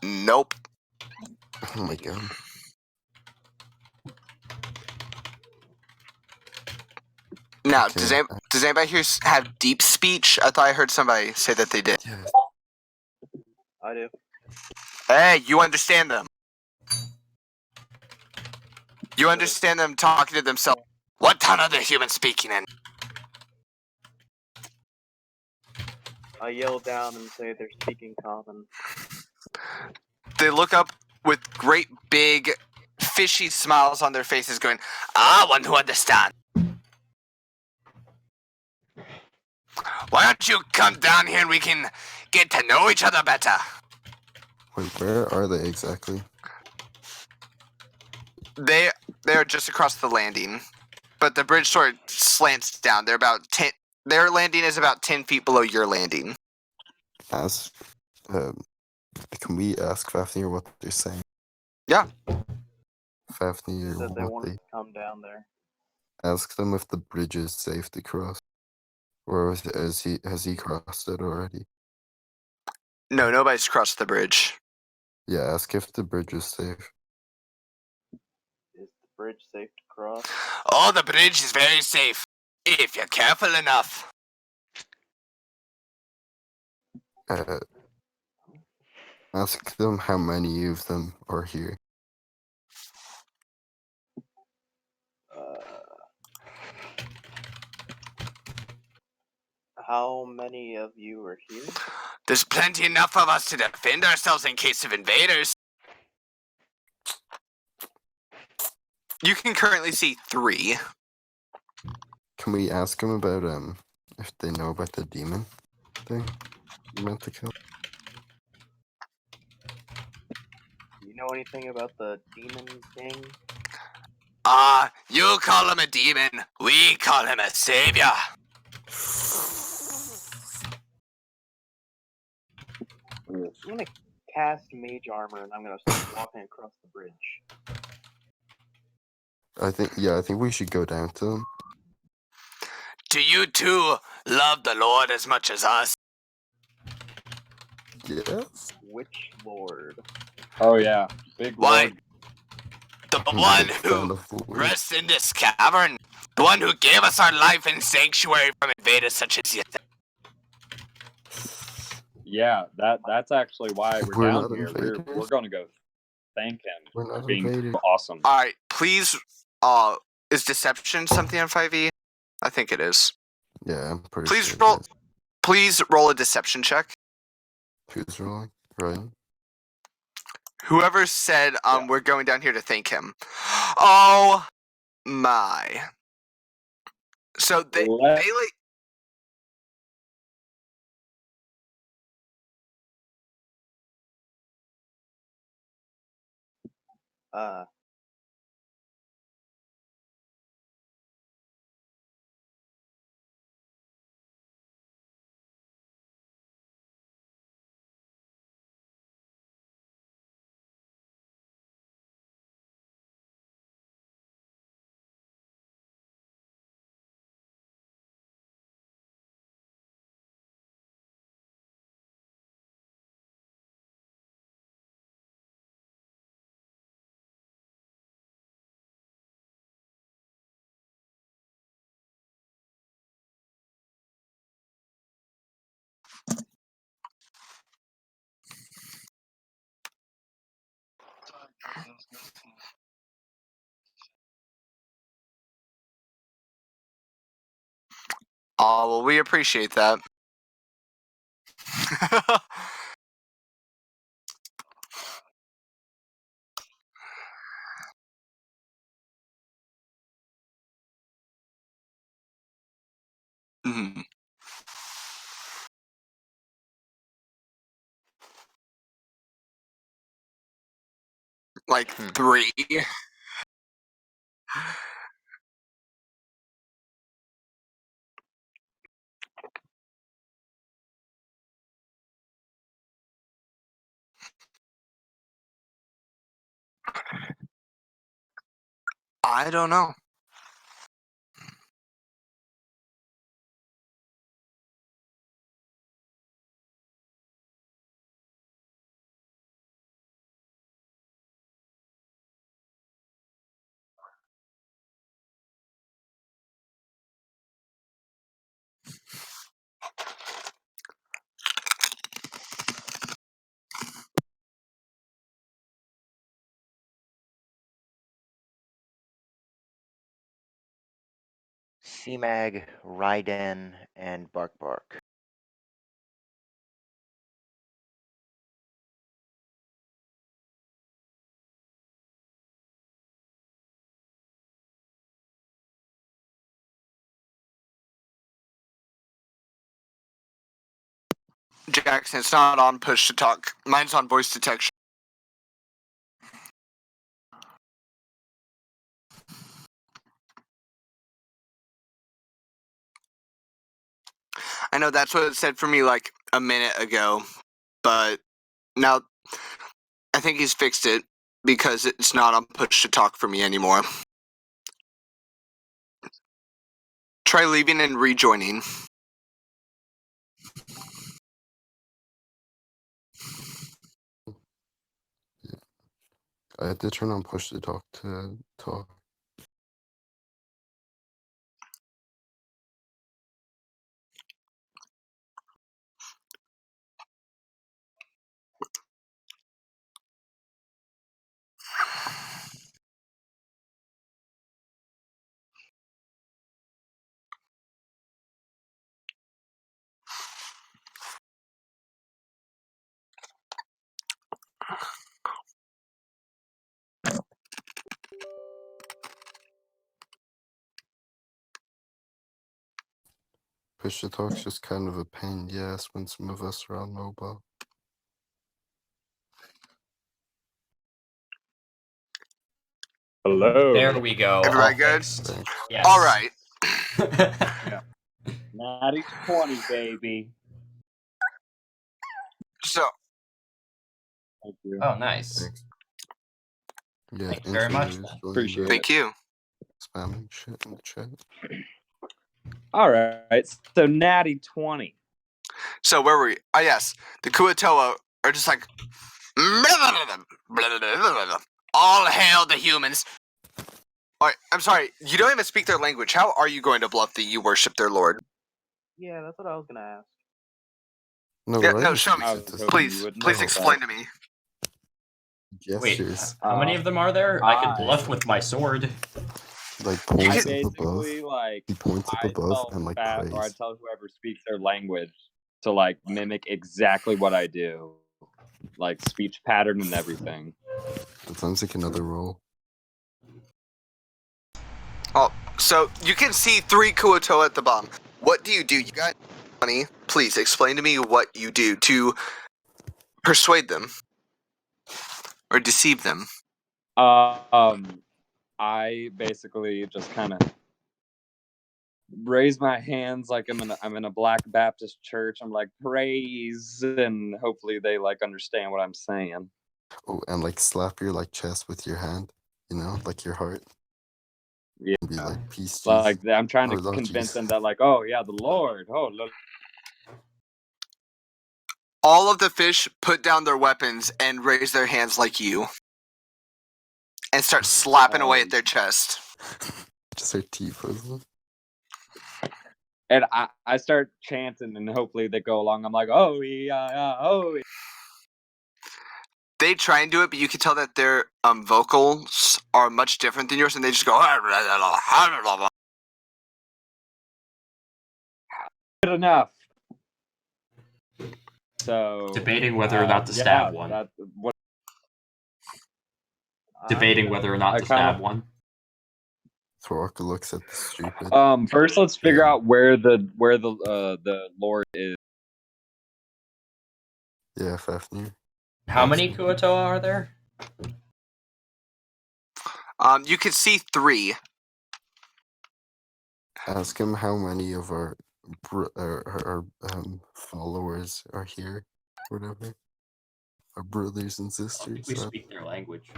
Nope. Oh my god. Now, Okay. does anybody here have deep speech? I thought I heard somebody say that they did. Yeah. I do. Hey, you understand them. You understand them talking to themselves. What tongue are the humans speaking in? I yell down and say they're speaking common. They look up with great big fishy smiles on their faces going, I want to understand. Why don't you come down here and we can get to know each other better? Wait, where are they exactly? They're just across the landing. But the bridge sort of slants down. They're about 10. Their landing is about 10 feet below your landing. Ask, can we ask Fafnir what they're saying? Yeah. Fafnir, Said they what want they... to come down there. Ask them if the bridge is safe to cross. Or has he crossed it already? No, nobody's crossed the bridge. Yeah, ask if the bridge is safe. Is the bridge safe to cross? Oh, the bridge is very safe. If you're careful enough. Ask them how many of them are here. How many of you are here? There's plenty enough of us to defend ourselves in case of invaders. You can currently see 3. Can we ask them about if they know about the demon thing you meant to kill? Do you know anything about the demon thing? You call him a demon. We call him a savior. I'm gonna cast mage armor and I'm gonna start walking across the bridge. I think we should go down to them. Do you two love the Lord as much as us? Yes. Which lord? Oh yeah, big Why? lord. The I'm a one big fan who of Lord. rests in this cavern. The one who gave us our life in sanctuary from invaders such as you. Yeah, that's actually why we're We're down not here. invaders. We're gonna go thank him We're for not being invaders. awesome. All right, please. Is deception something on 5e? I think it is. Yeah, I'm pretty Please sure. roll. It is. Please roll a deception check. Who's rolling? Ryan? Whoever said Yeah. we're going down here to thank him. Oh my. So they like oh well, we appreciate that. Mhm. Like 3. I don't know. C-Mag, Raiden, and Bark Bark. Jackson, it's not on push to talk. Mine's on voice detection. I know that's what it said for me like a minute ago, but now I think he's fixed it because it's not on push to talk for me anymore. Try leaving and rejoining. I had to turn on push to talk to talk. Push to talk's just kind of a pain in the ass when some of us are on mobile. Hello. There we go. Everybody All good? fixed. Thanks. Yes. All right. Natty 20, baby. So, Thank you. Oh, nice. Thanks. Yeah, Thank you very much. engineers doing Appreciate the it. thank you. spamming shit in the chat. All right. So Natty 20. So where were we? Oh yes, the Kuatoa are just like, all hail the humans. All right, I'm sorry, you don't even speak their language. How are you going to bluff that you worship their lord? Yeah, that's what I was gonna ask. No, Yeah, right? no, show me. I was hoping Please, you would know please that. explain to me. Wait, Gestures. how many of them are there? I could I- bluff with my sword. Like You points can- up above. Basically, like, He points up I above tell and like Fat, or I praise. tell whoever speaks their language to like mimic exactly what I do, like speech pattern and everything. It sounds like another role. Oh, so you can see 3 Kuatoa at the bottom. What do? You got money. Please explain to me what you do to persuade them or deceive them. I basically just kind of raise my hands like I'm in a Black Baptist church. I'm like praise, and hopefully they like understand what I'm saying. Oh, and like slap your like chest with your hand, you know, like your heart. Yeah. And be like, peace, Jesus. Like I'm trying to Oh, Lord convince Jesus. them that like, oh yeah, the Lord. Oh look. All of the fish put down their weapons and raise their hands like you. And start slapping away at their chest. Just her teeth wasn't. And I start chanting, and hopefully they go along. I'm like, oh yeah, oh. Yeah. They try and do it, but you can tell that their vocals are much different than yours, and they just go. Good enough. So Debating whether or not to stab one. Debating whether or not I to kinda- stab one. Thork looks at the stupid. First, let's figure out where the Lord is. Yeah, Fafnir. How many Kuatoa are there? You can see 3. Ask him how many of our followers are here, whatever. Our brothers and I don't think sisters. we speak their language.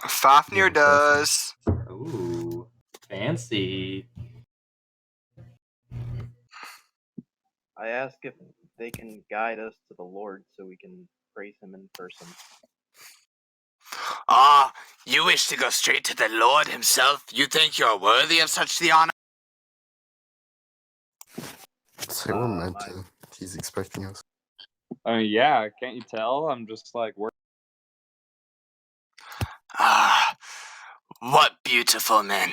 Fafnir Yeah, does. Ooh, fancy. I ask if they can guide us to the Lord so we can praise him in person. Ah, you wish to go straight to the Lord himself? You think you're worthy of such the honor? Say we're meant to. He's expecting us. I mean, yeah, can't you tell? I'm just like, Ah, what beautiful men.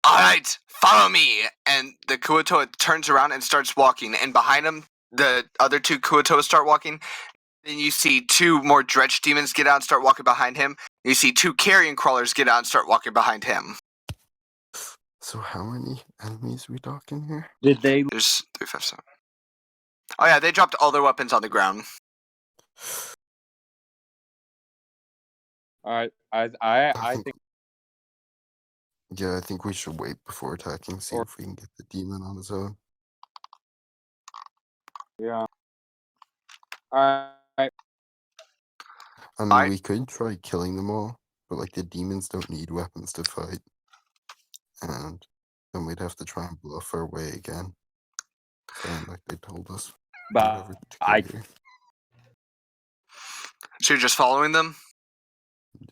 All right, follow me. And the Kuatoa turns around and starts walking, and behind him, the other two Kuatoas start walking. Then you see two more dredge demons get out and start walking behind him. You see two carrion crawlers get out and start walking behind him. So how many enemies we talking here? Did they? There's 3, 5, 7. Oh yeah, they dropped all their weapons on the ground. All right. I think. Yeah, I think we should wait before attacking, see Or- if we can get the demon on his own. Yeah. All right. I mean, Alright. we could try killing them all, but like the demons don't need weapons to fight. And then we'd have to try and bluff our way again. Saying like they told us. But Whatever to I- go here. So you're just following them?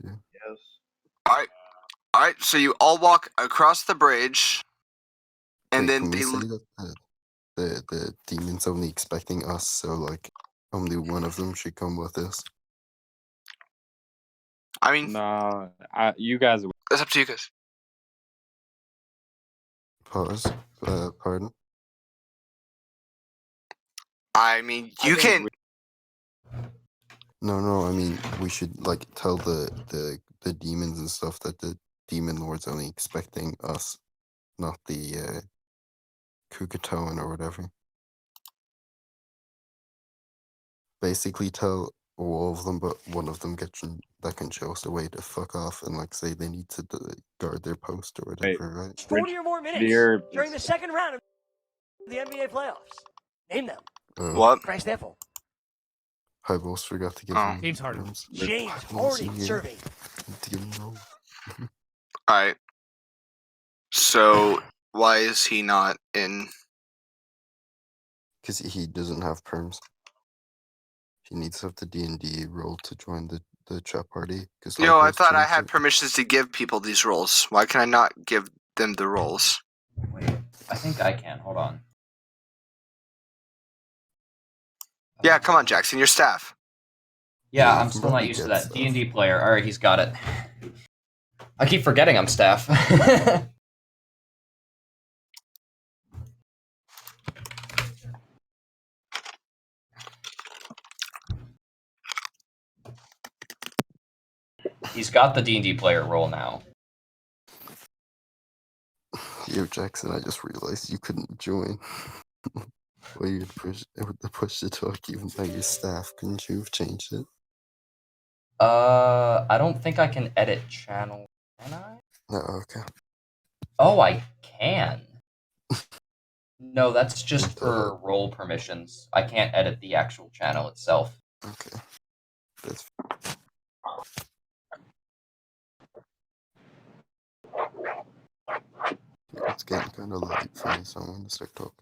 Yeah. Yes. Alright, so you all walk across the bridge, and Wait, then can we they say that the demon's only expecting us, so like only one of them should come with us? I mean, No, you guys. it's up to you guys. Pause. Pardon? I mean, I you think can. No, I mean we should like tell the demons and stuff that the demon lord's only expecting us, not the Kukatoan or whatever. Basically tell all of them but one of them that can show us the way to fuck off and like say they need to guard their post or whatever, right? 40 or more minutes Dear- during the second round of the NBA playoffs. Name them. What? Christ Ethel. I almost forgot to give Oh. him James Harden. names. James Names in Harden here. serving. Need to give him roles. Alright. So, why is he not in? Because he doesn't have perms. He needs to have the D&D role to join the chat party. Cause Yo, I Hypos thought I changed had it. permissions to give people these roles. Why can I not give them the roles? Wait, I think I can. Hold on. Yeah, come on, Jackson, your staff. Yeah, Yeah, you I'm can still not probably used to get that. stuff. D&D player. All right, he's got it. I keep forgetting I'm staff. He's got the D&D player role now. Yo, Jackson, I just realized you couldn't join. Well, you'd push to talk even though your staff. Couldn't you have changed it? I don't think I can edit channel. Can I? No, okay. Oh, I can. No, that's just What the for heck? role permissions. I can't edit the actual channel itself. Okay. That's it's getting kind of late for me, so I'm gonna start talking.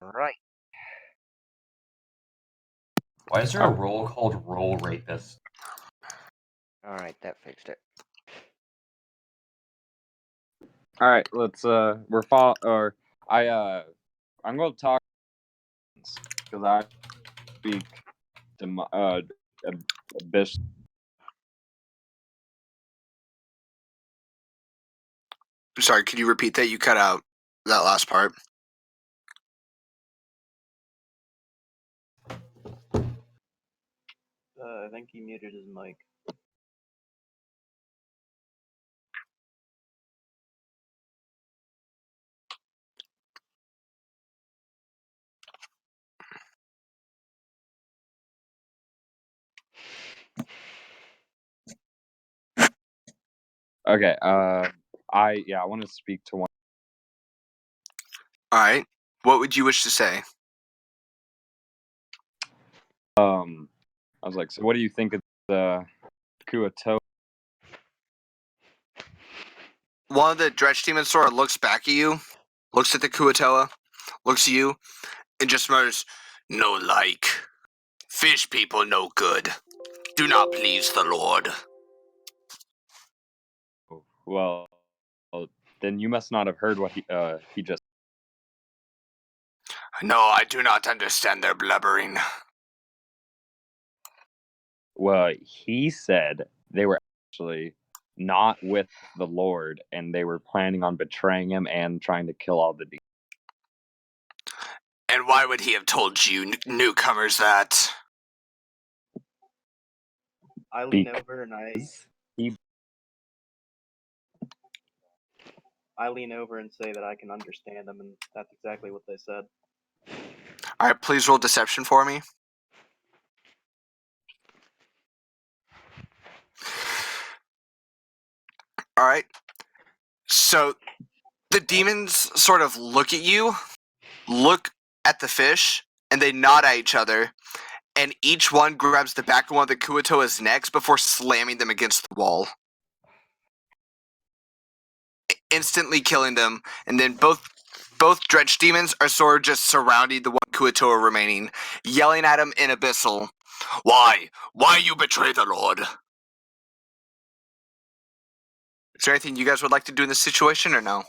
Alright. Why is there a role called Role Rapist? Alright, that fixed it. All right, let's. I'm going to talk because I speak to Abyss. Sorry, could you repeat that? You cut out that last part. I think he muted his mic. Okay. I want to speak to one. Alright. What would you wish to say? I was like, so what do you think of the Kuato? One of the dredge demons sort of looks back at you, looks at the Kuatoa, looks at you, and just mutters, "No like. Fish people no good. Do not please the Lord." Well, then you must not have heard what he just. No, I do not understand their blubbering. Well, he said they were actually not with the Lord, and they were planning on betraying him and trying to kill all the demons. And why would he have told you newcomers that? I lean over and He I lean over and say that I can understand them, and that's exactly what they said. Alright, please roll deception for me. Alright. So, the demons sort of look at you, look at the fish, and they nod at each other, and each one grabs the back of one of the Kuatoa's necks before slamming them against the wall. Instantly killing them, and then both drenched demons are sort of just surrounding the one Kuatoa remaining, yelling at him in Abyssal. Why? Why you betray the Lord? Is there anything you guys would like to do in this situation, or no?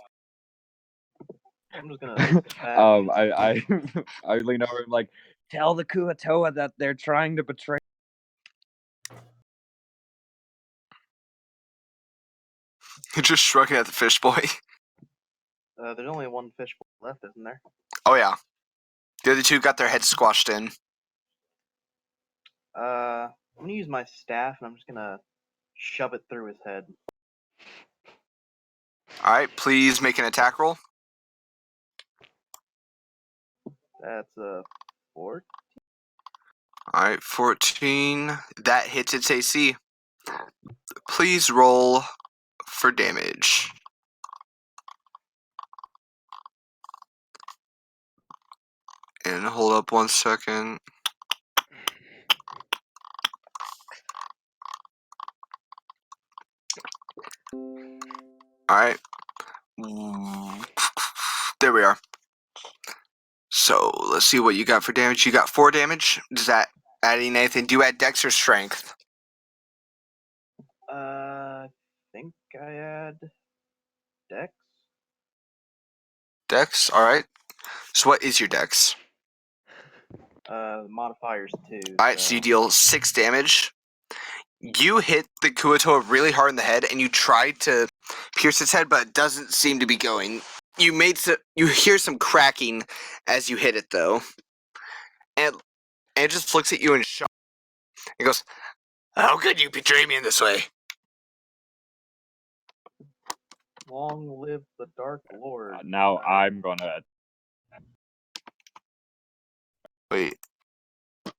I'm just gonna. I I lean over and like, tell the Kuatoa that they're trying to betray. You're just shrugging at the fish boy. There's only one fish left, isn't there? Oh yeah. The other two got their heads squashed in. I'm gonna use my staff and I'm just gonna shove it through his head. Alright, please make an attack roll. That's a 4. Alright, 14. That hits its AC. Please roll for damage. And hold up 1 second. Alright. There we are. So, let's see what you got for damage. You got 4 damage. Does that adding anything? Do you add dex or strength? I think I add Dex. Dex? Alright. So what is your dex? Modifiers 2. Alright, so you deal 6 damage. You hit the Kuatoa really hard in the head, and you tried to pierce its head, but it doesn't seem to be going. You hear some cracking as you hit it, though. And it just looks at you in shock. It goes, how could you betray me in this way? Long live the Dark Lord. Now I'm gonna. Wait.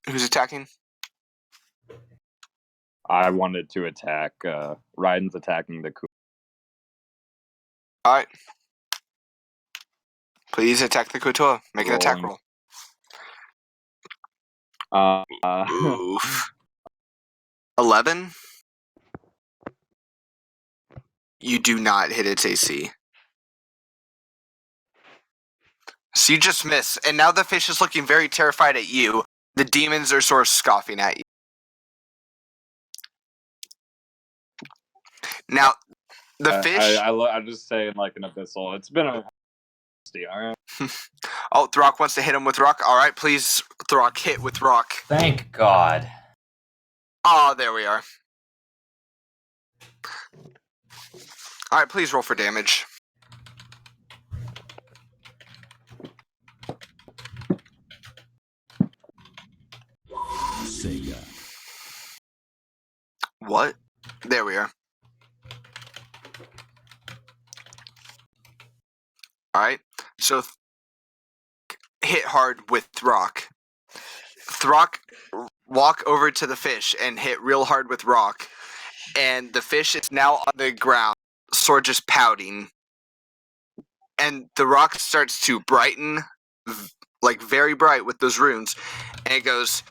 Who's attacking? I wanted to attack. Raiden's attacking the Kuatoa. Alright. Please attack the Kuatoa. Make an attack Rolling. roll. Oof. 11? You do not hit its AC. So you just miss, and now the fish is looking very terrified at you. The demons are sort of scoffing at you. Now, the fish... I'm just saying, like an abyssal. It's been a... Alright. Oh, Throck wants to hit him with rock. Alright, please, Throck, hit with rock. Thank God. Oh, there we are. Alright, please roll for damage. Sega. What? There we are. Alright, so hit hard with Throck. Throck, walk over to the fish and hit real hard with rock. And the fish is now on the ground, sort of just pouting. And the rock starts to brighten, like very bright with those runes. And it goes,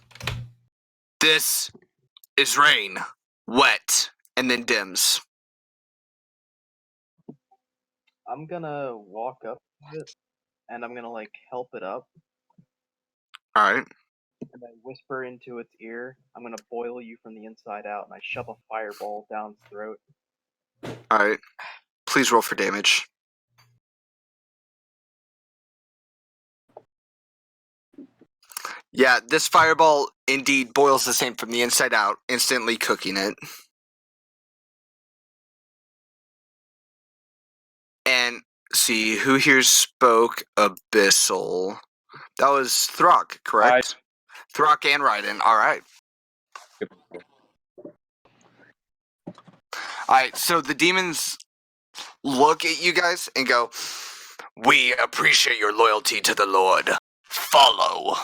this is rain, wet, and then dims. I'm gonna walk up to it and I'm gonna like help it up Alright. and I whisper into its ear, I'm gonna boil you from the inside out, and I shove a fireball down its throat. Alright. Please roll for damage. Yeah, this fireball indeed boils the same from the inside out, instantly cooking it. And see, who here spoke Abyssal? That was Throck, correct? Throck and Raiden, alright. Alright, so the demons look at you guys and go, "We appreciate your loyalty to the Lord. Follow."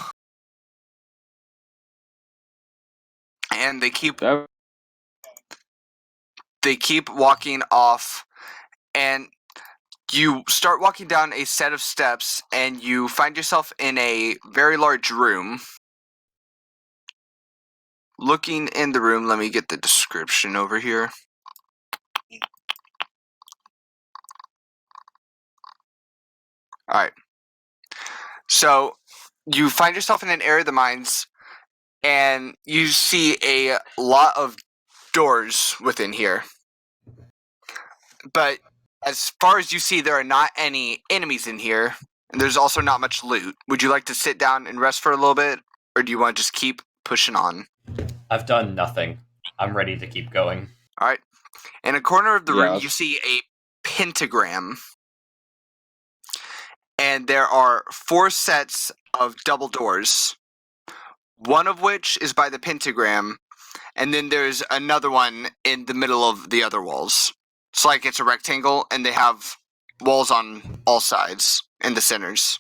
And they keep walking off, and you start walking down a set of steps, and you find yourself in a very large room. Looking in the room, let me get the description over here. Alright. So, you find yourself in an area of the mines, and you see a lot of doors within here. But as far as you see, there are not any enemies in here, and there's also not much loot. Would you like to sit down and rest for a little bit, or do you want to just keep pushing on? I've done nothing. I'm ready to keep going. Alright. In a corner of the room, Yes. you see a pentagram. And there are 4 sets of double doors. One of which is by the pentagram, and then there's another one in the middle of the other walls. It's like it's a rectangle, and they have walls on all sides in the centers.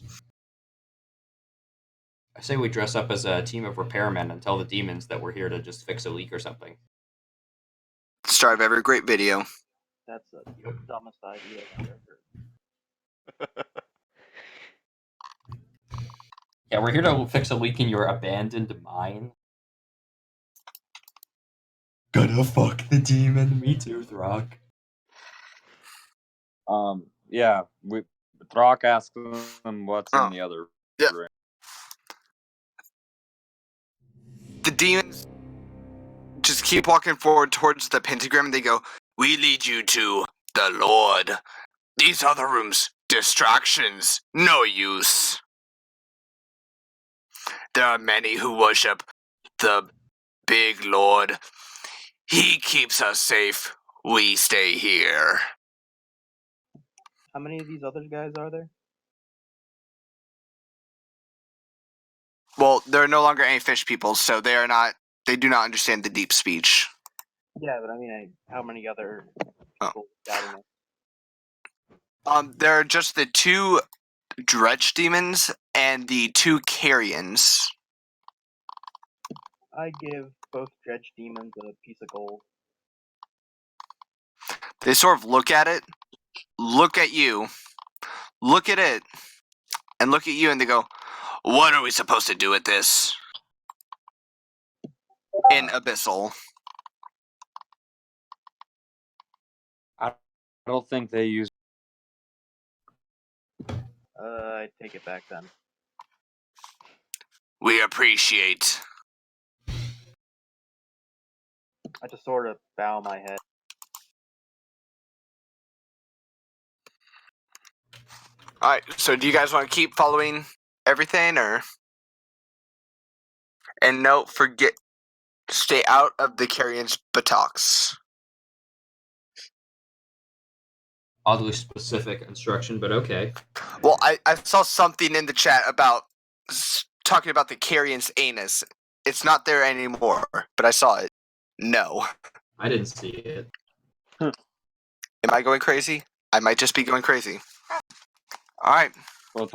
I say we dress up as a team of repairmen and tell the demons that we're here to just fix a leak or something. Start of every great video. That's the dumbest idea I've ever heard. Yeah, we're here to fix a leak in your abandoned mine. Gonna fuck the demon. Me too, Throck. Yeah, Throck asked them what's Oh, in the other yeah. room. The demons just keep walking forward towards the pentagram, and they go, "We lead you to the Lord. These other rooms, distractions, no use. There are many who worship the big Lord. He keeps us safe. We stay here." How many of these other guys are there? Well, there are no longer any fish people, so they do not understand the deep speech. Yeah, but I mean, how many other Oh. people guiding us? There are just the 2 dredge demons and the 2 carrions. I give both dredge demons a piece of gold. They sort of look at it, look at you, look at it, and look at you, and they go, "What are we supposed to do with this?" In Abyssal. I don't think they use. I take it back then. "We appreciate." I just sort of bow my head. Alright, so do you guys want to keep following everything, or? And no, stay out of the carrion's buttocks. Oddly specific instruction, but okay. Well, I saw something in the chat about talking about the carrion's anus. It's not there anymore, but I saw it. No. I didn't see it. Am I going crazy? I might just be going crazy. Alright. Well,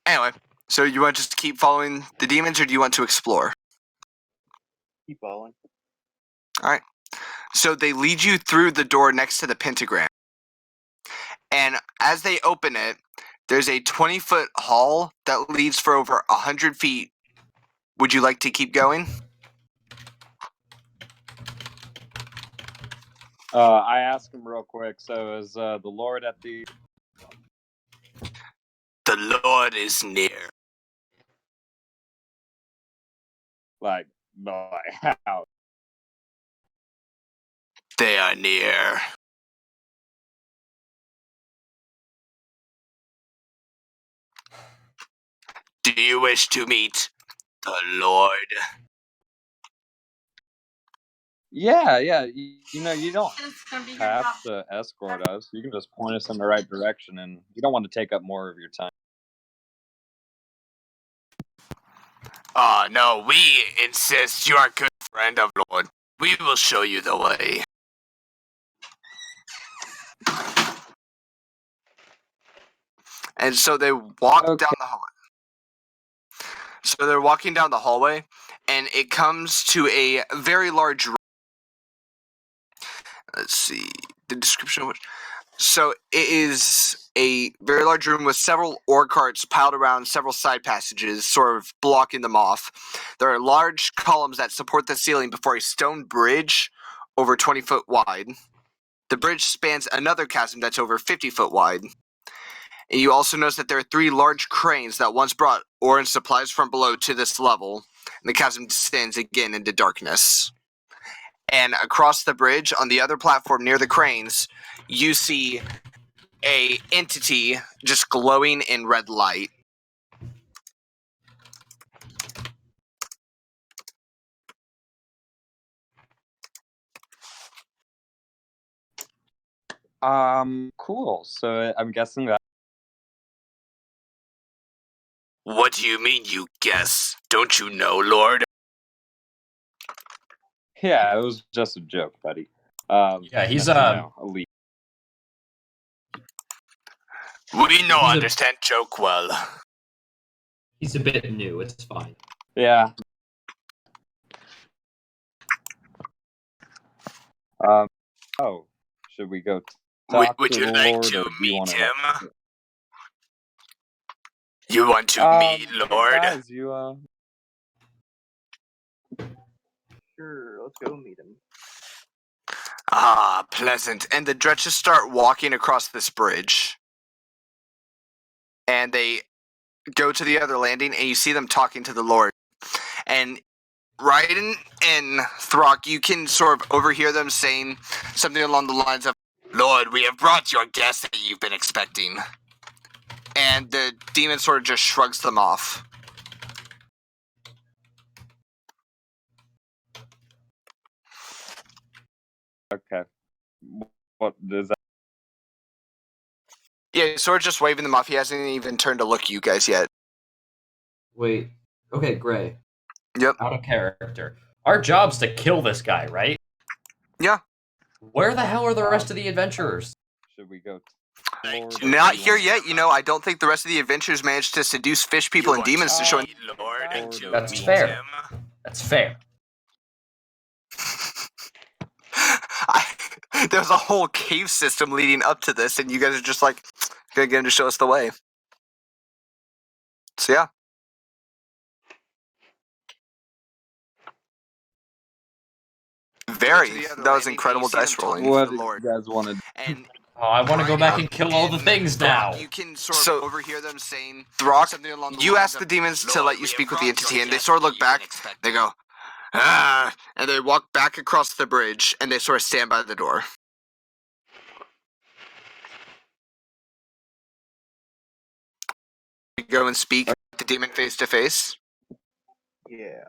Anyway, so you want to just keep following the demons, or do you want to explore? Keep following. Alright. So they lead you through the door next to the pentagram. And as they open it, there's a 20-foot hall that leads for over 100 feet. Would you like to keep going? I asked him real quick. So is the Lord at the? The Lord is near. Like how? They are near. Do you wish to meet the Lord? Yeah. You know, you don't have to escort us. You can just point us in the right direction, and you don't want to take up more of your time. No, we insist you are a good friend of Lord. We will show you the way. And so they walk Okay. down the hallway. So they're walking down the hallway, and it comes to a very large room. Let's see the description. So it is a very large room with several ore carts piled around several side passages, sort of blocking them off. There are large columns that support the ceiling before a stone bridge over 20 foot wide. The bridge spans another chasm that's over 50 foot wide. And you also notice that there are 3 large cranes that once brought ore and supplies from below to this level. And the chasm descends again into darkness. And across the bridge, on the other platform near the cranes, you see a entity just glowing in red light. Cool. So I'm guessing that. What do you mean, you guess? Don't you know, Lord? Yeah, it was just a joke, buddy. Yeah, he's elite. We know He's a- understand joke well. He's a bit new. It's fine. Yeah. Oh, should we go talk Would to you the like Lord, to or do you meet want him? You want to meet Lord? Guys, you Sure, let's go meet him. Ah, pleasant. And the Dretches start walking across this bridge. And they go to the other landing, and you see them talking to the Lord. And Raiden and Throck, you can sort of overhear them saying something along the lines of, Lord, we have brought your guest that you've been expecting. And the demon sort of just shrugs them off. okay. What does that? Yeah, sort of just waving them off. He hasn't even turned to look at you guys yet. Wait. Okay, Gray. Yep. Out of character. Our job's to kill this guy, right? Yeah. Where the hell are the rest of the adventurers? Should we go? To the Lord, or Not do you here wanna- yet. You know, I don't think the rest of the adventurers managed to seduce fish people and demons to show him. Lord, That's fair. That's fair. There's a whole cave system leading up to this, and you guys are just like gonna get him to show us the way. So yeah. Very. That was incredible dice rolling. What do you guys want to? And Oh, I want to go back and kill all the things now. you can sort of overhear them saying, Throck, you ask the demons to let you speak with the entity, and they sort of look back. They go, ah, and they walk back across the bridge, and they sort of stand by the door. You go and speak with the demon face to face. Yeah.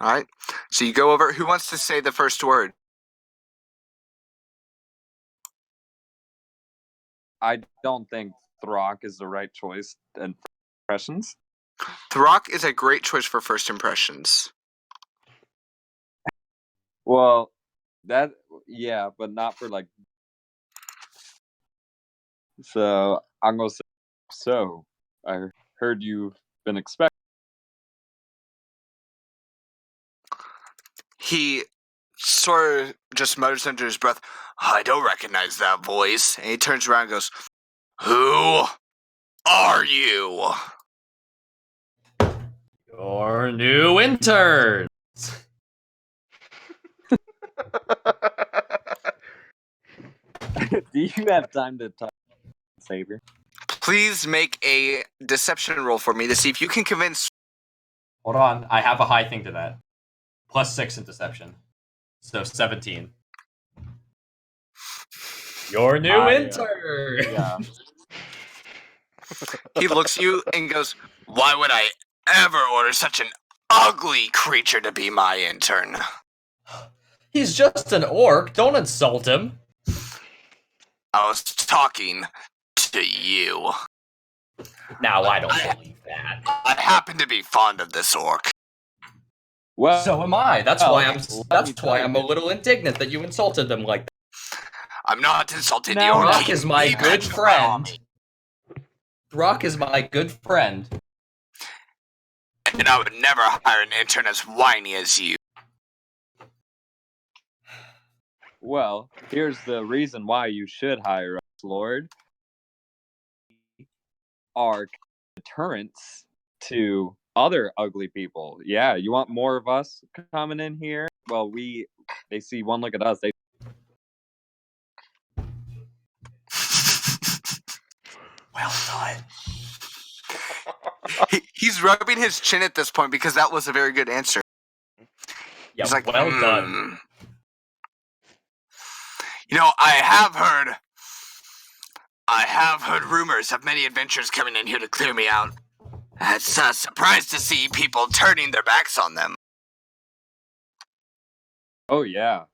All right. So you go over. Who wants to say the first word? I don't think Throck is the right choice and impressions. Throck is a great choice for first impressions. Well, yeah, but not for like. So I'm gonna say. So I heard you've been expecting. He sort of just mutters under his breath, I don't recognize that voice. And he turns around and goes, Who are you? Your new intern. Do you have time to talk, Savior? Please make a deception roll for me to see if you can convince. Hold on, I have a high thing to that. +6 in deception. So 17. Your new I, intern. Yeah. He looks at you and goes, "Why would I ever order such an ugly creature to be my intern?" He's just an orc. Don't insult him. I was talking to you. Now I don't believe that. I happen to be fond of this orc. Well, So am I. That's well, why I'm. let me That's tell why you. I'm a little indignant that you insulted them like that. I'm not insulting Now- the orc. Brock is my He good mentioned my friend. army, Brock is my good friend. and I would never hire an intern as whiny as you. Well, here's the reason why you should hire us, Lord. Are deterrents to other ugly people. Yeah, you want more of us coming in here? Well, they see one look at us. They Well done. He's rubbing his chin at this point because that was a very good answer. Yeah, He's like, well done. You know, I have heard rumors of many adventurers coming in here to clear me out. It's surprised to see people turning their backs on them. Oh yeah.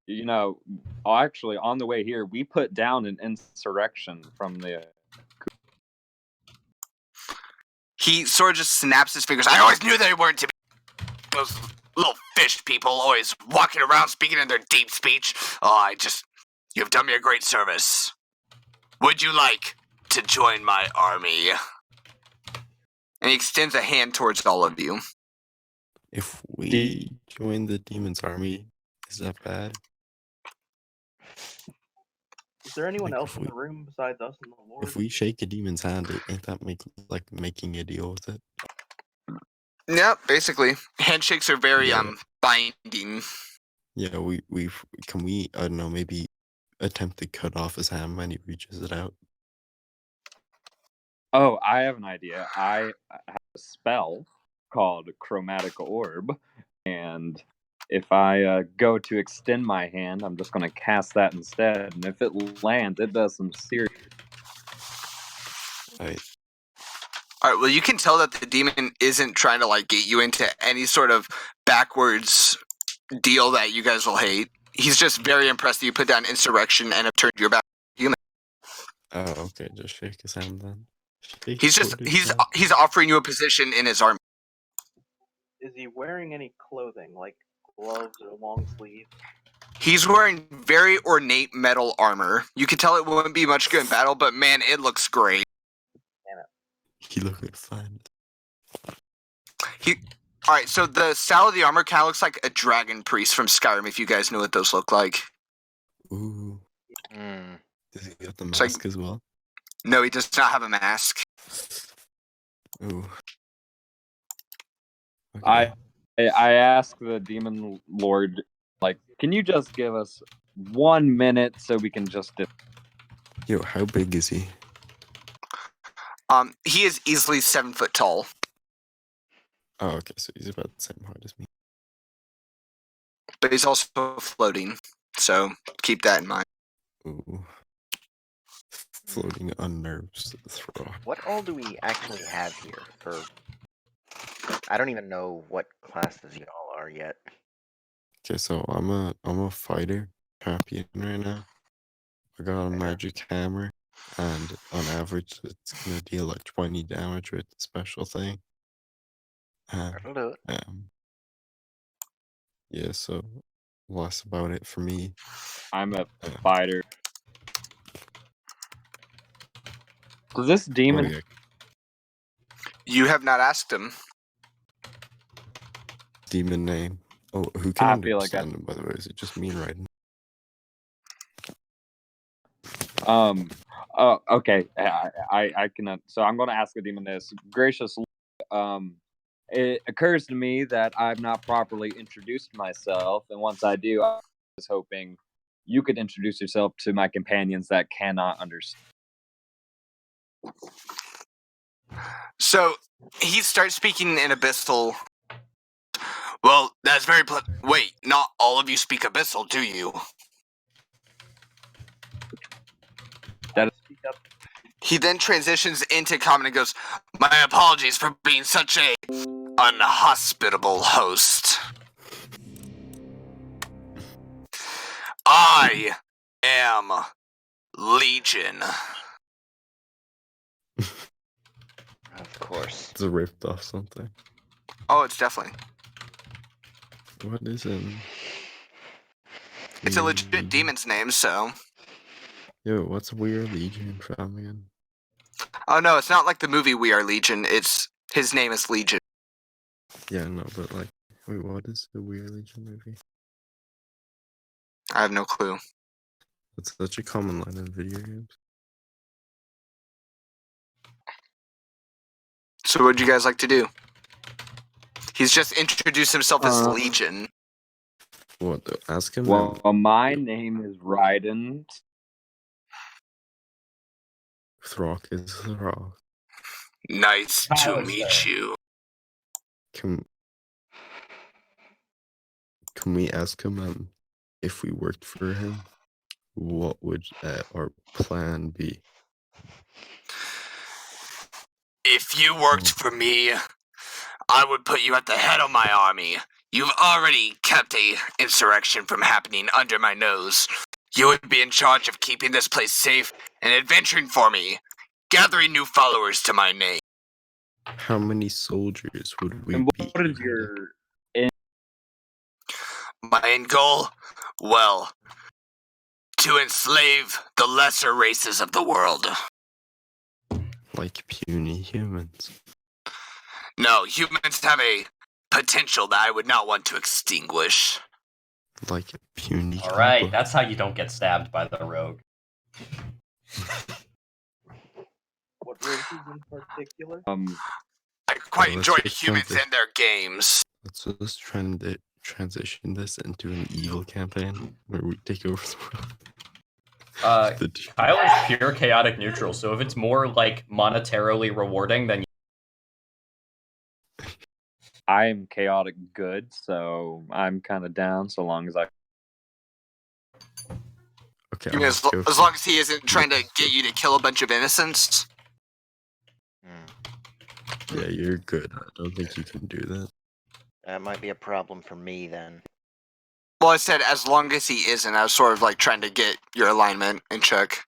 You know, actually on the way here, we put down an insurrection from the He sort of just snaps his fingers. I always knew they weren't to be those little fish people always walking around speaking in their deep speech. Oh, you've done me a great service. Would you like to join my army? And he extends a hand towards all of you. If we join the demon's army, is that bad? Is there anyone Like, else if in we- the room besides us and the Lord? If we shake a demon's hand, ain't that making a deal with it? Yeah, basically. Handshakes are very Yeah. binding. Yeah, can we I don't know, maybe attempt to cut off his hand when he reaches it out. Oh, I have an idea. I have a spell called Chromatic Orb, and if I go to extend my hand, I'm just going to cast that instead. And if it lands, it does some serious. Right. Alright, well, you can tell that the demon isn't trying to, get you into any sort of backwards deal that you guys will hate. He's just very impressed that you put down insurrection and have turned your back. Oh, okay, just shake his hand then. Shake He's his offering you a position in his army. Is he wearing any clothing, like gloves or long sleeves? He's wearing very ornate metal armor. You can tell it wouldn't be much good in battle, but man, it looks great. He looked fun. Alright, so the style of the armor kind of looks like a dragon priest from Skyrim, if you guys know what those look like. Ooh. Hmm. Does he got the It's like- mask as well? No, he does not have a mask. Ooh. I Okay. I asked the demon lord, can you just give us 1 minute so we can just. Yo, how big is he? He is easily 7 foot tall. Oh, okay, so he's about the same height as me. But he's also floating, so keep that in mind. Ooh. Floating on nerves. Throw. What all do we actually have here? I don't even know what classes y'all are yet. Okay, so I'm a fighter champion right now. I got a magic hammer, and on average, it's gonna deal like 20 damage with the special thing. That'll do it. Yeah, so that's about it for me. I'm a fighter. Does this demon. Oh, yeah. You have not asked him. Demon name. Oh, who can I feel like understand him, by the way? Is it just me writing? Okay. I cannot. So I'm going to ask the demon this. Gracious Lord, it occurs to me that I've not properly introduced myself, and once I do, I was hoping you could introduce yourself to my companions that cannot understand. So he starts speaking in Abyssal. Well, that's very wait, not all of you speak Abyssal, do you? He then transitions into common and goes, "My apologies for being such a unhospitable host. I am Legion." Of course. It's a ripped off something. Oh, it's definitely. What is it? It's a legit demon's name, so. Yo, what's We Are Legion from again? Oh no, it's not like the movie We Are Legion. It's his name is Legion. Yeah, no, but like, wait, what is the We Are Legion movie? I have no clue. It's such a common line in video games. So what'd you guys like to do? He's just introduced himself as Uh, Legion. What? Ask him. Well, my name is Raiden. Throck is Throck. Nice to Tyler, meet sir. you. Can we ask him if we worked for him, what would our plan be? If you worked for me, I would put you at the head of my army. You've already kept a insurrection from happening under my nose. You would be in charge of keeping this place safe and adventuring for me, gathering new followers to my name. How many soldiers would we And be? what is your My end goal? Well, to enslave the lesser races of the world. Like puny humans? No, humans have a potential that I would not want to extinguish. Like puny. All right, Cobra? that's how you don't get stabbed by the rogue. What races in particular? I quite Well, let's enjoy just humans jump in. and their games. Let's just transition this into an evil campaign where we take over the world. The d- Kyle is pure chaotic neutral, so if it's more like monetarily rewarding, then I am chaotic good, so I'm kind of down so long as I. Okay, You mean I'll go as for- long as he isn't trying to get you to kill a bunch of innocents? Yeah, you're good. I don't think you can do that. That might be a problem for me then. Well, I said as long as he isn't. I was sort of like trying to get your alignment in check.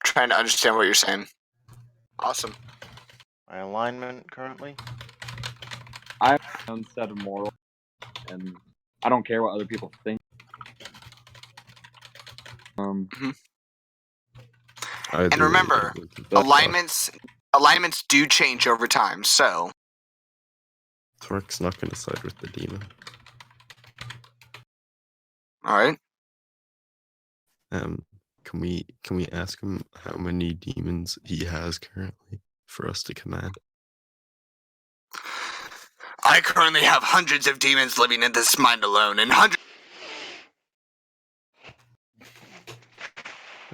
Trying to understand what you're saying. Awesome. My alignment currently? I have my own set of morals, and I don't care what other people think. And remember, alignments do change over time, so Thork's not going to side with the demon. alright. Can we ask him how many demons he has currently for us to command? I currently have hundreds of demons living in this mind alone, and hundreds.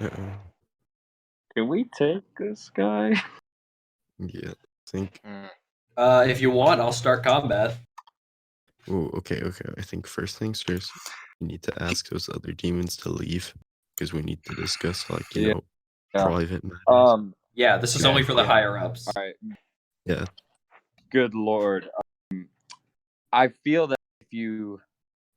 Uh-oh. Can we take this guy? Yeah, I think. if you want, I'll start combat. Oh, okay. I think first things first, we need to ask those other demons to leave because we need to discuss, like, you know, private matters. Yeah, this is only for the higher ups. All right. Yeah. Good lord. I feel that if you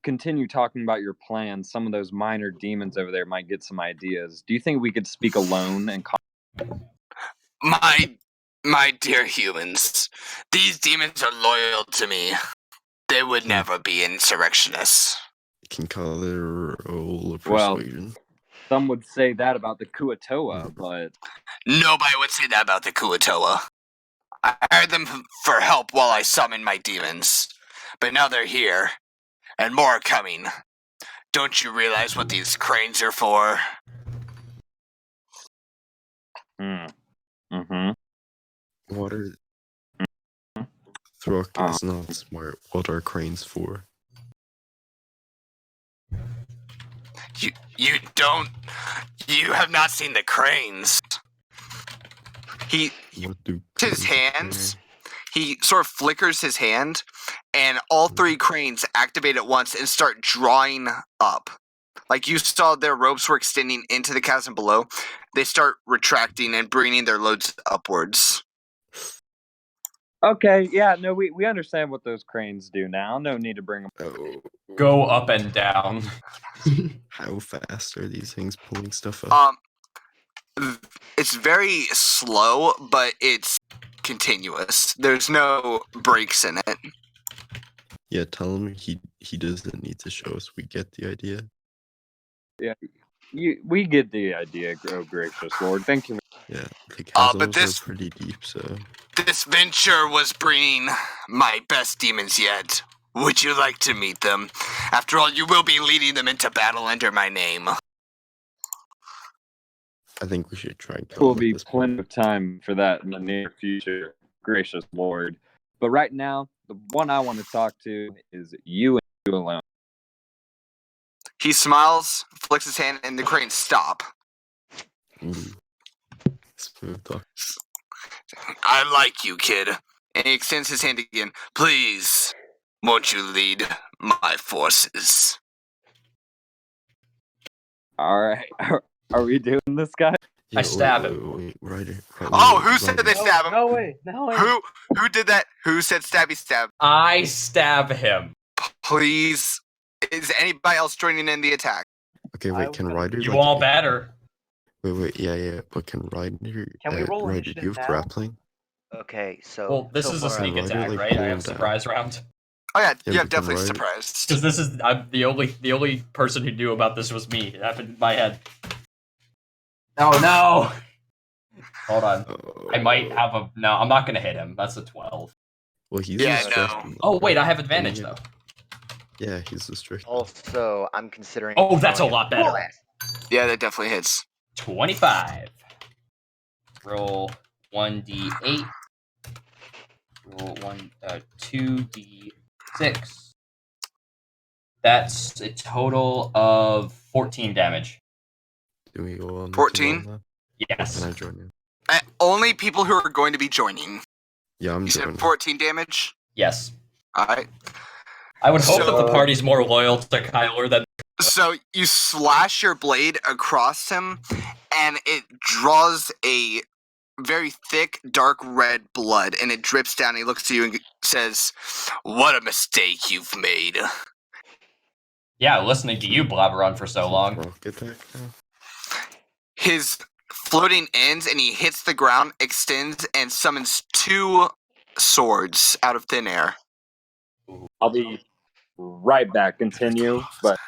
continue talking about your plans, some of those minor demons over there might get some ideas. Do you think we could speak alone and? My dear humans, these demons are loyal to me. They would never be insurrectionists. You can call it a role of Well, persuasion. some would say that about the Kuatoa, but Nobody would say that about the Kuatoa. I hired them for help while I summoned my demons. But now they're here, and more are coming. Don't you realize what these cranes are for? What are... Throck is not smart. What are cranes for? You have not seen the cranes. He What do his cranes hands. He sort of flickers his hand, and all three cranes activate at once and start drawing up. like you saw their ropes were extending into the chasm below. They start retracting and bringing their loads upwards. Okay, yeah, no, we understand what those cranes do now. No need to bring them. Oh, Go up and down. how fast are these things pulling stuff up? It's very slow, but it's continuous. There's no breaks in it. Yeah, tell him he doesn't need to show us. We get the idea. We get the idea, oh gracious Lord. Thank you. Yeah, the but chasms this- are pretty deep, so This venture was bringing my best demons yet. Would you like to meet them? After all, you will be leading them into battle under my name. I think we should try and kill There will him at be this point. plenty of time for that in the near future, gracious Lord. But right now, the one I want to talk to is you and you alone. He smiles, flicks his hand, and the cranes stop. Ooh. Smooth talk. I like you, kid. And he extends his hand again. Please, won't you lead my forces? All right, are we doing this, guy? Yeah, stab wait, Ryder. Oh, who said they No, stab him? no way. No way. Who did that? Who said stabby stab? I stab him. Please, is anybody else joining in the attack? Okay, I wait, was can gonna- Ryder... You like, all better. Wait, yeah, but can Ryder... Can we roll Ryder, initiative do you have now? grappling? Okay, so Well, this so is a far, sneak Ryder, attack, like, right? pull I him have down. surprise round. Oh yeah, Yeah, you have but can definitely Ryder- surprised. Because this is I'm the only person who knew about this was me. It happened in my head. Oh no! Hold on. I might have a no. I'm not gonna hit him. That's a 12. Well, he's Yeah, distracted. no. Oh wait, I have Can advantage you- though. Yeah, he's distracted. also, I'm considering. Oh, that's a throwing lot him better. last. Yeah, that definitely hits. 25. Roll 1d8. Roll 2d6. That's a total of 14 damage. Do we go on 14? Can Yes. I join you? Only people who are going to be joining. Yeah, I'm You said joining. 14 damage? Yes. Alright. I would hope that the So- party's more loyal to Kyler than. So you slash your blade across him, and it draws a very thick, dark red blood, and it drips down. He looks at you and says, "What a mistake you've made." Yeah, listening to you blabber on for so long. Rock attack now? His floating ends, and he hits the ground, extends, and summons 2 swords out of thin air. I'll be right back. Continue, but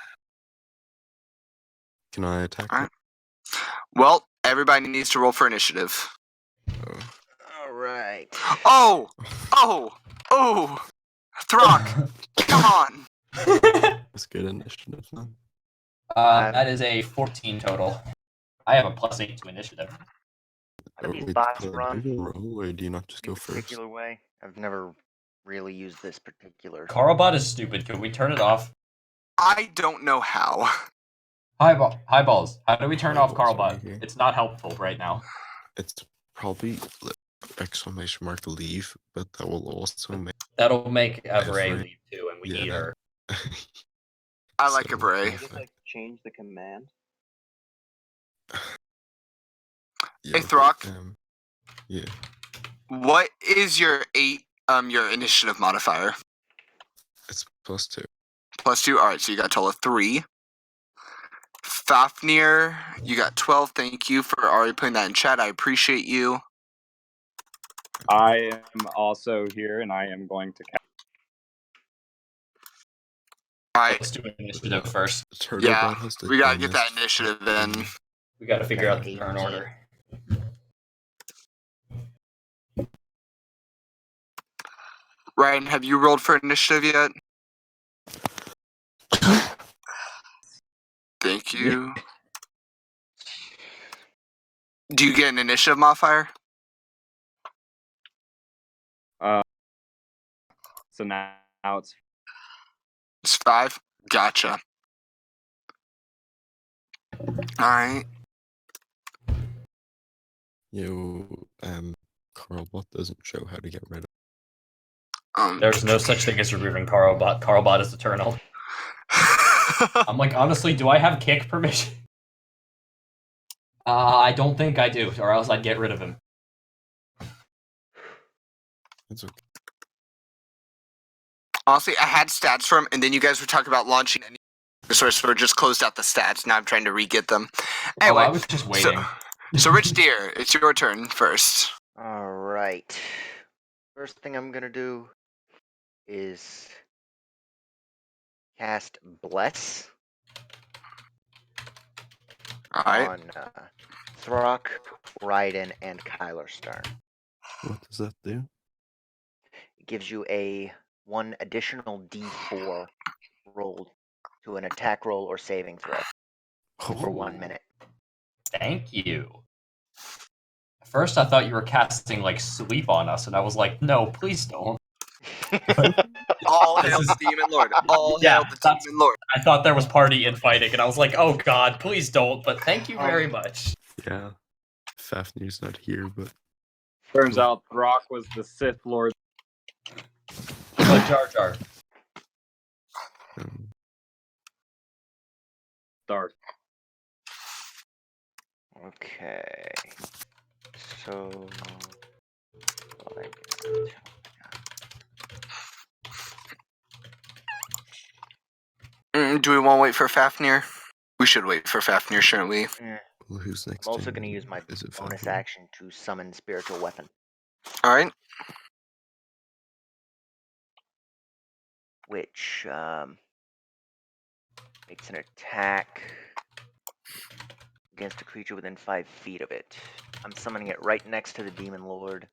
Can I attack Alright. him? Well, everybody needs to roll for initiative. All right. Oh! Throck, come on! That's good initiative, man. That is a 14 total. I have a +8 to initiative. How do these Wait, bots do you run? roll, or do you not just In go a first? particular way? I've never really used this particular. Carlbot is stupid. Can we turn it off? I don't know how. Highballs. How do we turn off Highballs Carlbot? right here. It's not helpful right now. It's probably exclamation mark leave, but that will also make That'll make Everay Everay. leave too, and we Yeah. need her. I like So, a beret. Just like change the command. Yeah, Throck. Yeah. What is your initiative modifier? It's +2. +2. All right, so you got a total of 3. Fafnir, you got 12. Thank you for already putting that in chat. I appreciate you. I am also here, and I am going to. All right, Let's do initiative first. The turtle yeah, bot has to we gotta do get this that initiative in. We got to figure out the 18. turn order. Ryan, have you rolled for initiative yet? Thank you. Do you get an initiative modifier? So now it's It's 5. Gotcha. All right. Carlbot doesn't show how to get rid of. There's no such thing as removing Carlbot. Carlbot is eternal. I'm like, honestly, do I have kick permission? I don't think I do, or else I'd get rid of him. It's okay. Honestly, I had stats for him, and then you guys were talking about launching any resource, so just closed out the stats. Now I'm trying to re-get them. Anyway, I was just waiting. So Rich Deer, it's your turn first. All right. First thing I'm gonna do is cast Bless Alright. on Throck, Raiden, and Kyler Stern. What does that do? It gives you a 1 additional D4 rolled to an attack roll or saving throw for 1 minute. Thank you. At first, I thought you were casting like sleep on us, and I was like, no, please don't. All hail the Demon Lord. All hail the Demon Lord. I thought there was party infighting, and I was like, oh god, please don't, but thank you very much. Yeah. Fafnir's not here, but Turns out Brock was the Sith Lord. Jar Jar. um, Start. Okay. So. Do we want to wait for Fafnir? We should wait for Fafnir, shouldn't we? well, who's next? I'm also in? going to use my Is it bonus Fafnir? action to summon Spiritual Weapon, Alright. which makes an attack against a creature within 5 feet of it. I'm summoning it right next to the Demon Lord.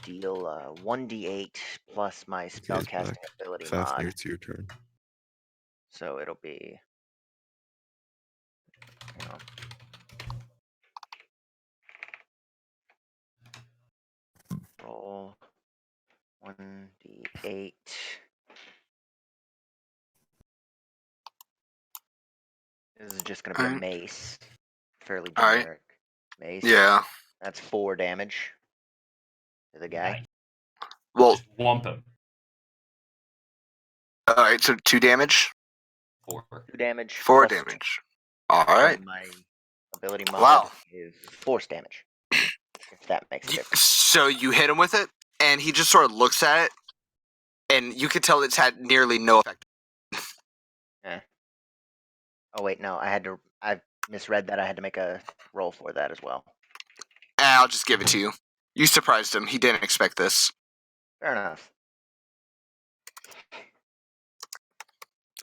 Deal 1d8 plus my spellcasting ability Fafnir, mod. it's your turn. So it'll be, you know, roll 1d8. This is just going to be a mace. Fairly Alright. generic mace. Yeah. That's 4 damage to the guy. Nice. Well, Just whump him. alright, so 2 damage? 4. 2 damage. 4 plus damage. Alright. My ability mod Wow. is force damage. If that makes a difference. So you hit him with it, and he just sort of looks at it, and you can tell it's had nearly no effect. Oh wait, no, I misread that. I had to make a roll for that as well. I'll just give it to you. You surprised him. He didn't expect this. Fair enough.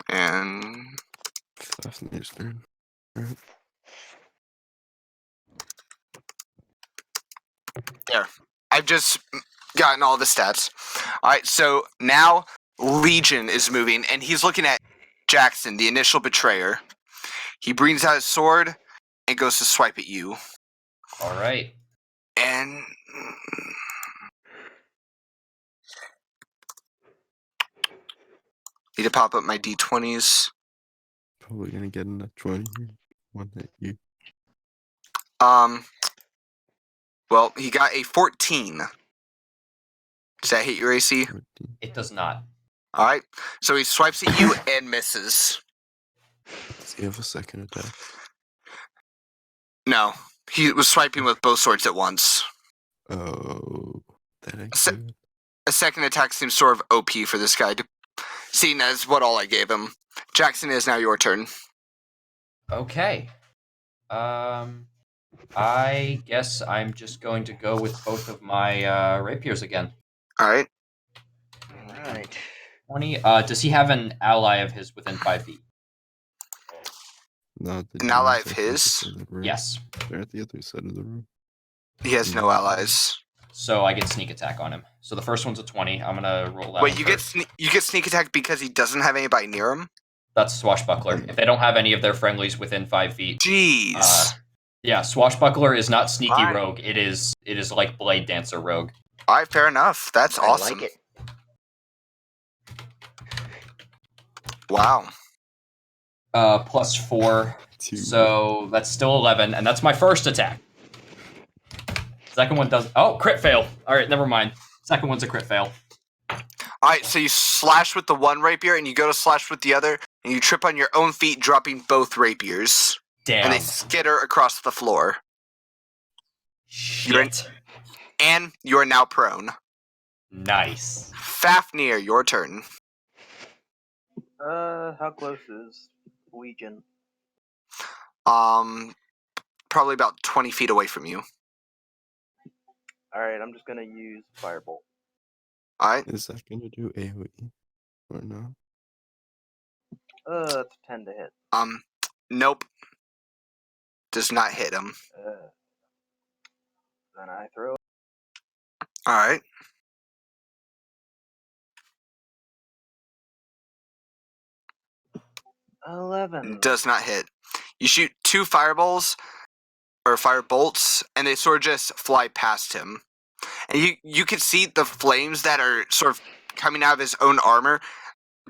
And Fafnir's turn. Alright. there. I've just gotten all the stats. Alright, so now Legion is moving, and he's looking at Jackson, the initial betrayer. He brings out his sword and goes to swipe at you. Alright. And need to pop up my d20s. Probably gonna get in that 20. One at you. Well, he got a 14. Does that hit your AC? 14. It does not. Alright, so he swipes at you and misses. Does he have a second attack? No, he was swiping with both swords at once. Oh, that ain't Se- good. A second attack seems sort of OP for this guy, seeing as what all I gave him. Jackson, it is now your turn. Okay. I guess I'm just going to go with both of my rapiers again. Alright. Alright. 20. Does he have an ally of his within 5 feet? No, the An ally demons of are at his? the side of the room. Yes. They're at the other side of the room. He has no allies. So I get sneak attack on him. So the first one's a 20. I'm gonna roll that. Wait, one you get first. you get sneak attack because he doesn't have anybody near him? That's Swashbuckler. If they don't have any of their friendlies within 5 feet. Jeez. Yeah, Swashbuckler is not sneaky Fine. rogue. It is like Blade Dancer rogue. Alright, fair enough. That's I awesome. like it. Wow. Plus 4. Two. So that's still 11, and that's my first attack. Second one does. Oh, crit fail. All right, never mind. Second one's a crit fail. Alright, so you slash with the one rapier and you go to slash with the other. and you trip on your own feet, dropping both rapiers, Damn. and they skitter across the floor. Shit. And you are now prone. Nice. Fafnir, your turn. How close is Legion? Probably about 20 feet away from you. Alright, I'm just gonna use Firebolt. Alright. Is that gonna do AoE or no? It's 10 to hit. Nope. Does not hit him. Then I throw. Alright. $11. Does not hit. You shoot 2 fireballs, or fire bolts, and they sort of just fly past him. And you can see the flames that are sort of coming out of his own armor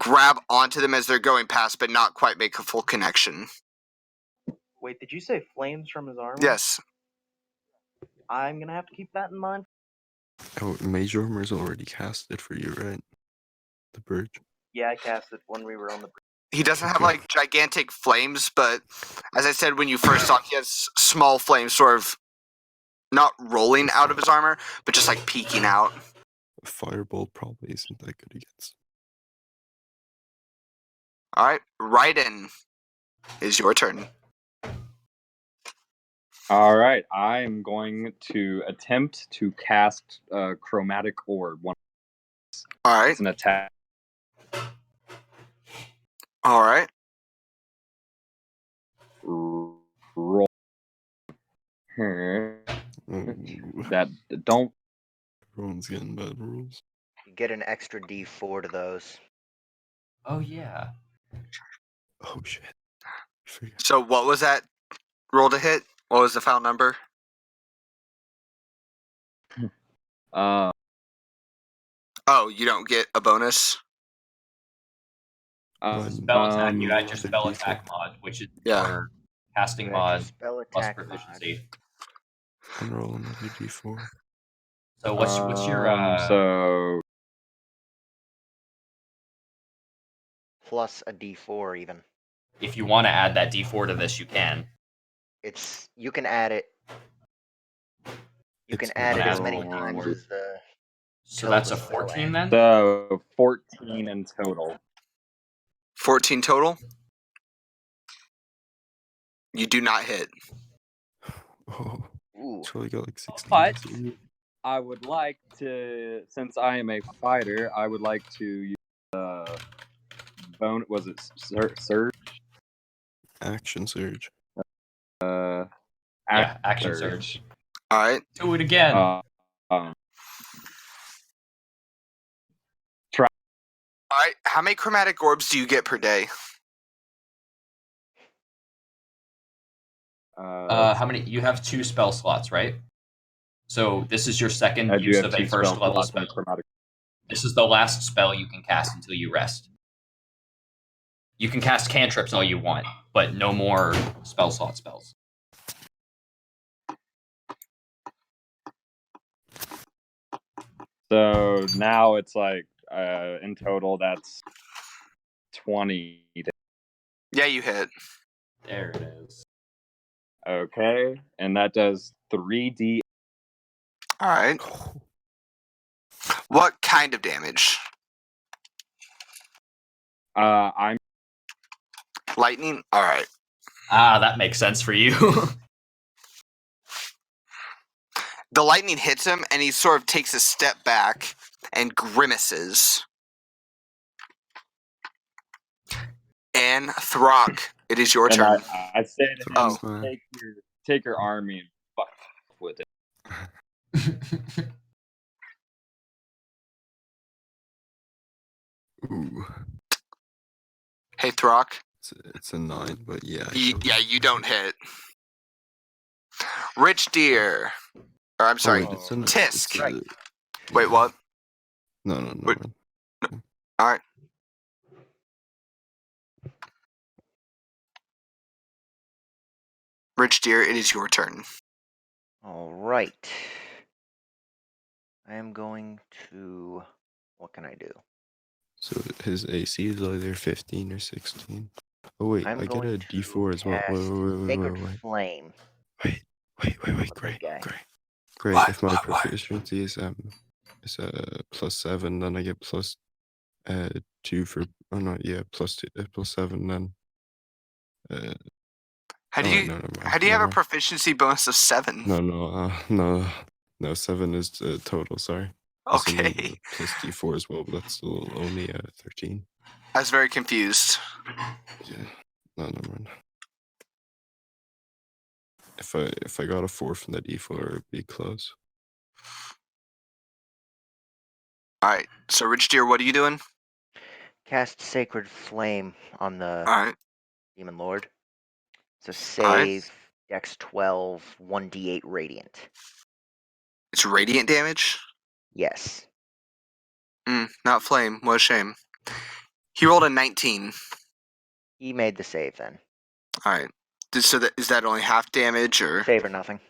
grab onto them as they're going past, but not quite make a full connection. Wait, did you say flames from his armor? Yes. I'm gonna have to keep that in mind. Oh, Mage Armor's already casted for you, right? The bridge. Yeah, I cast it when we were on the. He doesn't have Okay. like gigantic flames, but as I said when you first saw, he has small flames sort of not rolling out of his armor, but just like peeking out. A Firebolt probably isn't that good against. Alright, Raiden is your turn. All right, I am going to attempt to cast Chromatic Orb. Alright, It's an attack. alright. Roll. Oh, That don't. everyone's getting bad rules. You get an extra D4 to those. Oh yeah. Oh shit. I forgot. So what was that roll to hit? What was the final number? Uh, Oh, you don't get a bonus? Spell attack. You add your the spell D4. attack mod, which is Yeah. your casting You add your mod spell plus attack mod. proficiency. And roll another D4. So what's your so Plus a D4 even. if you want to add that D4 to this, you can. You can add it. You can It's add it as not many roll. times as the. So Till that's the a spell 14 ends. then? so 14 in total. 14 total? You do not hit. Oh, Ooh. so I got like 16. But- so you- I would like to, since I am a fighter, I would like to use bone. Was it surge? Action surge. Yeah, action surge. Alright. Do it again. Alright, how many chromatic orbs do you get per day? How many? You have 2 spell slots, right? So this is your second I do use have of a 2 first spell level slots spell. and chromatic. This is the last spell you can cast until you rest. You can cast cantrips all you want, but no more spell slot spells. So now it's like in total that's 20. Yeah, you hit. There it is. Okay, and that does 3d. Alright. What kind of damage? I'm Lightning? Alright. Ah, that makes sense for you. The lightning hits him, and he sort of takes a step back and grimaces. And Throck, it is your and turn. I say to him, Oh. take your army and fuck with it. Ooh. Hey, Throck. It's a 9, but yeah. Yeah, you don't hit. Rich Deer. Or I'm sorry, wait, it's an, Tisk. it's a- Wait, what? No. Wait. Alright. Rich Deer, it is your turn. All right. I am going to. What can I do? So his AC is either 15 or 16. Oh wait, I'm I get going a D4 as well. cast Sacred Flame. Wait, Big guy. Gray. What? If my What? proficiency is +7, then I get plus 2 for. Oh no, yeah, +2, +7. Then How do oh, you no, never mind, how do you have never a mind. proficiency bonus of 7? No, 7 is total. Sorry. Assuming Okay. plus D4 as well, but that's still only 13. I was very confused. Yeah, no, never mind. If I got a 4 from the D4, it'd be close. Alright, so Rich Deer, what are you doing? Cast Sacred Flame on the Alright. Demon Lord. So Alright. save Dex 12, 1d8 Radiant. It's radiant damage? Yes. Not flame. What a shame. He rolled a 19. He made the save then. Alright. So is that only half damage or? Save or nothing.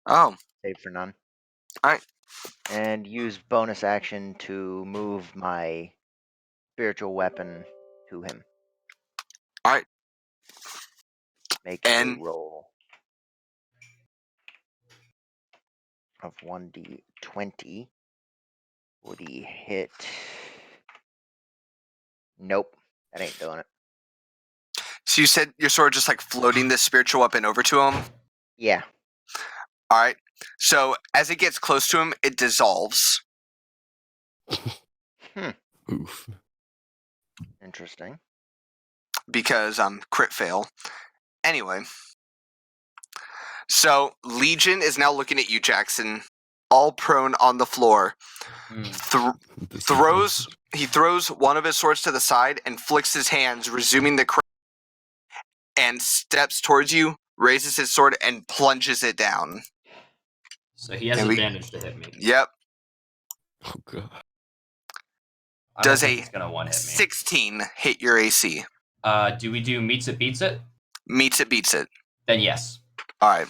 Oh. Save for none. Alright. And use bonus action to move my spiritual weapon to him. Alright. Make And a roll of 1d20 for the hit. Nope, that ain't doing it. so you said you're sort of just like floating this spiritual weapon over to him? Yeah. Alright. So as it gets close to him, it dissolves. Oof. Interesting. Because crit fail. Anyway. So Legion is now looking at you, Jackson, all prone on the floor. He throws one of his swords to the side and flicks his hands, resuming the crouch, and steps towards you, raises his sword, and plunges it down. So he has advantage to hit me. Yep. Oh god. I don't Does think a he's gonna one hit me. 16 hit your AC? Do we do meets it beats it? Meets it, beats it. Then yes. Alright.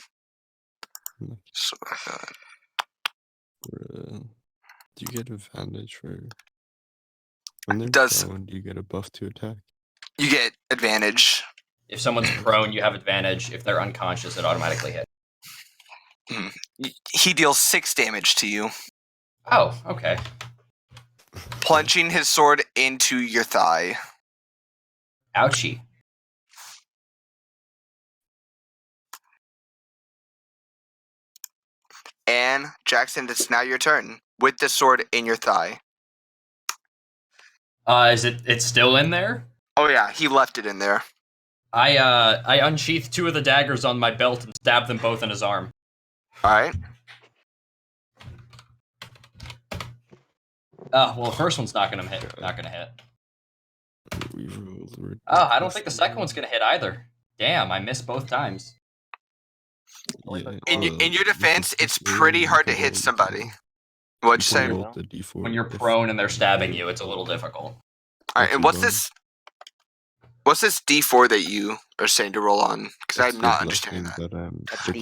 Nice. So, Do you get advantage for when they're Does- prone? Do you get a buff to attack? you get advantage. If someone's prone, you have advantage. If they're unconscious, it automatically hits. He deals 6 damage to you, Oh, okay. plunging his sword into your thigh. Ouchie. And Jackson, it's now your turn with the sword in your thigh. It's still in there? Oh yeah, he left it in there. I unsheath 2 of the daggers on my belt and stab them both in his arm. Alright. Well, the first one's not gonna hit. Not gonna hit. I don't think the second one's gonna hit either. Damn, I missed both times. Yeah, In your defense, it's pretty hard to hit somebody. What'd you say? Roll the D4 When you're prone and they're stabbing you, it's a little difficult. Alright, and what's this D4 that you are saying to roll on? Because I'm not understanding that.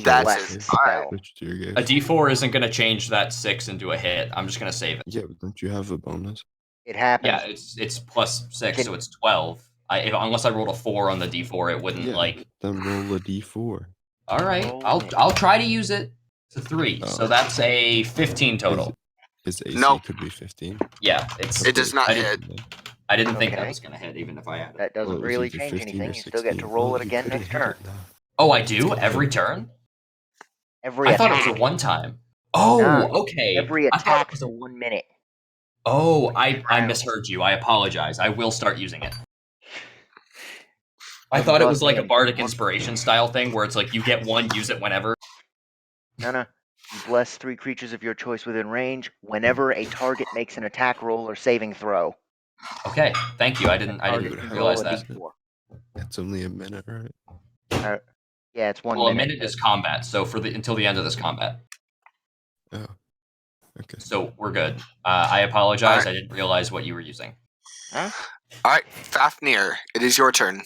That's it. Alright. A D4 isn't gonna change that 6 into a hit. I'm just gonna save it. Yeah, but don't you have a bonus? It happens. Yeah, it's plus 6, so it's 12. Unless I rolled a 4 on the D4, it wouldn't Then roll a D4. All right, I'll try to use it. It's a 3, so that's a 15 total. His AC could be 15. Yeah, it does not hit. I didn't think that was gonna hit, even if I had it. That doesn't really change anything. You still get to roll it again next turn. Oh, I do every turn. Every I thought attack. it was a one time. Oh, No, okay. Every I thought attack it was is a 1 minute. Oh, I misheard you. I apologize. I will start using it. I thought it was like a bardic inspiration style thing where it's like you get one, use it whenever. No. You bless 3 creatures of your choice within range whenever a target makes an attack roll or saving throw. Okay, thank you. I didn't realize that. It's only a minute, right? Yeah, it's 1 Well, minute. a minute is combat, so until the end of this combat. Oh, okay. So we're good. I apologize. I didn't realize what you were using. Huh? Alright, Fafnir, it is your turn.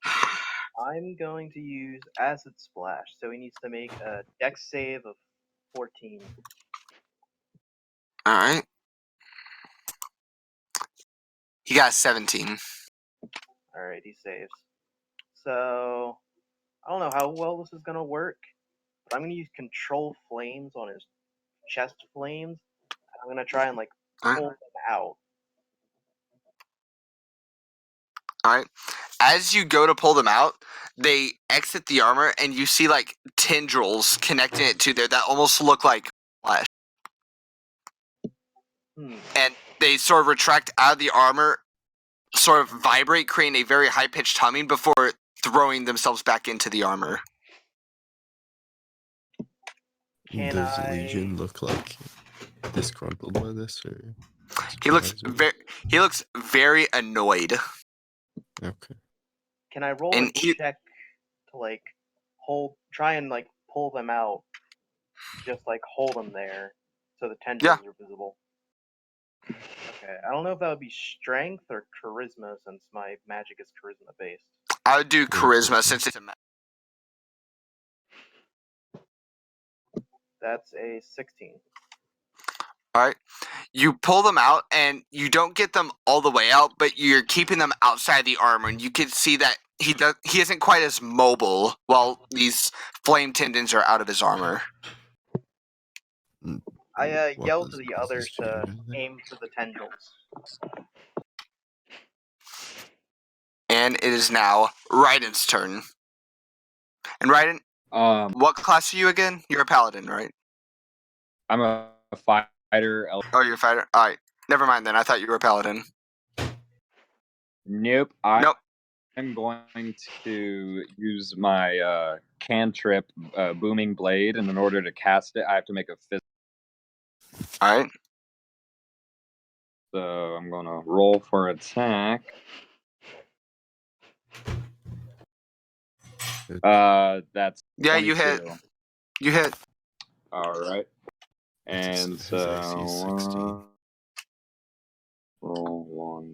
I'm going to use Acid Splash, so he needs to make a Dex save of 14. Alright. He got 17. Alright, he saves. So, I don't know how well this is gonna work, but I'm gonna use control flames on his chest flames. I'm gonna try and, like, Alright. pull them out. Alright. As you go to pull them out, they exit the armor, and you see, like, tendrils connecting it to there that almost look like flesh. And they sort of retract out of the armor, sort of vibrate, creating a very high-pitched humming before throwing themselves back into the armor. Can Does I... Legion look like disgruntled by this, or He looks surprised? very annoyed. Okay. Can I roll And a he- check to, like, try and, like, pull them out? Just, like, hold them there so the tendrils are visible. Okay, I don't know if that would be strength or charisma, since my magic is charisma based. I would do charisma since it's a That's a 16. Alright. You pull them out, and you don't get them all the way out, but you're keeping them outside the armor, and you can see that he isn't quite as mobile while these flame tendons are out of his armor. I What yell does- to the does others this to change anything? aim for the tendrils. And it is now Raiden's turn. And Raiden, what class are you again? You're a paladin, right? I'm a fighter. Oh, you're a fighter? Alright. Never mind then. I thought you were a paladin. Nope. Nope. I'm going to use my cantrip, Booming Blade, and in order to cast it, I have to make a fist. Alright. So I'm going to roll for attack. That's Yeah, you 22. hit. You hit. All right. And His AC is 16. roll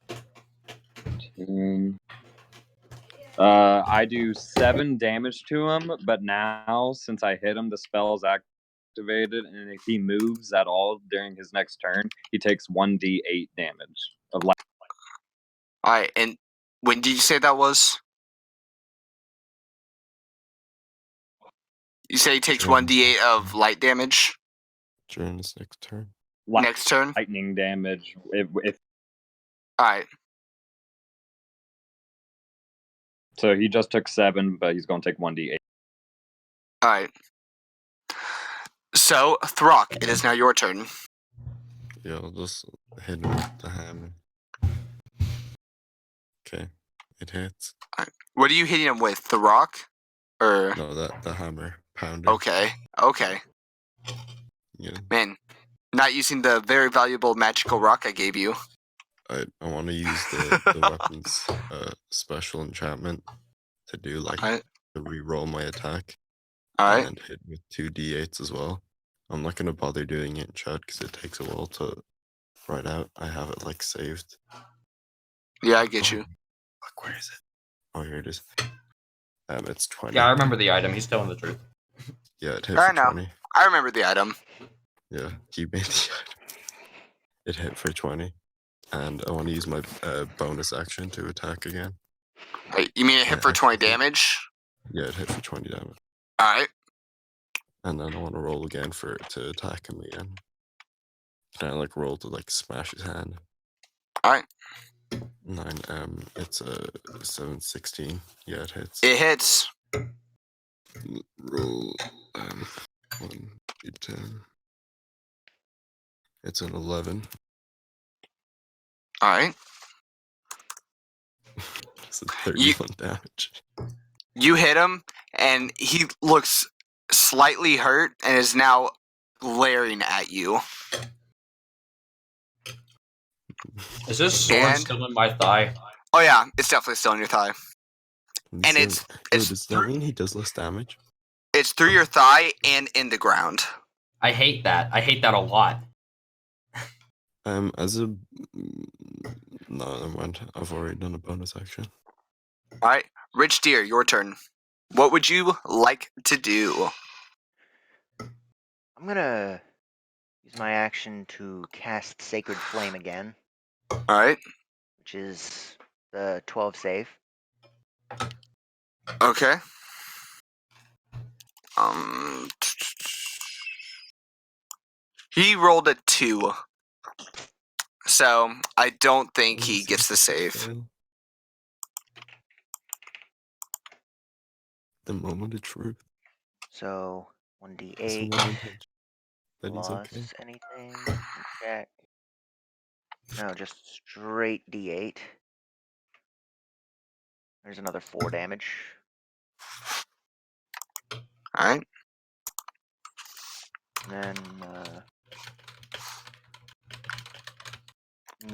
1d10. I do 7 damage to him, but now since I hit him, the spell is activated, and if he moves at all during his next turn, he takes 1d8 damage of light. Alright, and when did you say that was? You say he takes During 1d8 of light damage during his next turn. next turn? Lightning damage. If Alright. so, he just took 7, but he's going to take 1d8. Alright. So, Throck, it is now your turn. Yeah, I'll just hit him with the hammer. Okay, it hits. What are you hitting him with? The rock? Or No, the hammer pounder. okay. Yeah, Man, not using the very valuable magical rock I gave you. I want to use the weapon's special enchantment to do like Alright. to re-roll my attack Alright. and hit with 2 d8s as well. I'm not gonna bother doing it in chat because it takes a while to write out. I have it like saved. Yeah, I get you. Fuck, where is it? Oh, here it is. It's 20. Yeah, I remember the item. He's telling the truth. Yeah, it hit I for know. 20. I remember the item. Yeah, he made the item. It hit for 20. And I want to use my bonus action to attack again. Wait, you mean it hit Yeah, for 20 extra hit. damage? Yeah, it hit for 20 damage. Alright. And then I want to roll again to attack him again. Can I like roll to like smash his hand? Alright. 9. It's a 7-16. Yeah, it hits. It hits. Roll 1 d10. It's an 11. Alright. It's a 31 damage. You hit him, and he looks slightly hurt and is now glaring at you. Is this sword And- still in my thigh? Oh yeah, it's definitely still in your thigh. And it's does that mean he does less damage? It's through your thigh and in the ground. I hate that. I hate that a lot. As a no, never mind. I've already done a bonus action. Alright, Rich Deer, your turn. What would you like to do? I'm gonna use my action to cast Sacred Flame again. Alright. which is the 12 save. Okay. He rolled a 2. So I don't think he gets the save. Fail. The moment of truth. So It's 1d8 one intention that he's plus okay. anything. Check. No, just straight d8. There's another 4 damage. Alright. And then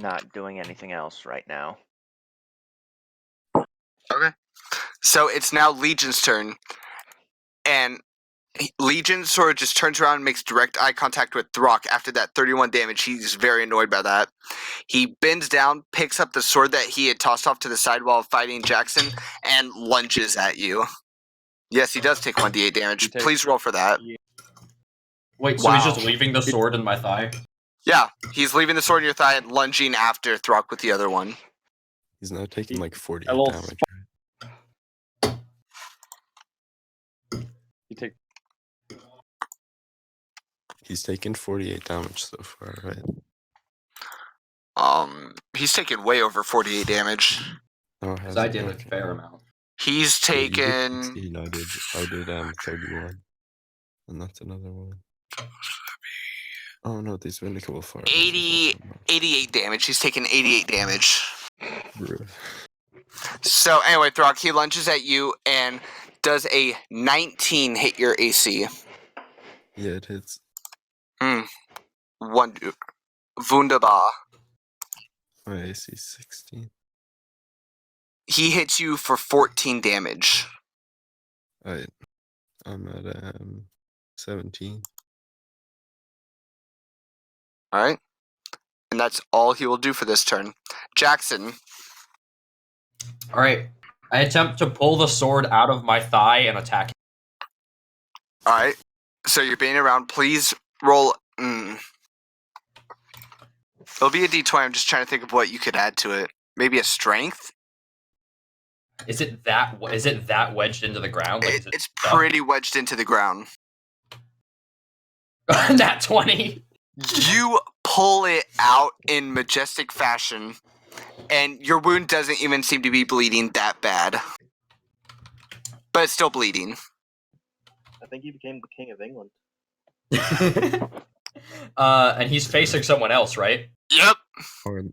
not doing anything else right now. Okay. So it's now Legion's turn. And Legion sort of just turns around and makes direct eye contact with Throck after that 31 damage. He's very annoyed by that. He bends down, picks up the sword that he had tossed off to the side while fighting Jackson, and lunges at you. Yes, he does take 1d8 damage. Please roll for that. Wait, so he's just leaving the sword in my thigh? Yeah, he's leaving the sword in your thigh and lunging after Throck with the other one. He's now taking like 48 little damage. You take. He's taken 48 damage so far, right? He's taken way over 48 damage. Oh, Because has I he? did a Okay. fair amount. He's Yeah, you did taken 16, I did 31. And that's another one. Oh no, these Vindicable Fire. 88 damage. He's taken 88 damage. Bruh. So anyway, Throck, he lunges at you and does a 19 hit your AC. Yeah, it hits. Wunderbar. My AC 16. He hits you for 14 damage. Alright. I'm at 17. Alright. And that's all he will do for this turn. Jackson. Alright. I attempt to pull the sword out of my thigh and attack him. Alright. So you're being around. Please roll. It'll be a d20. I'm just trying to think of what you could add to it. Maybe a strength? Is it that wedged into the ground? Like, It's pretty wedged into the ground. Nat 20. You pull it out in majestic fashion, and your wound doesn't even seem to be bleeding that bad. But it's still bleeding. I think he became the king of England. And he's facing someone else, right? Yep.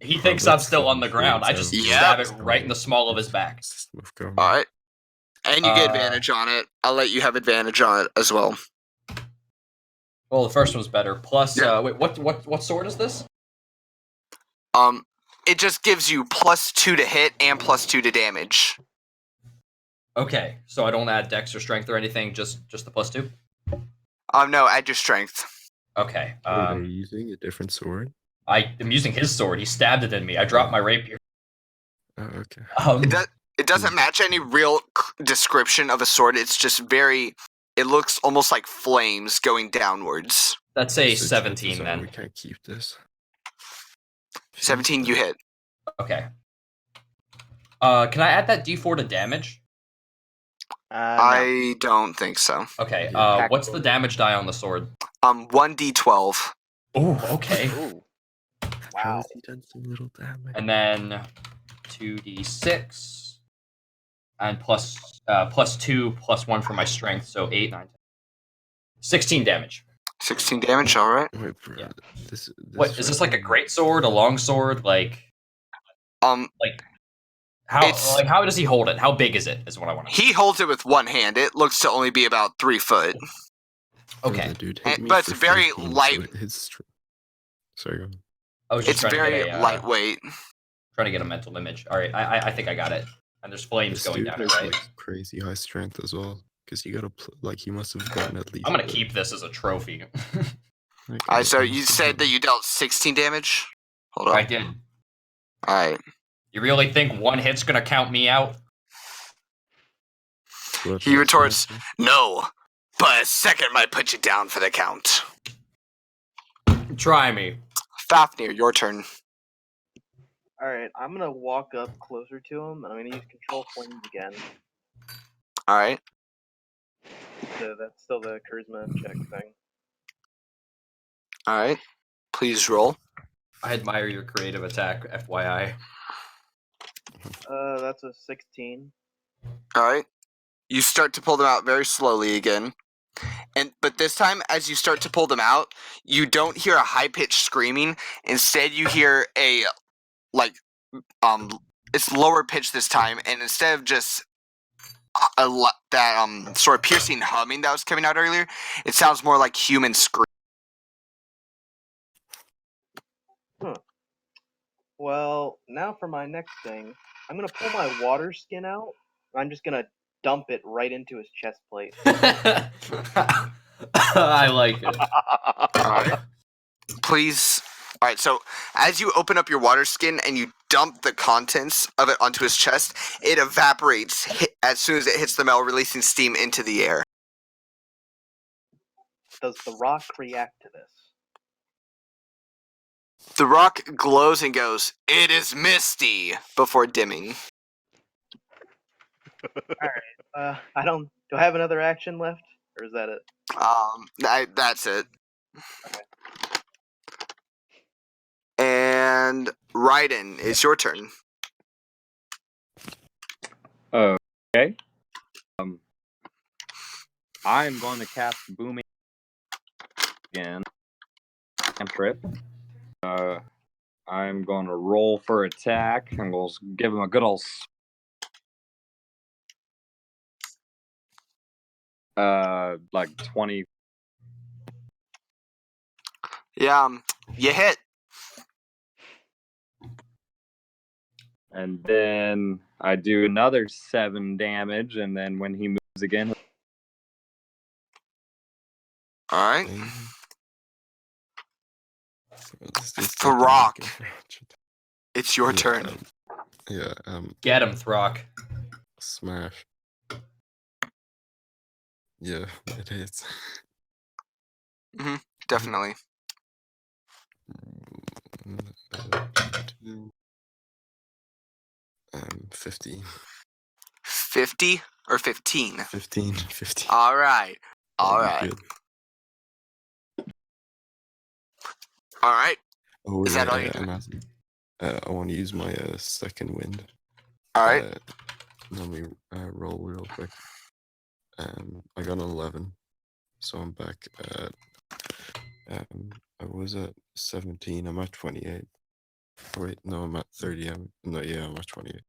He thinks I'm still on the ground. I just stab it right in the small of his back. Alright. And you get advantage on it. I'll let you have advantage on it as well. Well, the first one's better. Plus, wait, what sword is this? It just gives you +2 to hit and +2 to damage. Okay, so I don't add dex or strength or anything, just the +2? No, add your strength. Okay. Are you using a different sword? I am using his sword. He stabbed it in me. I dropped my rapier. Oh, okay. It doesn't match any real description of a sword. It's just it looks almost like flames going downwards. That's a So 17 chances are then. We can't keep this. 17, you hit. Okay. Can I add that d4 to damage? No. I don't think so. Okay. Yeah. What's the damage die on the sword? 1d12. Ooh, okay. Ooh. How Wow. has he done so little damage? And then 2d6 and +2 +1 for my strength, so 8, 9, 10. 16 damage. 16 damage, alright. Wait, bro, Yeah. this What is this, like a great sword, a long sword, like how does he hold it? How big is it? Is what I want to know. He holds it with one hand. It looks to only be about 3 foot. Okay. Dude hit me But it's for very 15, light. So sorry, go on. I was just It's trying very to get lightweight. trying to get a mental image. All right, I think I got it. And there's flames This going dude down has it, right? like crazy high strength as well, because you gotta he must have gotten at least. I'm gonna keep this as a trophy. Alright, so you said that you dealt 16 damage? Hold on. I did. Alright. You really think one hit's gonna count me out? He retorts, no, but a second might put you down for the count. Try me. Fafnir, your turn. Alright, I'm gonna walk up closer to him, and I'm gonna use Control Flames again. All right. So that's still the charisma check thing. All right. Please roll. I admire your creative attack, FYI. That's a 16. All right. You start to pull them out very slowly again. But this time, as you start to pull them out, you don't hear a high-pitched screaming. Instead, you hear it's lower pitched this time, and instead of just that sort of piercing humming that was coming out earlier, it sounds more like human scream. Well, now for my next thing, I'm gonna pull my water skin out, and I'm just gonna dump it right into his chest plate. I like it. All right. Please. All right. So as you open up your water skin and you dump the contents of it onto his chest, it evaporates as soon as it hits the metal, releasing steam into the air. Does the rock react to this? The rock glows and goes, "It is misty," before dimming. I don't. Do I have another action left, or is that it? That's it. And Raiden, it's your turn. Okay. I'm going to cast Booming again. Cantrip. I'm going to roll for attack, and we'll give him a good old. Like 20. Yeah, you hit. And then I do another 7 damage, and then when he moves again. All right. Throck. It's your turn. Get him, Throck. Smash. Yeah, it is. Definitely. 50. 50 or 15? 15. All right. All right. Good. All right. Oh, Is that all you do? I want to use my second wind. All right. Let me roll real quick. I got an 11, so I'm back at. I was at 17. I'm at 28. Wait, no, I'm at 30. I'm at 28.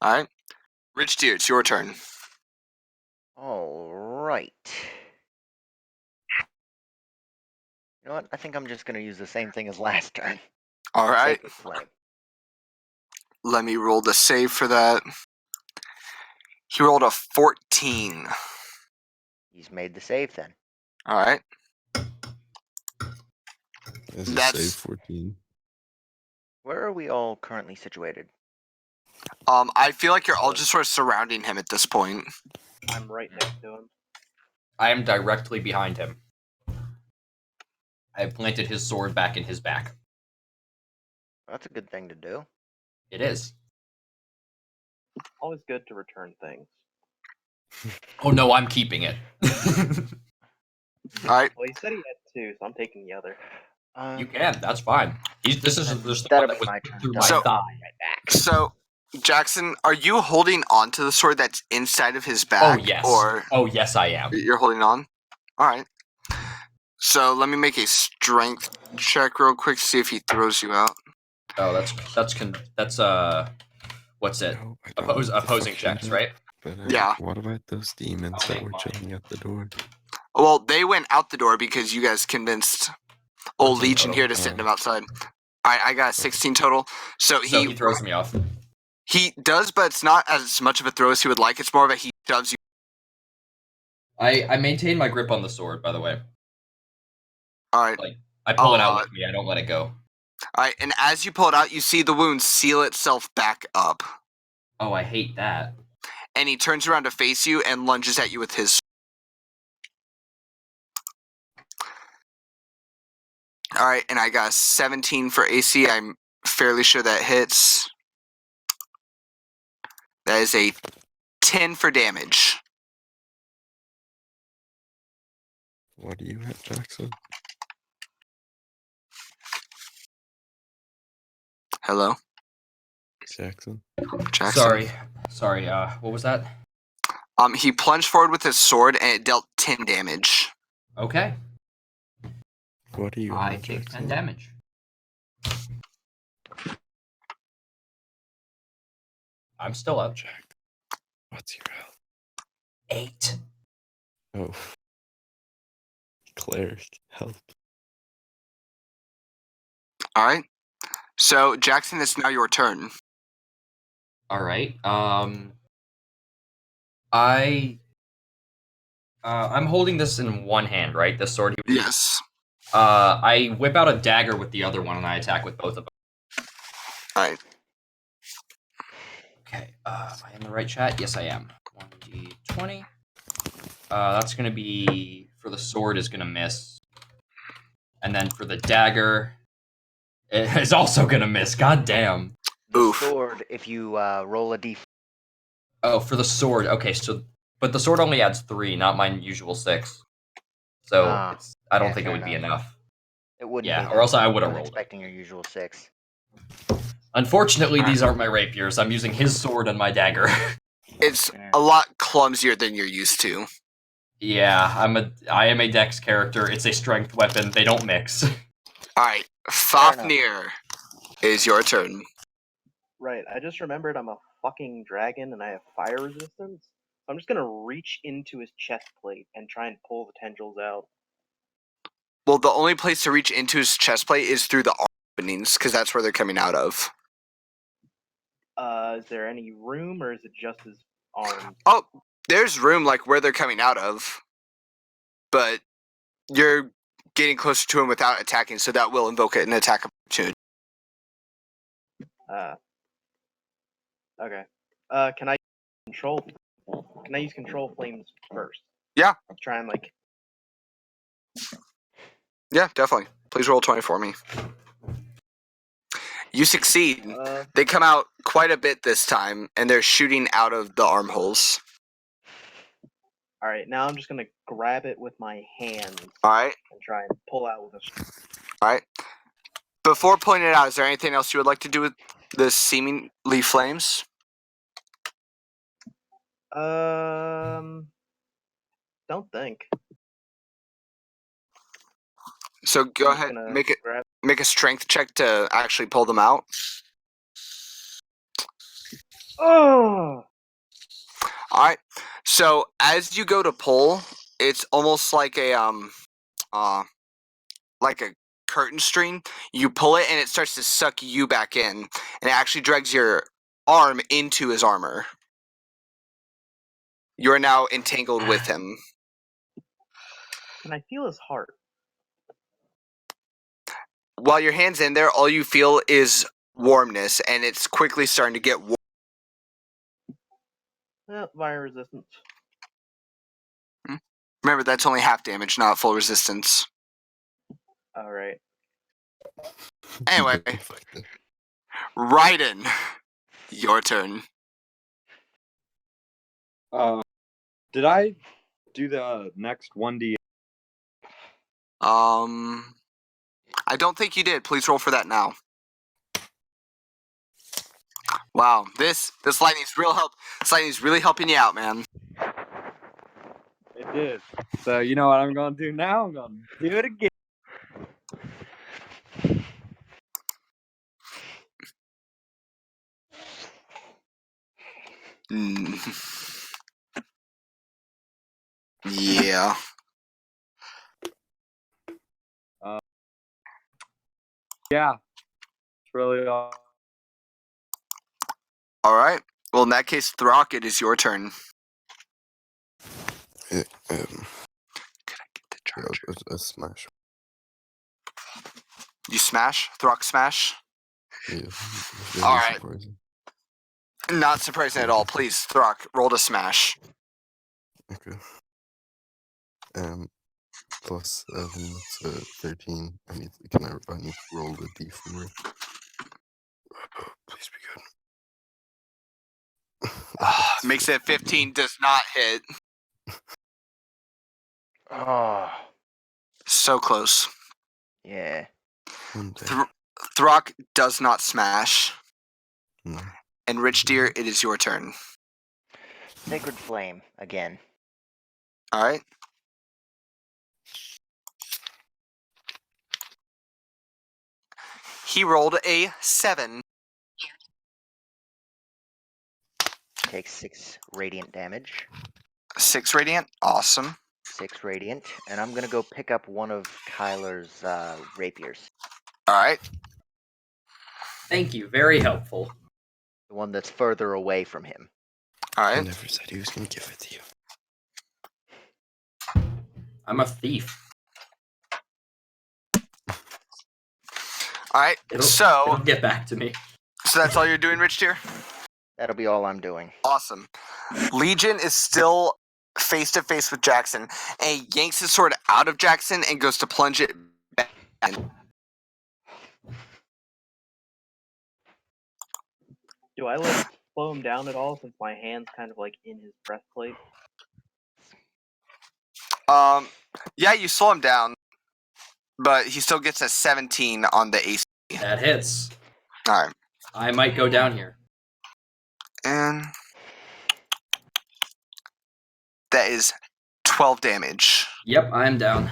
All right. Rich Deer, it's your turn. All right. You know what? I think I'm just going to use the same thing as last turn. All right. Sacred Flame. Let me roll the save for that. He rolled a 14. He's made the save then. All right. Is it That's- save 14? Where are we all currently situated? I feel like you're all just sort of surrounding him at this point. I'm right next to him. I am directly behind him. I have planted his sword back in his back. That's a good thing to do. It is. Always good to return things. Oh no, I'm keeping it. All right. Well, he said he had 2, so I'm taking the other. You can. That's fine. This is just the That'll one that be was my turn. through my So- thigh. So, Jackson, are you holding on to the sword that's inside of his Oh back? yes. Or Oh yes, I am. you're holding on? All right. So let me make a strength check real quick, see if he throws you out. Oh, that's what's it? No, I don't know what the Opposing fuck checks, you right? But, Yeah. What about those demons that were chilling at the door? Well, they went out the door because you guys convinced old 14 Legion total. here to send him outside. I got 16 total. So So he throws me off. he does, but it's not as much of a throw as he would like. It's more of a he shoves you. I maintain my grip on the sword, by the way. All right. Like I pull it Oh, out with me. I don't let it go. All right. And as you pull it out, you see the wound seal itself back up. Oh, I hate that. And he turns around to face you and lunges at you with his. All right, and I got 17 for AC. I'm fairly sure that hits. That is a 10 for damage. What do you have, Jackson? Hello, Jackson? Jackson. Sorry. What was that? He plunged forward with his sword, and it dealt 10 damage. Okay. What do you I have, take Jackson? 10 damage. I'm still up. Jack, what's your health? 8. Oh. Cleric, help. All right. So, Jackson, it's now your turn. All right. I'm holding this in one hand, right? This sword. Yes. I whip out a dagger with the other one, and I attack with both of them. All right. Okay. Am I in the right chat? Yes, I am. 1d20. That's gonna be for the sword is gonna miss, and then for the dagger, it is also gonna miss. God damn. The Oof. sword, if you roll a d4. Oh, for the sword. Okay, so but the sword only adds 3, not my usual 6. So I don't think it fair would be enough. It wouldn't Yeah, be. or else I I would have was rolled it. expecting your usual 6. Unfortunately, these aren't my rapiers. I'm using his sword and my dagger. It's a lot clumsier than you're used to. Yeah, I am a dex character. It's a strength weapon. They don't mix. All right. Fafnir, is your turn. Right, I just remembered I'm a fucking dragon and I have fire resistance. So I'm just gonna reach into his chest plate and try and pull the tendrils out. Well, the only place to reach into his chest plate is through the arm openings, because that's where they're coming out of. Is there any room or is it just his arms? Oh, there's room like where they're coming out of, but you're getting closer to him without attacking, so that will invoke an attack opportunity. Okay. Can I use control flames first? Yeah. Let's try and like. Yeah, definitely. Please roll 20 for me. You succeed. They come out quite a bit this time, and they're shooting out of the armholes. All right, now I'm just gonna grab it with my hands. All right. And try and pull out with a. All right. Before pulling it out, is there anything else you would like to do with the seemingly flames? Don't think. So go ahead, make a strength check to actually pull them out. Oh. All right. So as you go to pull, it's almost like a curtain string. You pull it and it starts to suck you back in, and it actually drags your arm into his armor. You are now entangled with him. Can I feel his heart? While your hand's in there, all you feel is warmness, and it's quickly starting to get warm. Fire resistance. Remember, that's only half damage, not full resistance. All right. Anyway, Raiden, your turn. Did I do the next 1d? I don't think you did. Please roll for that now. Wow, this lightning's real help. This lightning's really helping you out, man. It did. So you know what I'm gonna do now? I'm gonna do it again. Yeah. Yeah. It's really all. All right. Well, in that case, Throck, it is your turn. Yeah, Could I get the charger? a smash. You smash? Throck smash? Yeah. All right. Surprising. Not surprising at all. Please, Throck, roll to smash. Okay. plus 7, so 13. I need to roll the d4. Please be good. That's Makes it 15. Does not hit. Oh, So close. yeah. One day. Throck does not smash. No. And Rich Deer, it is your turn. Sacred Flame again. All right. He rolled a 7. Takes 6 radiant damage. 6 radiant. Awesome. 6 radiant, and I'm gonna go pick up one of Kyler's rapiers. All right. Thank you. Very helpful. The one that's further away from him. All I right. never said he was gonna give it to you. I'm a thief. All right. It'll get back to me. So that's all you're doing, Rich Deer? That'll be all I'm doing. Awesome. Legion is still face to face with Jackson, and he yanks his sword out of Jackson and goes to plunge it back. Do I like slow him down at all since my hand's kind of like in his breastplate? Yeah, you slow him down, but he still gets a 17 on the AC. That hits. All right. I might go down here. And that is 12 damage. Yep, I'm down.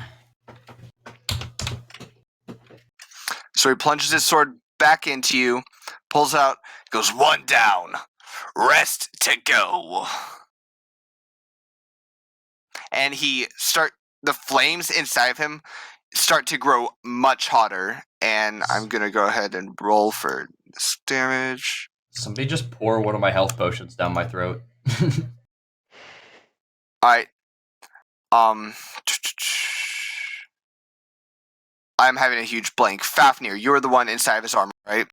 So he plunges his sword back into you, pulls out, goes 1 down, rest to go. And the flames inside of him start to grow much hotter. And I'm going to go ahead and roll for this damage. Somebody just pour one of my health potions down my throat. Alright. I'm having a huge blank. Fafnir, you're the one inside of his armor, right?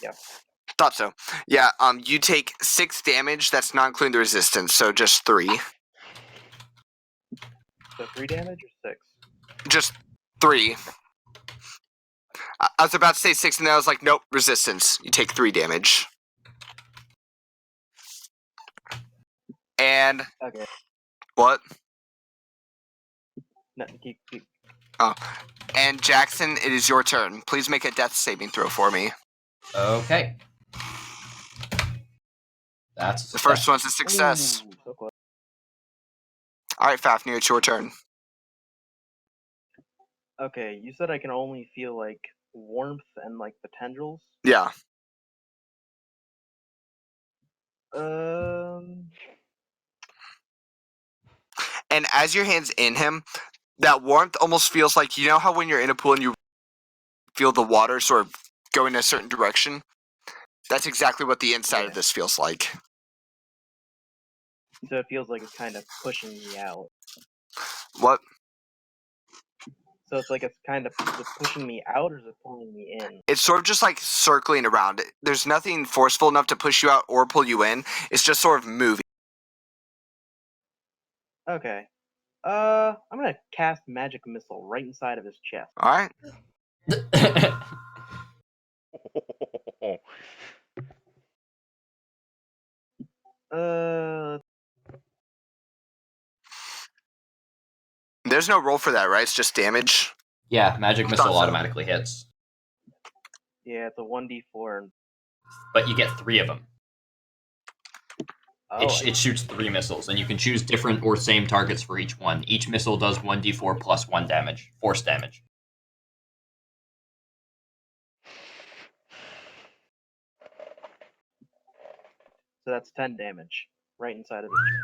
Yeah. Thought so. Yeah, you take 6 damage, that's not including the resistance, so just 3. So 3 damage or 6? Just 3. I was about to say 6, and then I was like, nope, resistance. You take 3 damage. And... Okay. What? No, keep. Oh. And Jackson, it is your turn. Please make a death saving throw for me. Okay. That's The first one's a success. Ooh, so close. Alright, Fafnir, it's your turn. Okay, you said I can only feel like warmth and like the tendrils. Yeah. And as your hand's in him, that warmth almost feels like, you know how when you're in a pool and you feel the water sort of go in a certain direction? That's exactly what the inside of this feels like. So it feels like it's kind of pushing me out. What? So it's like it's kind of is it pushing me out, or is it pulling me in? It's sort of just like circling around. There's nothing forceful enough to push you out or pull you in. It's just sort of moving. Okay. I'm gonna cast magic missile right inside of his chest. Alright. There's no roll for that, right? It's just damage. Yeah, magic missile Thought so. automatically hits. Yeah, it's a 1d4. But you get 3 of them. Oh, It shoots 3 missiles, and you can choose different or same targets for each one. Each missile does 1d4 plus 1 damage. Force damage. so that's 10 damage right inside of his chest.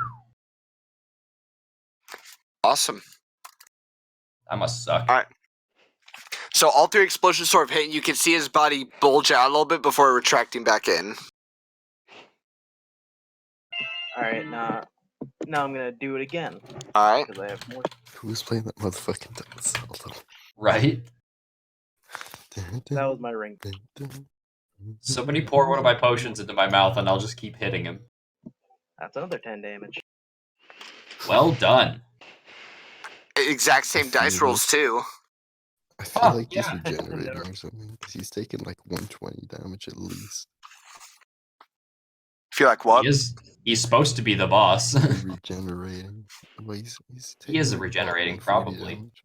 Awesome. That must suck. Alright. So all 3 explosions sort of hit, and you can see his body bulge out a little bit before retracting back in. Alright, now I'm gonna do it again. Alright. Because I have more. Who's playing that motherfucking Devil's Salto? Right? That was my ring. Somebody pour one of my potions into my mouth, and I'll just keep hitting him. That's another 10 damage. Well done. exact same dice rolls too. I feel Oh, like he's yeah. regenerating or something, because he's taking like 120 damage at least. Feel like what? He's supposed to be the boss. He's regenerating. Well, he's taking He is like, what, regenerating, 140 probably. damage?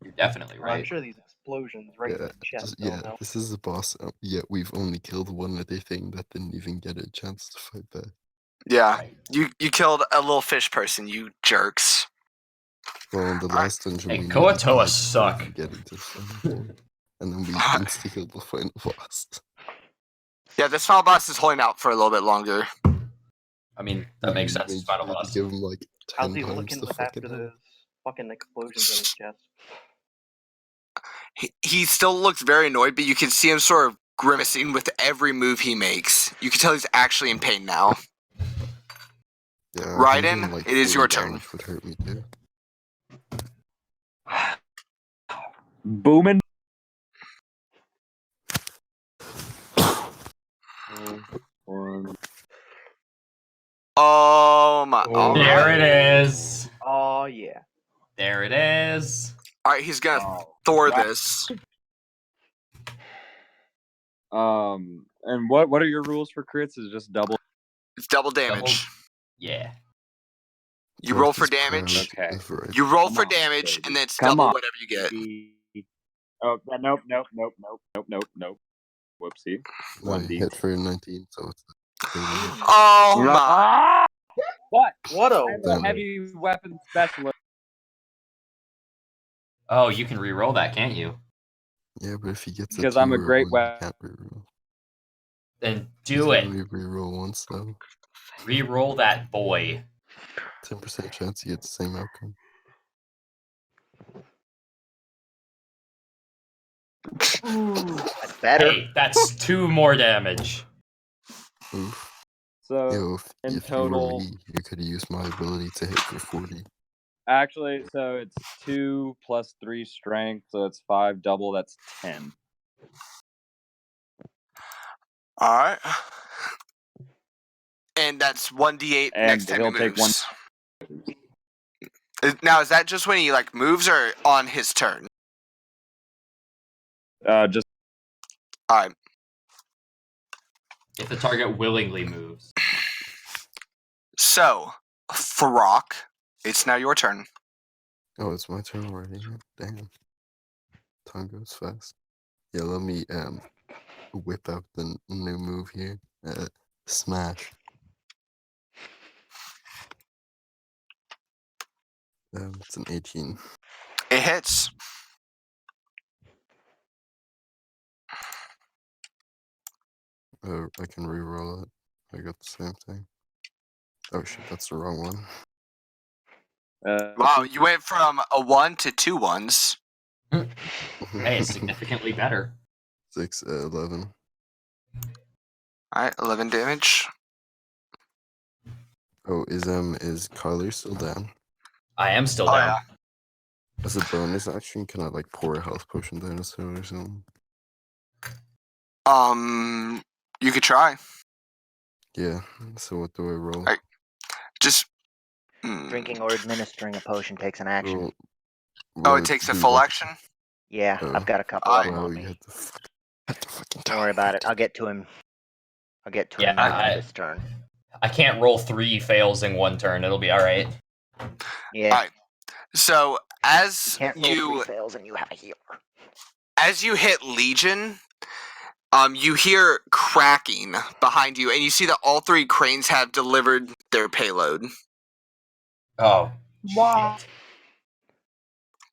You're definitely I'm right. sure these explosions right in Yeah, the chest yeah, don't help. this is the boss. Yet we've only killed one other thing that didn't even get a chance to fight back. Yeah, Right. you killed a little fish person, you jerks. Well, in the Alright. last dungeon, Hey, we nearly Koatoa died before suck. even getting to the final floor. And then we insta-killed the final boss. Yeah, this final boss is holding out for a little bit longer. I mean, that makes We sense. made It's final sure to boss. give him like How's 10 he times looking the with fucking after health. those fucking explosions in his chest? He still looks very annoyed, but you can see him sort of grimacing with every move he makes. You can tell he's actually in pain now. Yeah, Raiden, 100, like, it is 40 your turn. damage would hurt me too. Booming. Oh my! All There right, it is. Oh yeah. There it is. all right. He's gonna Oh, Thor right. this. And what are your rules for crits? Is it just double? It's double damage. Yeah. You Growth roll for is damage. Okay. proud. You roll Come for on, damage, baby. and then it's Come double on. whatever you get. Oh, nope. Whoopsie. No, 1D. hit for 19, so it's Oh my! Ah! What? What a I'm a Damn. heavy weapon specialist. Oh, you can re-roll that, can't you? Yeah, but if he gets Because a 2 I'm a or great 1, he weapon. can't reroll. Then He do can it. only reroll once though. Re-roll that boy. 10% chance he gets the same outcome. That's better. Hey, that's 2 more damage. Oof. So Yo, in if you were total, me, you could use my ability to hit for 40. actually, so it's 2 plus 3 strength, so it's 5 double. That's 10. All right. And that's 1d8 And next time he he'll take one. moves. Now, is that just when he like moves or on his turn? Just All right. If the target willingly moves. So, Farok, it's now your turn. Oh, it's my turn already. Damn. Time goes fast. Yeah, let me whip out the new move here. Smash. It's an 18. It hits. I can reroll it. I got the same thing. Oh shit, that's the wrong one. Wow, you went from a 1 to 2 ones. Hey, it's significantly better. 6, 11. All right, 11 damage. Oh, is Kyler still down? I am still Oh, down. As a bonus action, can I like pour a health potion down his throat or something? You could try. Yeah. So what do I roll? Alright. Just. Drinking or administering a potion takes an action. Roll- Oh, roll it takes a do full like- action? Yeah, Oh. I've got a couple of them Wow, on you me. had to fucking Don't worry about it. I'll get to him. I'll get to Yeah, him after this turn. I can't roll 3 fails in 1 turn. It'll be alright. Yeah. Alright. So, as Can't roll 3 fails and you have a healer. as you hit Legion, you hear cracking behind you, and you see that all 3 cranes have delivered their payload. Oh. Wow. Shit.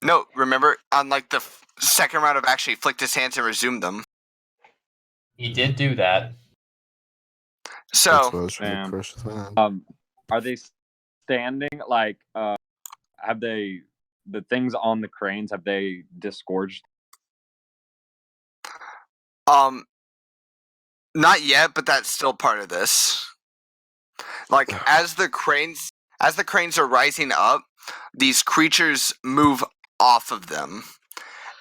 No, remember, on like the second round of action, he flicked his hands and resumed them. He did do that. That's So, why I was trying to Damn. crush his hand. Are they standing? Like, have they the things on the cranes? Have they disgorged? not yet, but that's still part of this. Like, as the cranes are rising up, these creatures move off of them.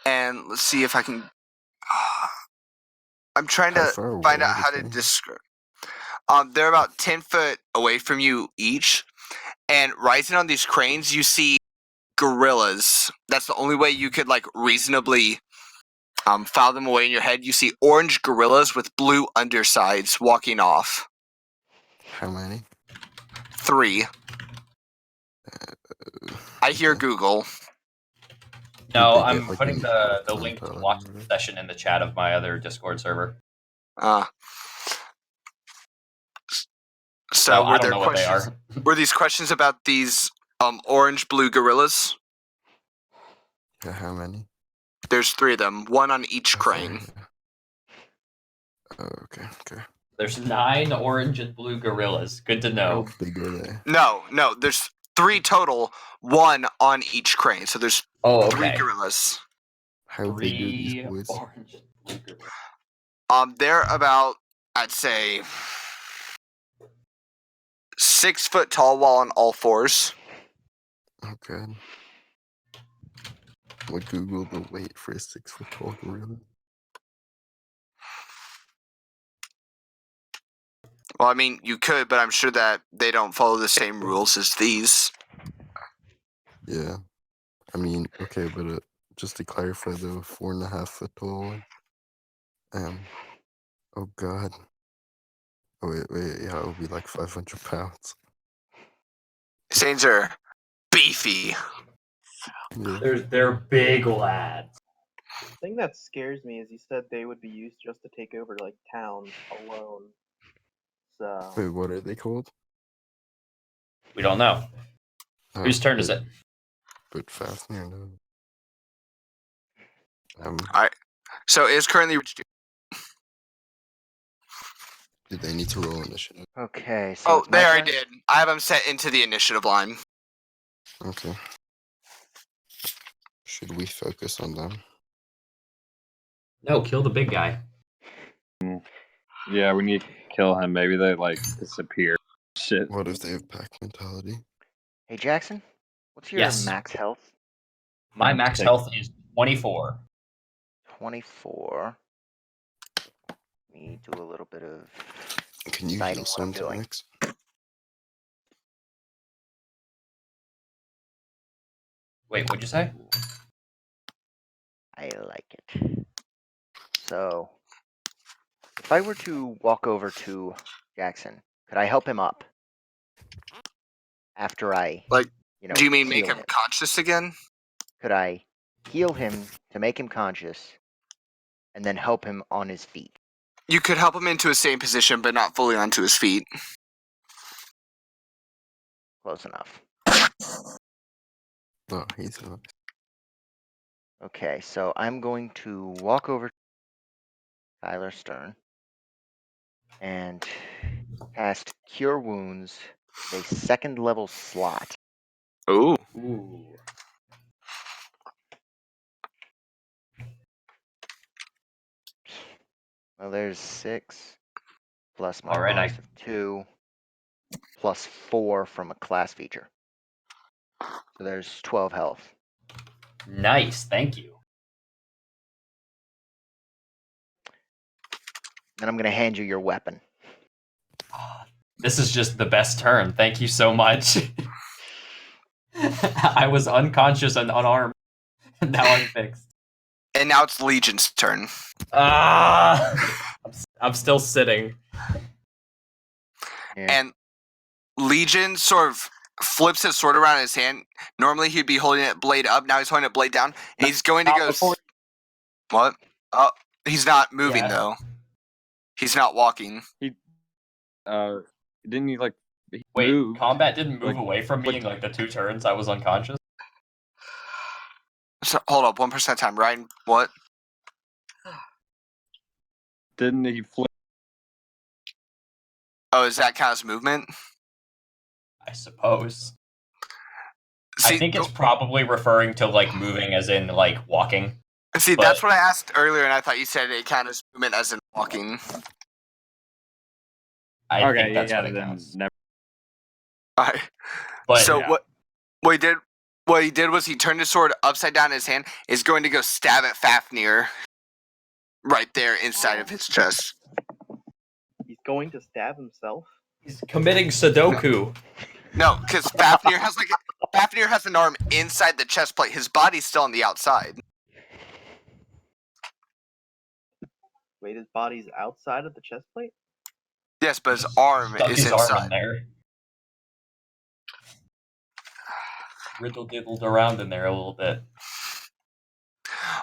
And let's see if I can. I'm trying How to far away find out are the how to cranes? describe. They're about 10 foot away from you each, And rising on these cranes, you see gorillas. That's the only way you could like reasonably file them away in your head. You see orange gorillas with blue undersides walking off. How many? 3. I hear Okay. Google. No, Did they I'm get, like, putting any the health link to mentality watch or the whatever? session in the chat of my other Discord server. So No, I were don't there know what they questions? are. Were these questions about these orange blue gorillas? Yeah, how many? There's 3 of them, 1 on each Oh, crane. 3. Oh, okay. There's 9 orange and blue gorillas. Good to know. How big are they? No, there's 3 total, 1 on each crane. So there's Oh, 3 okay. gorillas. How big are these 3 boys? orange and blue gorillas. They're about, I'd say, 6 foot tall while on all 4s. Okay. Would Google the weight for a 6-foot-tall gorilla? Well, I mean, you could, but I'm sure that they don't follow the same rules as these. Yeah. I mean, okay, but just to clarify, the 4.5-foot-tall one. Oh God. Oh wait, yeah, it would be like 500 pounds. Saints are beefy. Yeah. They're big lads. The thing that scares me is he said they would be used just to take over like towns alone. So Wait, what are they called? We don't know. Whose turn is it? But Fafnir, no. Alright. So it is currently. Did they need to roll initiative? Okay, so Oh, it's my there I turn? did. I have them set into the initiative line. Okay. Should we focus on them? No, kill the big guy. Yeah, we need to kill him. Maybe they like disappear. Shit. What if they have pack mentality? Hey, Jackson, what's your Yes. max health? My max health is 24. 24. Let me do a little bit of Can you deciding heal what I'm someone to doing. max? Wait, what'd you say? I like it. So, if I were to walk over to Jackson, could I help him up after I, Like, do you mean make heal him conscious again? Could I heal him to make him conscious and then help him on his feet? You could help him into a same position, but not fully onto his feet. Close enough. No, he's not. Okay, so I'm going to walk over to Tyler Stern and cast Cure Wounds with a 2nd level slot. Ooh. Ooh. Well, there's 6 plus my Alright, bonus of 2 plus 4 from a class feature. So there's 12 health. Nice, thank you. Then I'm going to hand you your weapon. This is just the best turn. Thank you so much. I was unconscious and unarmed. Now I'm fixed. And now it's Legion's turn. I'm still sitting. Yeah. And Legion sort of flips his sword around in his hand. Normally he'd be holding it blade up. Now he's holding it blade down. And he's going to Not go. before- What? Oh, he's not moving Yeah. though. He's not walking. Didn't he like? He Wait, moved. combat didn't move Like- away from me in like the 2 turns I was unconscious? So, hold up, 1% at a time. Ryan, what? Didn't he flip? Oh, is that count as movement? I suppose. See, I think it's probably referring to like moving as in like walking. See, but- that's what I asked earlier, and I thought you said it counted as movement as in walking. I Okay, think that's yeah, what it then counts. never. All right. But So yeah. what he did was he turned his sword upside down in his hand. Is going to go stab at Fafnir. Right there inside of his chest. he's going to stab himself. He's committing Sudoku. No, because Fafnir has an arm inside the chest plate. His body's still on the outside. Wait, his body's outside of the chest plate? Yes, but his arm Stuck is his arm in inside. there. Riddle diddled around in there a little bit.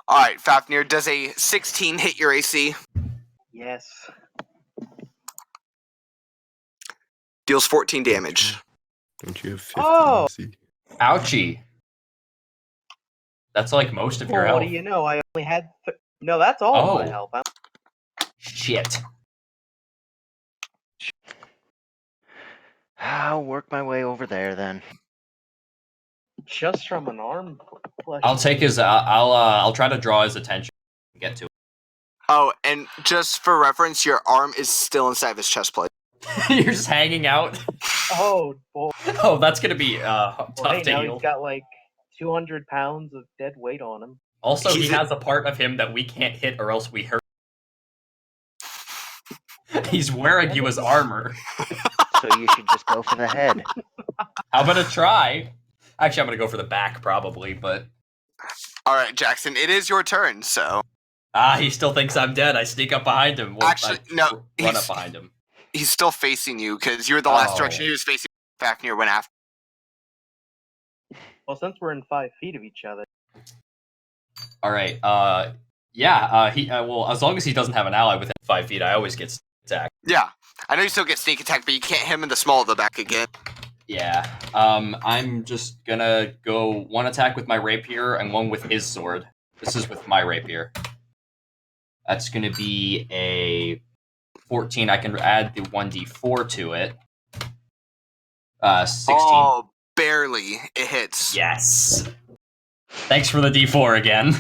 All right, Fafnir, does a 16 hit your AC? Yes. Deals 14 damage. Don't you have 15 Oh! AC? Ouchie. That's like most of your Well, what health. do you know? I only had... No, that's all of my Oh. health. Shit. I'll work my way over there then. Just from an arm flesh. I'll take his. I'll try to draw his attention. And get to Oh, and just for reference, your arm is still inside of his chest plate. it. You're just hanging out. Oh, boy. Oh, that's gonna be tough Well, hey, to now heal. he's got like 200 pounds of dead weight on him. Also, he He's has a part of him that we can't hit, or else we hurt. He's wearing you as armor. So you should just go for the head. How about a try? Actually, I'm gonna go for the back probably, but All right, Jackson, it is your turn. So he still thinks I'm dead. I sneak up behind him. Well, Actually, I no, run he's- up behind him. he's still facing you because you're the last Oh. direction he was facing. Fafnir went after. Well, since we're in 5 feet of each other. All right. Yeah. He. Well, as long as he doesn't have an ally within 5 feet, I always get attacked. Yeah, I know you still get sneak attack, but you can't hit him in the small of the back again. Yeah. I'm just gonna go one attack with my rapier and one with his sword. This is with my rapier. That's gonna be a 14. I can add the 1d4 to it. 16. Oh, barely. It hits. Yes. Thanks for the d4 again.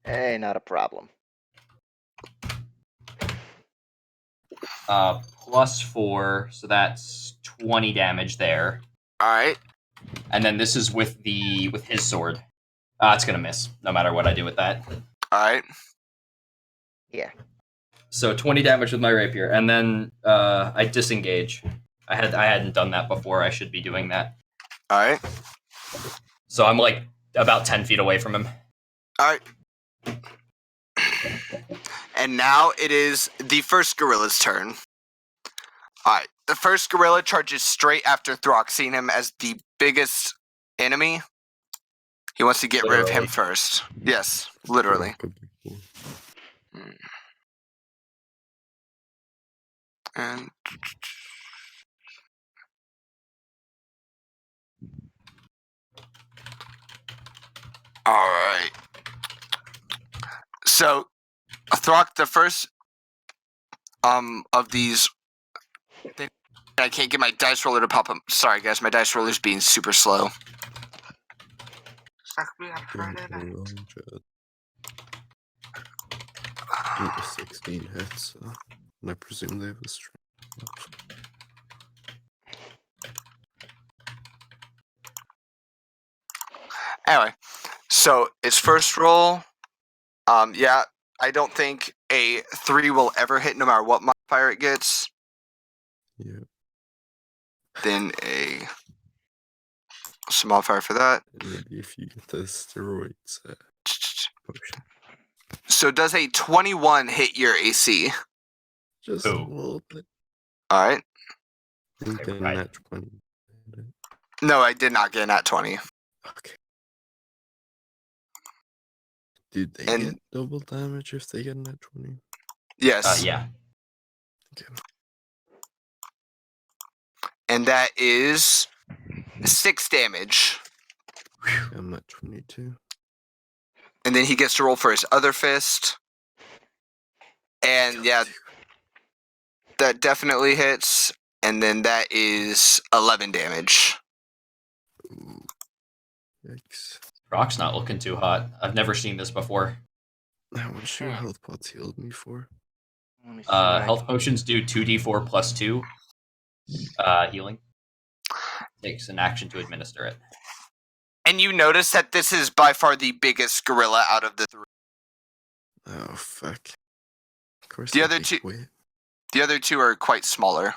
Hey, not a problem. +4, so that's 20 damage there. All right. And then this is with his sword. It's gonna miss, no matter what I do with that. All right. Yeah. So 20 damage with my rapier, and then I disengage. I hadn't done that before. I should be doing that. All right. So I'm like about 10 feet away from him. All right. And now it is the first gorilla's turn. All right. The first gorilla charges straight after Throck, seeing him as the biggest enemy. He wants to get rid of him Literally. first. Yes, literally. And all right. So, Throck, the first of these. I can't get my dice roller to pop up. Sorry, guys, my dice roller's being super slow. 16 hits, and I presume they have a strength. Anyway, so its first roll, yeah, I don't think a 3 will ever hit no matter what modifier it gets. Yeah. Then some modifier for that. And if you get the steroids potion. So does a 21 hit your AC? Just Ooh. a little bit. All right. I think Okay, in right. that 20. No, I did not get a nat 20. Okay. Did they And- get double damage if they get in that 20? Yes. Yeah. Okay. And that is 6 damage. I'm at 22. And then he gets to roll for his other fist. And yeah, that definitely hits. And then that is 11 damage. Ooh. Yikes. Rock's not looking too hot. I've never seen this before. How much your health pots healed me for? Let me see what I Health can- potions do 2d4 plus 2 healing. Takes an action to administer it. And you notice that this is by far the biggest gorilla out of the 3. Oh, fuck. Of course. The I other hate two- weight. The other 2 are quite smaller.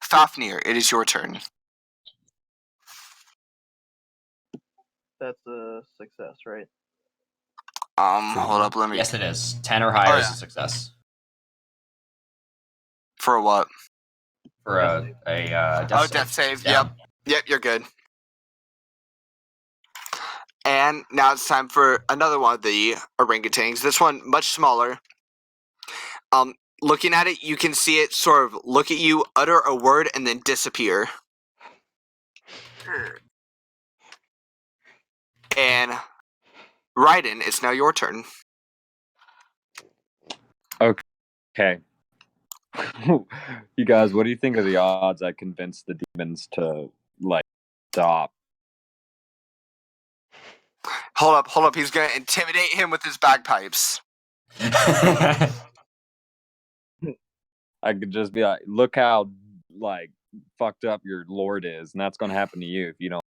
Fafnir, it is your turn. that's a success, right? Hold up, let me. Yes, it is. 10 or higher Oh, is yeah. a success For what? for a death Death save. Yeah. Yep, you're good. And now it's time for another one of the orangutans. This one much smaller. Looking at it, you can see it sort of look at you, utter a word, and then disappear. And Raiden, it's now your turn. Okay. You guys, what do you think of the odds I convinced the demons to like stop? Hold up. He's gonna intimidate him with his bagpipes. I could just be like, look how like fucked up your lord is, and that's gonna happen to you if you don't.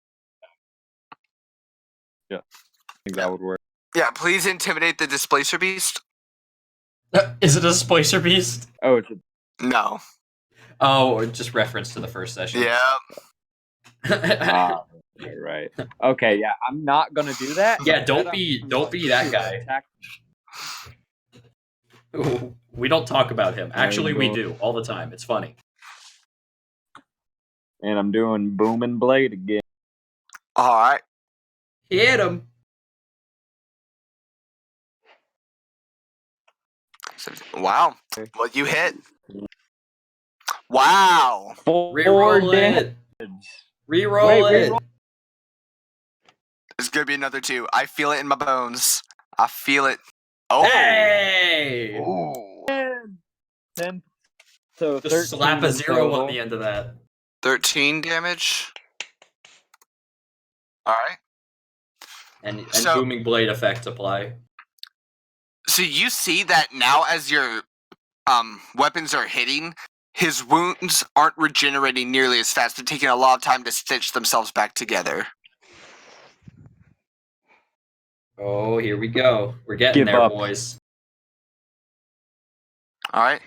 Yeah, I think that would work. Yeah, please intimidate the displacer beast. Is it a Splicer Beast? Oh, it's No. Oh, or just reference to the first session. Yeah. right. Okay, yeah, I'm not gonna do that. Yeah, don't be that guy. Attack. We don't talk about him. Actually, we Angle. do all the time. It's funny. And I'm doing boom and blade again. All right. Hit him. Wow. Well, you hit. Wow. Reroll it. Reroll it. There's gonna be another 2. I feel it in my bones. I feel it. Oh. Hey! Ooh. 10. So Just slap a 13 0 total. on the end of that. 13 damage. All right. And So- booming blade effects apply. So you see that now as your weapons are hitting, his wounds aren't regenerating nearly as fast. They're taking a lot of time to stitch themselves back together. Oh, here we go. We're getting Give there, up. boys. All right.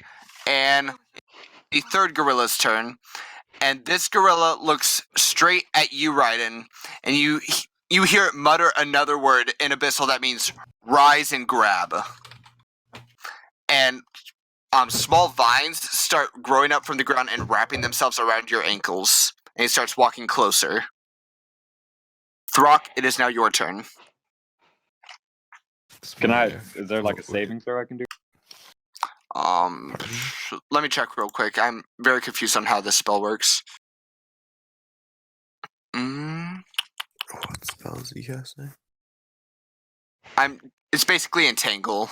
And the third gorilla's turn. And this gorilla looks straight at you, Raiden, and you hear it mutter another word in Abyssal that means rise and grab. And small vines start growing up from the ground and wrapping themselves around your ankles. And he starts walking closer. Throck, it is now your turn. Can I? Is there like a saving throw I can do? Let me check real quick. I'm very confused on how this spell works. What spells do you guys say? It's basically entangle.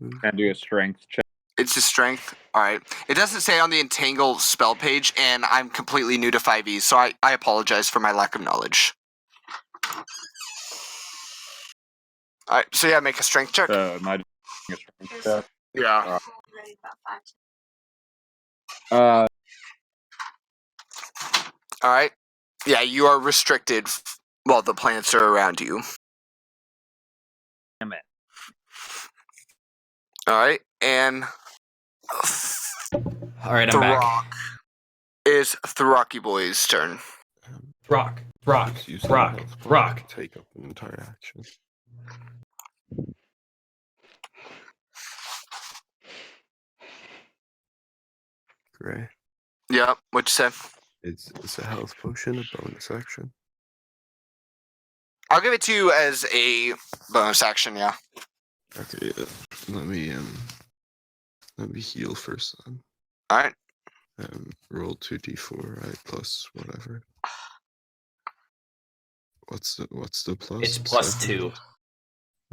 Can I do a strength check? It's a strength. All right. It doesn't say on the entangle spell page, and I'm completely new to 5e, so I apologize for my lack of knowledge. All right. So yeah, make a strength check. Am I doing a strength check? Yeah. Uh, All right. Yeah, you are restricted while the plants are around you. damn it. All right, and All right, I'm back. Throck is Throcky Boy's turn. Rock. Just use the health point to take up an entire action. Gray. Yep. What'd you say? Is a health potion a bonus action? I'll give it to you as a bonus action. Yeah. Okay, yeah. Let me heal first then. All right. Roll 2d4, right? Plus whatever. What's the plus? It's plus 7? 2.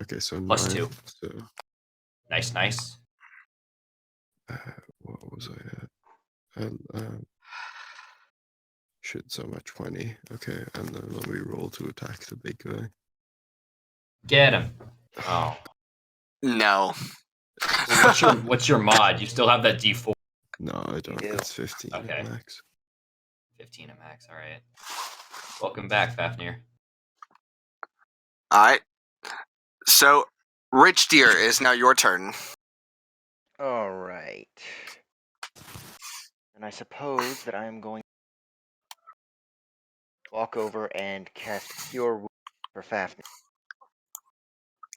Okay, so Plus 9. 2. So Nice. what was I at? Shit, so much 20. Okay, and then let me roll to attack the big guy. Get him. Oh. No. What's your mod? You still have that D4. No, I don't. do. It's 15 at Okay. max. 15 at max. All right. Welcome back, Fafnir. All right. So, Rich Deer is now your turn. All right. And I suppose that I am going walk over and cast Cure Wounds for Fafnir.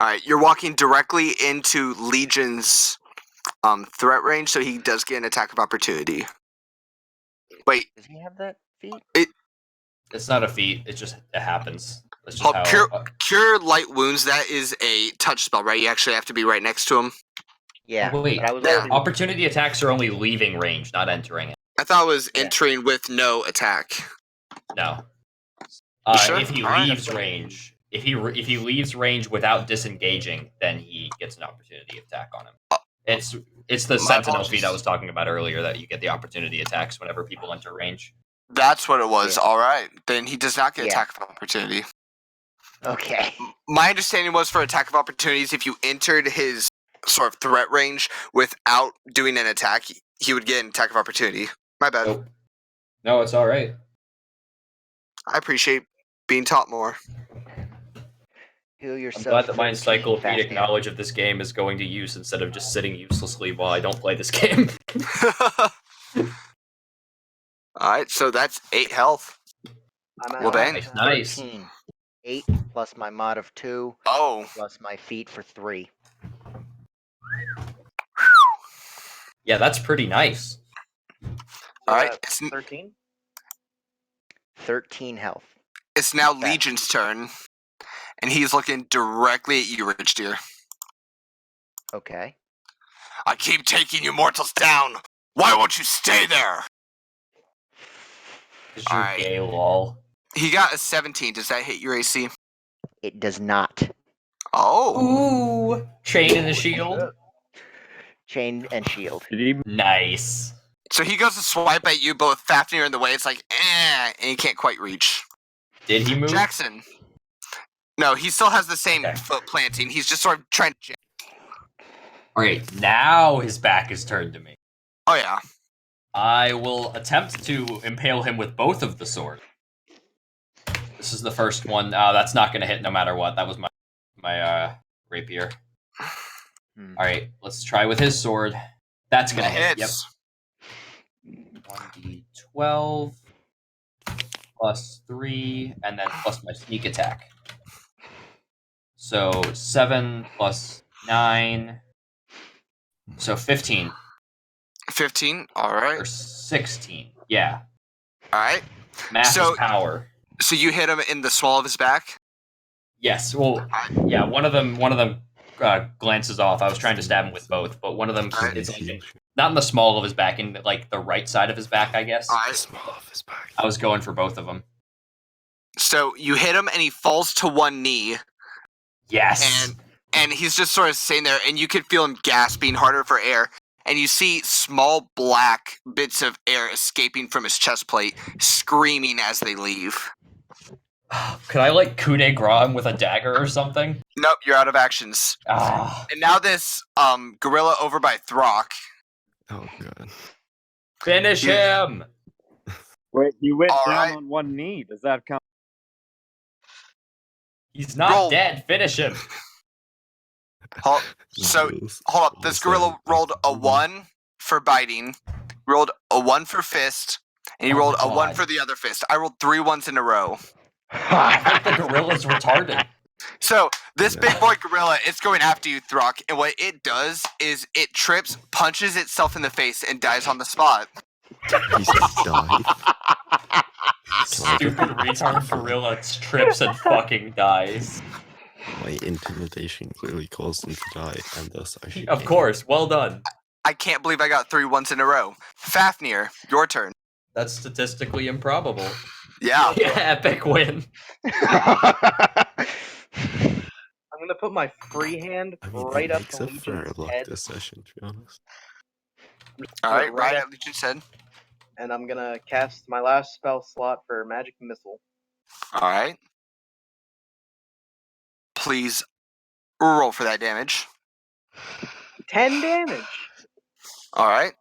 Alright, you're walking directly into Legion's threat range, so he does get an attack of opportunity. Wait, Does he have that feat? It's not a feat. It happens. That's just hold, how. cure light wounds, that is a touch spell, right? You actually have to be right next to him. Yeah. Oh, wait, but I was Yeah. already- opportunity attacks are only leaving range, not entering it. I thought it was Yeah. entering with no attack. No. Sure? If he All right. leaves range, if he leaves range without disengaging, then he gets an opportunity attack on him. It's the My Sentinel apologies. feat I was talking about earlier that you get the opportunity attacks whenever people enter range. That's what it was. Yeah. Alright, then he does not get Yeah. attack of opportunity. Okay. My understanding was for attack of opportunities, if you entered his sort of threat range without doing an attack, he would get an attack of opportunity. My bad. Nope. No, it's all right. I appreciate being taught more. Heal I'm yourself. glad that my 13 encyclopedic Fafnir. knowledge of this game is going to use instead of just sitting uselessly while I don't play this game. Alright, so that's 8 health. I'm at Well, then. Nice. 13. 8 plus my mod of 2 Oh, plus my feat for 3. Yeah, that's pretty nice. So alright. that's 13. 13 health. It's now Okay. Legion's turn, and he's looking directly at you, Rich Deer. Okay. I keep taking you mortals down. Why won't you stay there? 'Cause you're Alright. gay, lol. He got a 17. Does that hit your AC? It does not. Oh. Ooh, chain in the shield. Chain and shield. Did he? Nice. So he goes to swipe at you, but with Fafnir in the way, it's like, and he can't quite reach. Did he move? Jackson. No, he still has the same Okay. foot planting. He's just sort of trying to. All right, now his back is turned to me. Oh, yeah. I will attempt to impale him with both of the swords. This is the first one. That's not going to hit no matter what. That was my rapier. Hmm. All right, let's try with his sword. That's going to hit. Yep. Hits. 1d12 plus 3, and then plus my sneak attack. So 7 plus 9. So 15 15. All or right. 16. Yeah. All right. Mass So- is power. So you hit him in the small of his back? Yes. Well, yeah. One of them glances off. I was trying to stab him with both, but one of them Alright. is like not in the small of his back, in like the right side of his back, I guess. All right. Small of his back. I was going for both of them. So you hit him, and he falls to one knee, Yes. and he's just sort of sitting there, and you can feel him gasping harder for air. And you see small black bits of air escaping from his chest plate, screaming as they leave. Could I like coup de grace him with a dagger or something? Nope, you're out of actions. Ah, And now this gorilla over by Throck. Oh god. finish Yeah. him. Wait, he went All down right. on one knee. Does that count? He's not Roll. dead. Finish him. So, hold up. This gorilla rolled a 1 for biting, rolled a 1 for fist, and he Oh rolled my a 1 God. for the other fist. I rolled 3 1s in a row. I think the gorilla's retarded. So this big boy gorilla, it's going after you, Throck, and what it does is it trips, punches itself in the face, and dies on the spot. He's dying. Stupid retard gorilla trips and fucking dies. My intimidation clearly caused him to die, and thus I should. Of course. Well done. I can't believe I got 3 1s in a row. Fafnir, your turn. That's statistically improbable. Yeah. Yeah, epic win. I'm gonna put my free hand I mean, right it up makes to up for our Legion's luck head, this session, to be honest. All right, right right up- at Legion's head. and I'm gonna cast my last spell slot for Magic Missile. All right. Please roll for that damage. 10 damage! All right.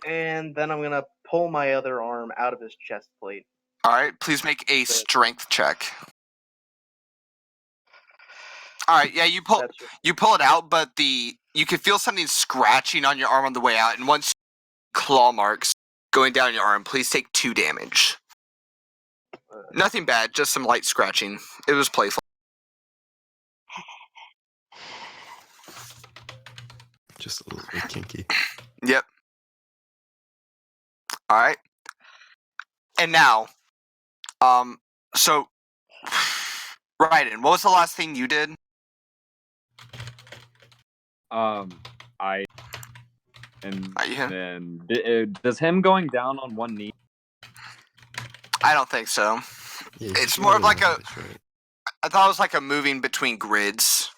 And then I'm gonna pull my other arm out of his chest plate. All right. Please make a strength check. All right. Yeah, you pull That's just, you pull it out, but you can feel something scratching on your arm on the way out, and once claw marks going down your arm, please take 2 damage. Nothing bad, just some light scratching. It was playful. Just a little bit kinky. Yep. All right. And now, so, Raiden, what was the last thing you did? I and Yeah. then does him going down on one knee? I don't think so. Yeah, It's you more of gotta like a. have it, right? I thought it was like a moving between grids.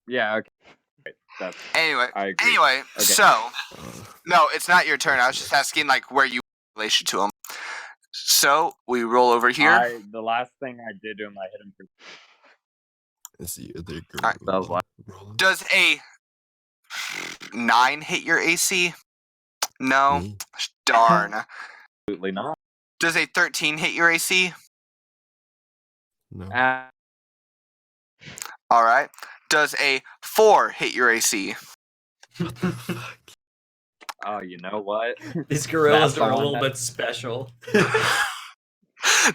Yeah. Okay. That's. Anyway, I agree. anyway, Okay. so Uh, no, it's not your turn. I was just asking like where you in relation to him. So we roll over here. The last thing I did to him, I hit him for. is the other girl Alright. That was last. rolling? Does a 9 hit your AC? No. Me? Darn. Absolutely not. Does a 13 hit your AC? No. All right. Does a 4 hit your AC? What the fuck? Oh, you know what? These gorillas That's are a the one little that- bit special.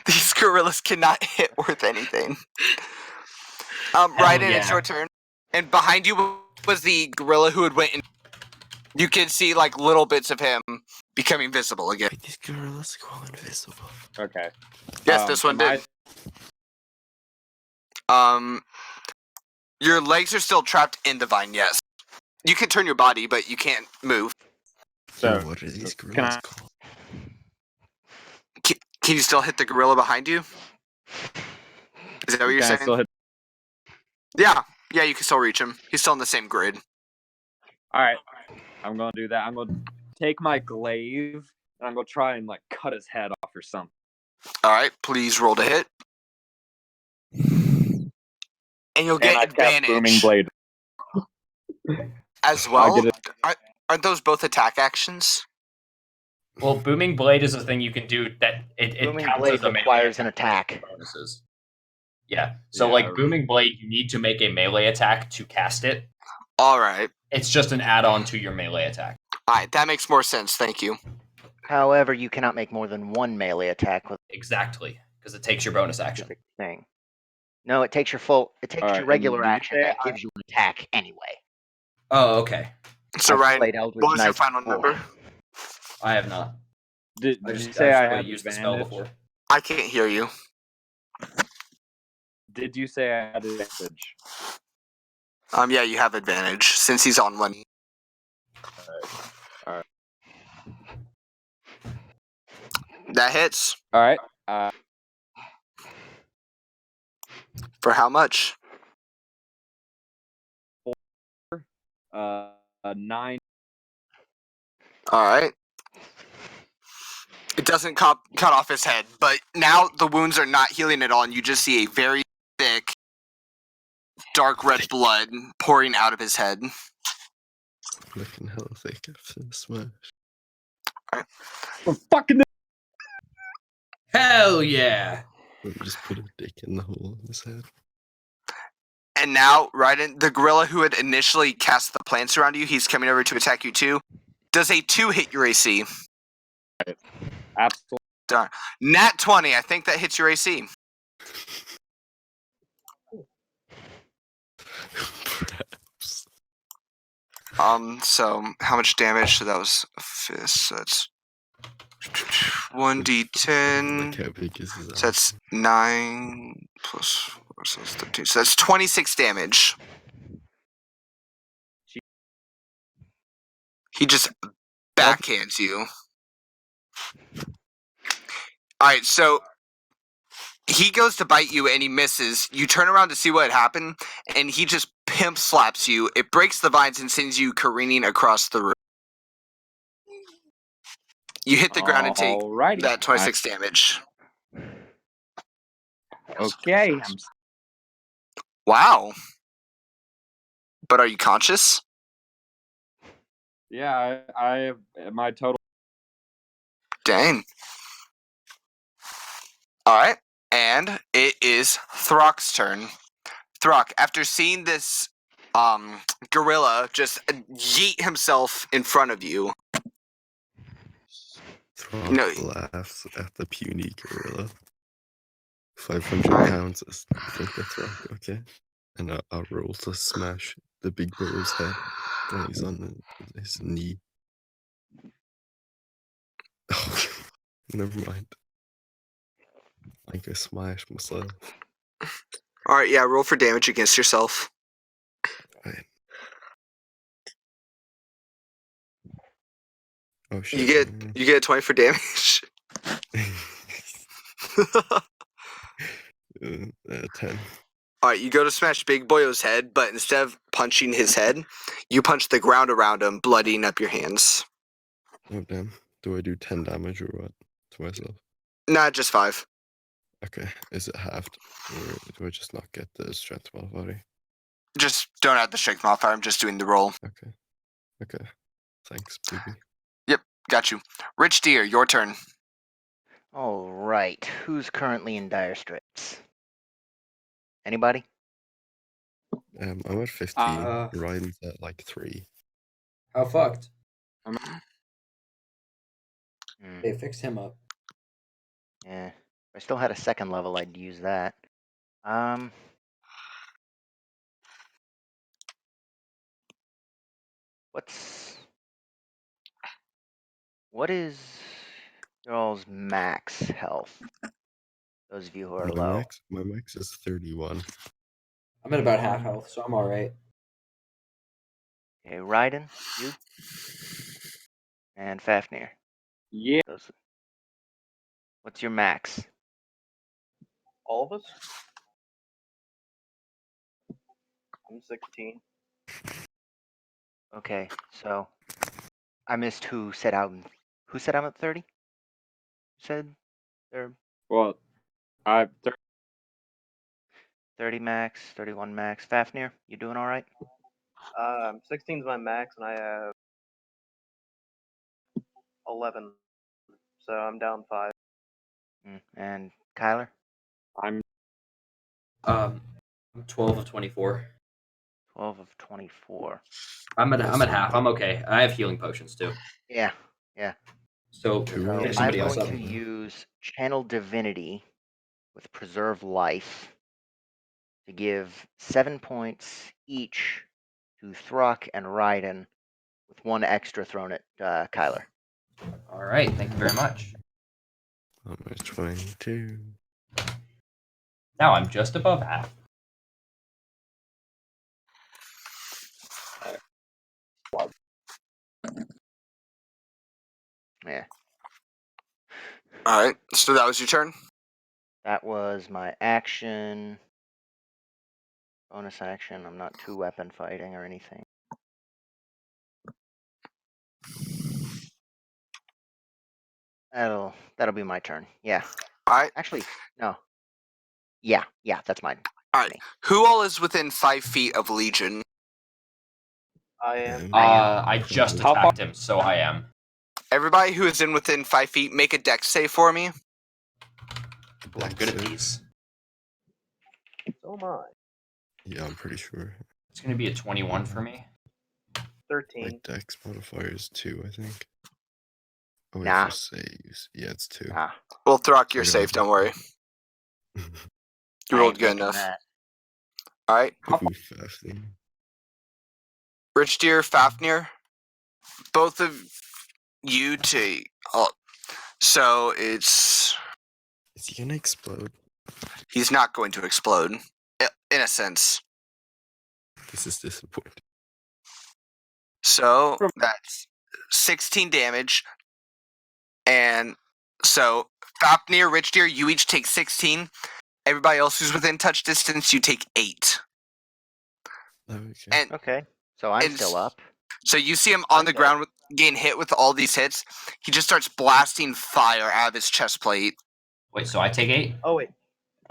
These gorillas cannot hit worth anything. Hell Raiden, yeah. it's your turn. And behind you was the gorilla who had went in. You can see like little bits of him becoming visible again. These gorillas go invisible. Okay. Yes, this one am did. Your legs are still trapped in the vine, yes. You can turn your body, but you can't move. So what are these can gorillas I- called? Can you still hit the gorilla behind you? Is that what you're Can I saying? still hit? Yeah, you can still reach him. He's still in the same grid. All right. I'm gonna do that. I'm gonna take my glaive and I'm gonna try and like cut his head off or something. All right, please roll to hit. And you'll get and I cast Booming advantage Blade. as I well. get Aren't those both attack actions? Well, booming blade is a thing you can do that it Booming counts blade as a melee requires an attack. bonuses. Yeah. So Yeah. like booming blade, you need to make a melee attack to cast it. All right. It's just an add-on to your melee attack. All right, that makes more sense. Thank you. However, you cannot make more than one melee attack with Exactly, because it takes your bonus a action. specific thing. No, it takes your full. It takes Alright, your regular and did you action say that gives you an attack anyway. Oh, okay. So, I've Ryan, played Eldritch what was your Knight final before. number? I have not. Did I you just say I actually had used the spell advantage? before. I can't hear you. Did you say I had advantage? Yeah, you have advantage since he's on one. Alright. That hits. All right. For how much? 9. All right. It doesn't cut off his head, but now the wounds are not healing at all, and you just see a very thick, dark red blood pouring out of his head. Looking hella thick after the smash. We're fucking. Hell yeah! Let me just put a dick in the hole in his head. And now, Raiden, the gorilla who had initially cast the plants around you, he's coming over to attack you too. Does a 2 hit your AC? Absolutely. Darn. Nat 20, I think that hits your AC. Perhaps. So how much damage? So that was a fist. So that's 1d10. Like how big is his So that's 9 plus 4, so that's 13. So that's 26 damage. He just backhands you. Alright, so he goes to bite you and he misses. You turn around to see what happened, and he just pimp slaps you. It breaks the vines and sends you careening across the room. You hit the ground and take Alrighty. that 26 damage. Okay. Wow. But are you conscious? Yeah, I my total. Dang. Alright, and it is Throck's turn. Throck, after seeing this gorilla just yeet himself in front of you, Throck No. laughs at the puny gorilla. 500 Alright. pounds is nothing to Throck, okay? And I'll roll to smash the big boy's head when he's on his knee. Oh, never mind. I think I smashed myself. Alright, yeah, roll for damage against yourself. Right. Oh shit. You get a 20 for damage. 10. Alright, you go to smash Big Boyo's head, but instead of punching his head, you punch the ground around him, bloodying up your hands. Oh damn. Do I do 10 damage or what to myself? Nah, just 5. Okay. Is it halved? Or do I just not get the strength modifier? Just don't add the strength modifier, I'm just doing the roll. Okay. Okay. Thanks, baby. Got you. Rich Deer, your turn. All right. Who's currently in dire straits? Anybody? I'm at 15. Ryan's at like 3. How fucked? Hmm. They fixed him up. Yeah. If I still had a second level, I'd use that. What is y'all's max health? Those of you who are low. My max is 31. I'm at about half health, so I'm all right. Okay, Raiden, you, and Fafnir. Yeah. What's your max? All of us? I'm 16. Okay, so I missed who said I'm at 30? Said they're Well, I 30 max, 31 max. Fafnir, you doing all right? 16 is my max, and I have 11. So I'm down 5. And Kyler? I'm I'm 12 of 24. 12 of 24. I'm at half. I'm okay. I have healing potions too. Yeah. So Two So rounds. if I'm somebody else going up. to use Channel Divinity with Preserve Life to give 7 points each to Throck and Raiden, with 1 extra thrown at Kyler. All right, thank you very much. I'm at 22. Now I'm just above half. Yeah, Alright, so that was your turn? that was my action. Bonus action. I'm not 2-weapon fighting or anything. That'll be my turn. Yeah. Alright. Actually, no. Yeah, that's mine. Alright. Who all is within 5 feet of Legion? I am. I just How far- attacked him, so I am. Everybody who is in within 5 feet, make a dex save for me. Ooh, I'm good at these. So am I. Yeah, I'm pretty sure. It's gonna be a 21 for me. 13. My dex modifier is 2, I think. Oh, wait, Nah. for saves. Yeah, it's 2. Nah. Well, Throck, you're I got safe, it. don't worry. You I rolled ain't good thinking enough. that. Alright. Ooh, Fafnir. Rich Deer, Fafnir, both of you to. So it's. Is he gonna explode? He's not going to explode, in a sense. This is disappointing. So that's 16 damage. And so Fafnir, Rich Deer, you each take 16. Everybody else who's within touch distance, you take 8. Okay. And Okay. So I'm still up. so you see him on I'm the dead. ground getting hit with all these hits. He just starts blasting fire out of his chest plate. Wait, so I take 8? Oh, wait.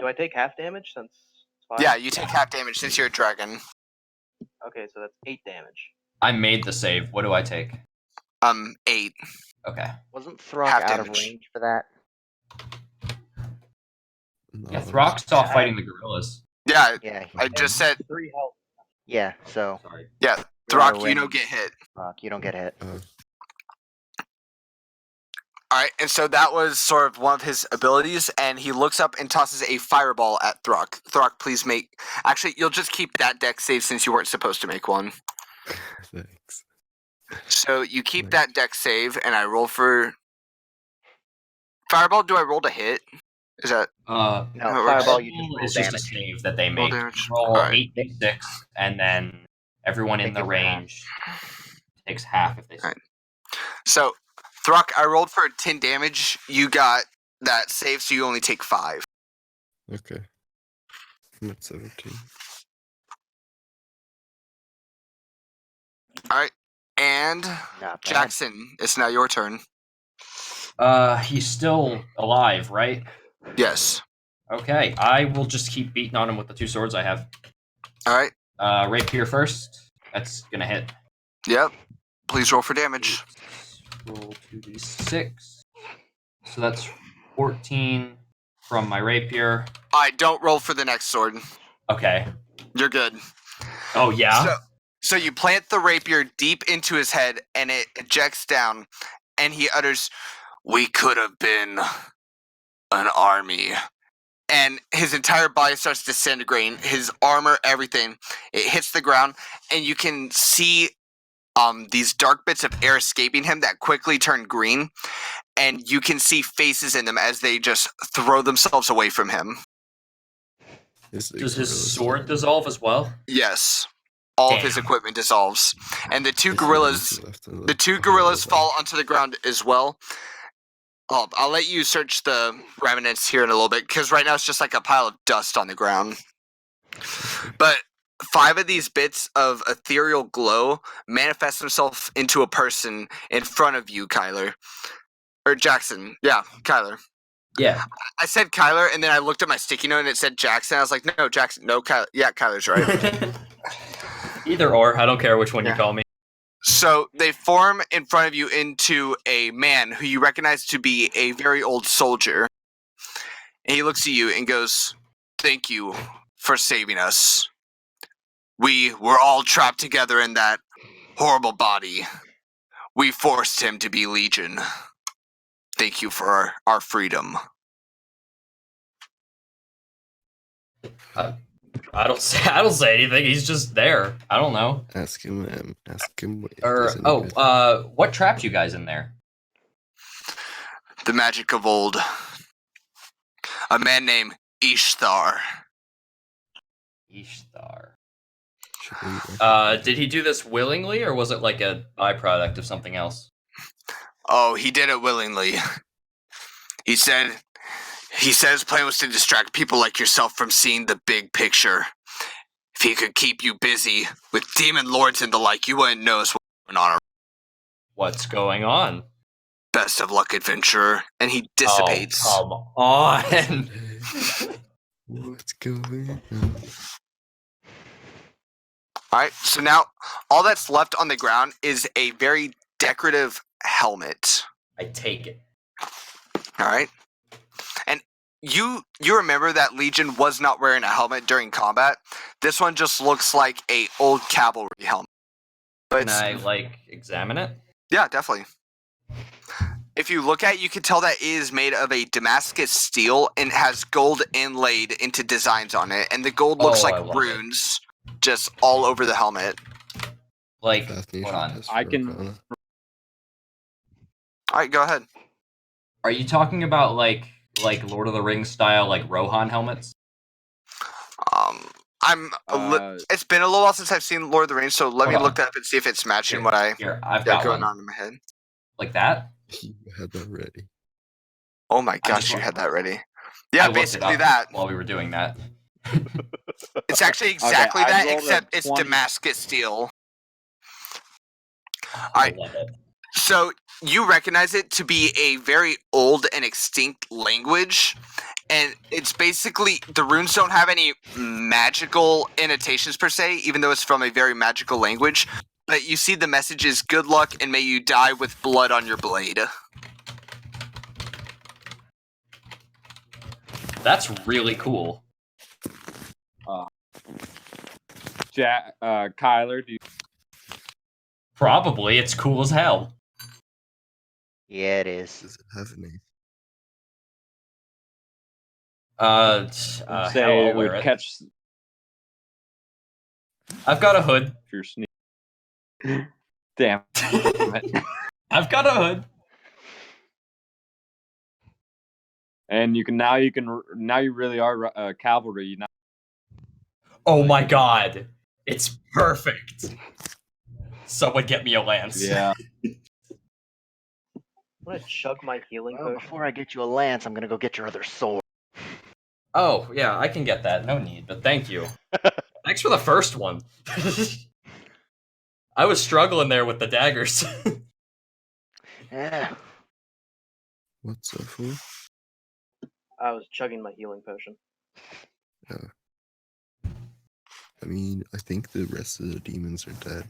Do I take half damage since it's 5? Yeah, you take half damage since you're a dragon. Okay, so that's 8 damage. I made the save. What do I take? 8. Okay. Wasn't Throck Half out of damage. range for that? No, Yeah, that Throck's was- off fighting the gorillas. Yeah, Yeah. I just said, 3 health. Yeah. So Sorry. yeah, you're out of Throck, you don't range, get hit. Throck, you don't get hit. All right, and so that was sort of one of his abilities, and he looks up and tosses a fireball at Throck. Throck, please make. Actually, you'll just keep that deck save since you weren't supposed to make one. Thanks. So you keep Nice. that deck save, and I roll for fireball. Do I roll to hit? Is that No, How it works? fireball, you just Fireball roll is just a damage. save that they Roll make. damage. You roll Alright. 8d6, and then everyone in Take the it for half. range takes half if they. Alright. So Throck? I rolled for 10 damage. You got that save, so you only take 5. Okay. I'm at 17. All right, and Not bad. Jackson, it's now your turn. He's still alive, right? Yes. Okay, I will just keep beating on him with the 2 swords I have. All right. Rapier first. That's gonna hit. Yep. Please roll for damage. Roll 2d6. So that's 14 from my rapier. All right, don't roll for the next sword. Okay. You're good. Oh yeah. So you plant the rapier deep into his head, and it ejects down, and he utters, "We could have been an army." And his entire body starts disintegrating, his armor, everything. It hits the ground, and you can see these dark bits of air escaping him that quickly turn green, and you can see faces in them as they just throw themselves away from him. Does his sword dissolve as well? Yes. All of his Damn. equipment dissolves. And the two gorillas fall onto the ground as well. I'll let you search the remnants here in a little bit, because right now it's just like a pile of dust on the ground. But 5 of these bits of ethereal glow manifest themselves into a person in front of you, Kyler. Or Jackson. Yeah, Kyler. Yeah. I said Kyler, and then I looked at my sticky note and it said Jackson. I was like, no, Jackson. No, Kyler. Yeah, Kyler's right. Either or, I don't care which one Yeah. you call me. So they form in front of you into a man who you recognize to be a very old soldier. And he looks at you and goes, "Thank you for saving us. We were all trapped together in that horrible body. We forced him to be Legion. Thank you for our freedom." I don't say anything. He's just there. I don't know. Ask him. Ask him. If Or there's any good- what trapped you guys in there? The magic of old. A man named Ishtar. Ishtar. Should we recognize Did he do this willingly, or was it like a byproduct of something else? Oh, he did it willingly. He said his plan was to distract people like yourself from seeing the big picture. If he could keep you busy with demon lords and the like, you wouldn't know what's going on. What's going on? Best of luck, adventurer. And he dissipates. Oh, come on. What's going on? Alright, so now all that's left on the ground is a very decorative helmet. I take it. Alright? And you remember that Legion was not wearing a helmet during combat. This one just looks like a old cavalry helmet. But Can I examine it? yeah, definitely. If you look at it, you can tell that it is made of a Damascus steel and has gold inlaid into designs on it. And the gold looks I like love runes just all over the helmet. Fascination Hold on. test I for can- Arcana. Alright, go ahead. Are you talking about like Lord of the Rings style Rohan helmets? It's been a little while since I've seen Lord of the Rings, so let me Hold look on. that up and see if it's matching Here, what I Here, I've got got going one. on in my head. Like that? You had that ready. Oh my I gosh, just you want- had that ready. I Yeah, looked it basically up that. while we were doing that. It's actually exactly I that, rolled a except it's 20. Damascus steel. I love it. So you recognize it to be a very old and extinct language, and it's basically the runes don't have any magical annotations per se, even though it's from a very magical language. But you see the message is "Good luck and may you die with blood on your blade." That's really cool. Kyler, do you? Probably, it's cool as hell. Yeah, it is. Does it have an ace? Say Hell, I'll it wear would it. catch I've got a hood. if you're sneaking. Damn it. I've got a hood. And you really are cavalry. You Oh my god. It's perfect. Someone get me a lance. yeah. I'm gonna chug my healing Well, potion. before I get you a lance, I'm gonna go get your other sword. Oh, yeah, I can get that. No need, but thank you. Thanks for the first one. I was struggling there with the daggers. Yeah. What's that for? I was chugging my healing potion. I mean, I think the rest of the demons are dead.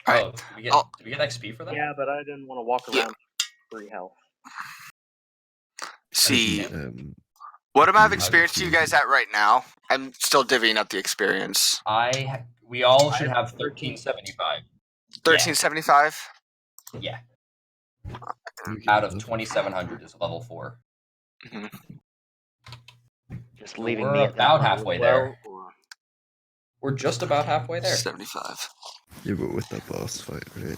Alright, Oh, did I'll- we get XP for that? Yeah, but I didn't want to walk Yeah. around free health. See, Um, what amount of Yeah. experience are you guys at right now? I'm still divvying up the experience. We all should have 1375. 1375? Yeah, okay, out of level 2700 is level 4. Just So leaving we're me at that about level halfway as there. well, or- We're just about halfway there. 75. Yeah, but with that boss fight, right?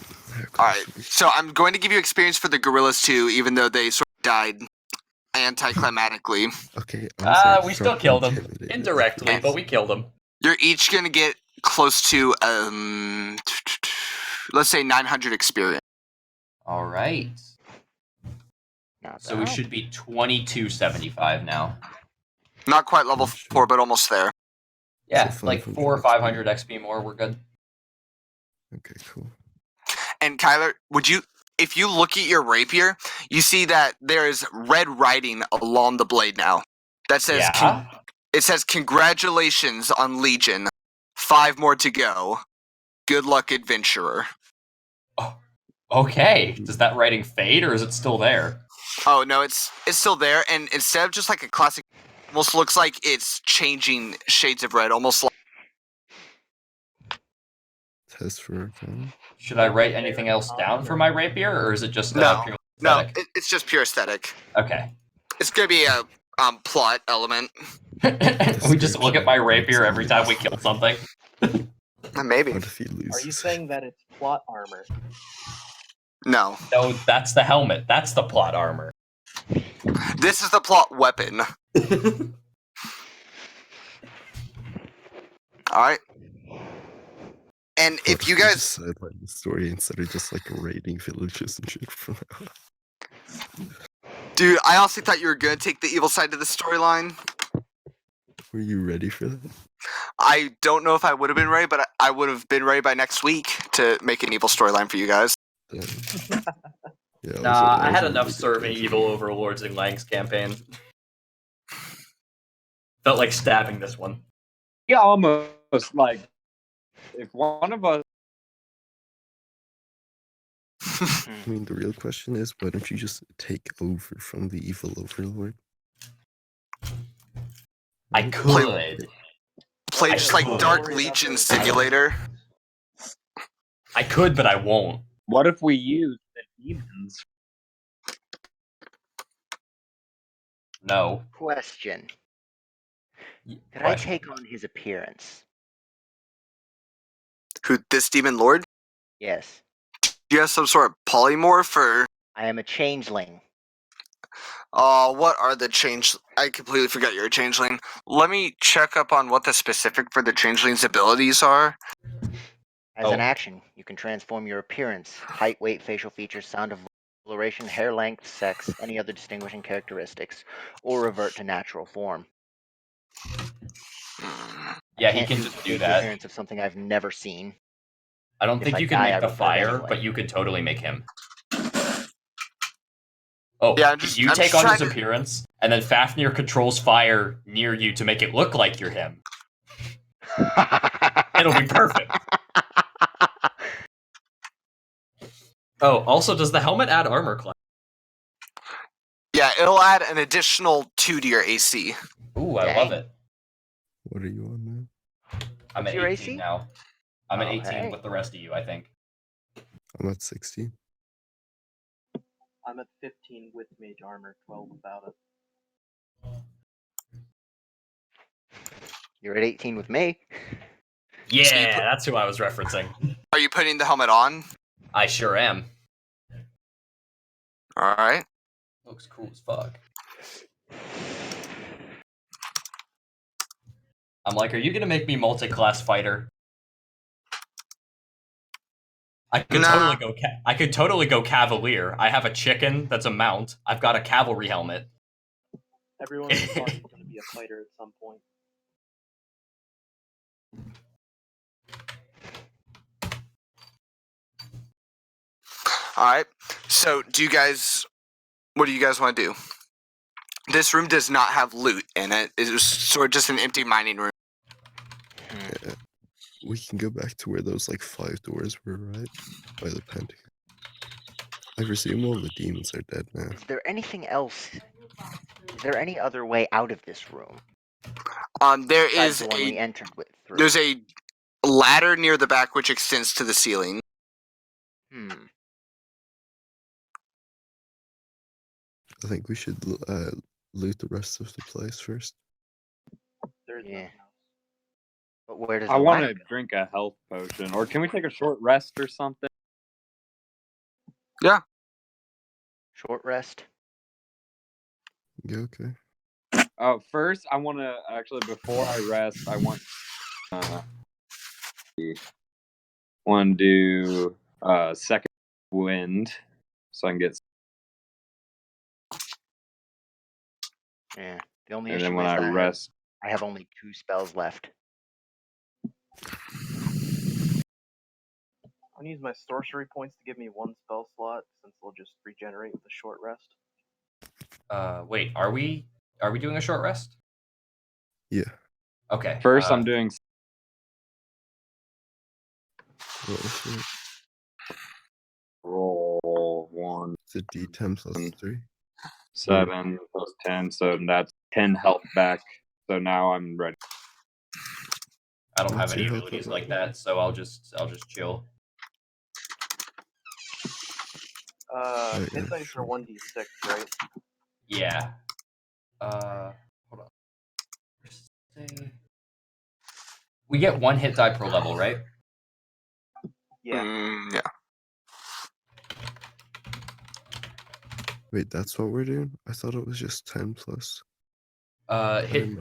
Alright, so I'm going to give you experience for the gorillas too, even though they sort of died anticlimactically. Okay, I'm sorry, We still stop killed him. intimidating. Indirectly, but we killed him. You're each going to get close to, let's say 900 experience. Alright. Not So we bad. should be 2275 now. Not quite level Sure. 4, but almost there. Yeah, So like 500 400 or 500 XP more, we're good. Okay, cool. And Kyler, if you look at your rapier, you see that there is red writing along the blade now. That says, Yeah? it says, congratulations on Legion. 5 more to go. Good luck, adventurer. Okay. Does that writing fade, or is it still there? Oh, no, it's still there. And instead of just like a classic, almost looks like it's changing shades of red. Almost like, Test for Arcana. Should I write anything else down for my rapier, or is it just No. purely no, aesthetic? it's just pure aesthetic. Okay. It's going to be a plot element. We just look at my rapier every time we kill something. Maybe. What if he loses? Are you saying that it's plot armor? No. No, that's the helmet. That's the plot armor. This is the plot weapon. Alright. And What if you we guys... just sideline the story instead of just like raiding villages and shit from now on. Dude, I honestly thought you were going to take the evil side of the storyline. Were you ready for that? I don't know if I would have been ready, but I would have been ready by next week to make an evil storyline for you guys. Damn. Yeah, Nah, I had was a enough really good serving game. evil overlords in Lang's campaign. Felt like stabbing this one. Yeah, almost like if one of us. I mean, the real question is, why don't you just take over from the evil overlord? I could. Play I just like could. Dark Legion Simulator. I could, but I won't. What if we use the demons? No. Question. Could I Question. take on his appearance? Who, this demon lord? Yes. Do you have some sort of polymorph or... I am a changeling. What are the change... I completely forgot you're a changeling. Let me check up on what the specific for the changeling's abilities are. As an Oh. action, you can transform your appearance, height, weight, facial features, sound of coloration, hair length, sex, any other distinguishing characteristics, or revert to natural form. Yeah, I he can't can just do duplicate the that. appearance of something I've never seen. I don't If think I you can die, I make the revert fire, anyway. but you could totally make him. Oh, Yeah, if I'm you just take on his trying to- appearance, and then Fafnir controls fire near you to make it look like you're him. It'll be perfect. Oh, also, does the helmet add armor class? Yeah, it'll add an additional 2 to your AC. Ooh, I love it. What are you on now? I'm What's at your 18 AC? now. I'm at Oh, 18 hey. with the rest of you, I think. I'm at 16. I'm at 15 with mage armor, 12 without it. You're at 18 with me. Yeah, that's who I was referencing. Are you putting the helmet on? I sure am. All right. Looks cool as fuck. I'm like, are you gonna make me multi-class fighter? I could Nah. totally go cavalier. I have a chicken that's a mount. I've got a cavalry helmet. Everyone in the party is going to be a fighter at some point. All right. So, what do you guys want to do? This room does not have loot in it. It was sort of just an empty mining room. Yeah. We can go back to where those like 5 doors were, right? By the pentagon. I presume all the demons are dead now. Is there anything else? Is there any other way out of this room? There Besides is the one we entered through. there's a ladder near the back which extends to the ceiling. I think we should loot the rest of the place first. There's Yeah. nothing else. But where does I the want ladder to go? drink a health potion, or can we take a short rest or something? Short rest? Yeah, okay. First, I want to actually before I rest, I want to do second wind, so I can get. Yeah. The only And issue then when is I that rest, I have only 2 spells left. I'm gonna use my sorcery points to give me 1 spell slot, since they'll just regenerate with a short rest. Wait, are we doing a short rest? Yeah. Okay. first I'm doing roll 1, It's a D10 plus 3. 7 plus 10, so that's 10 health back. So now I'm ready. I don't have What's any your health abilities level? like that, so I'll just chill. yeah, Hit dice sure. are 1d6, right? Yeah. Hold on. We get 1 hit die per level, right? Yeah. Yeah. Wait, that's what we're doing? I thought it was just 10 plus.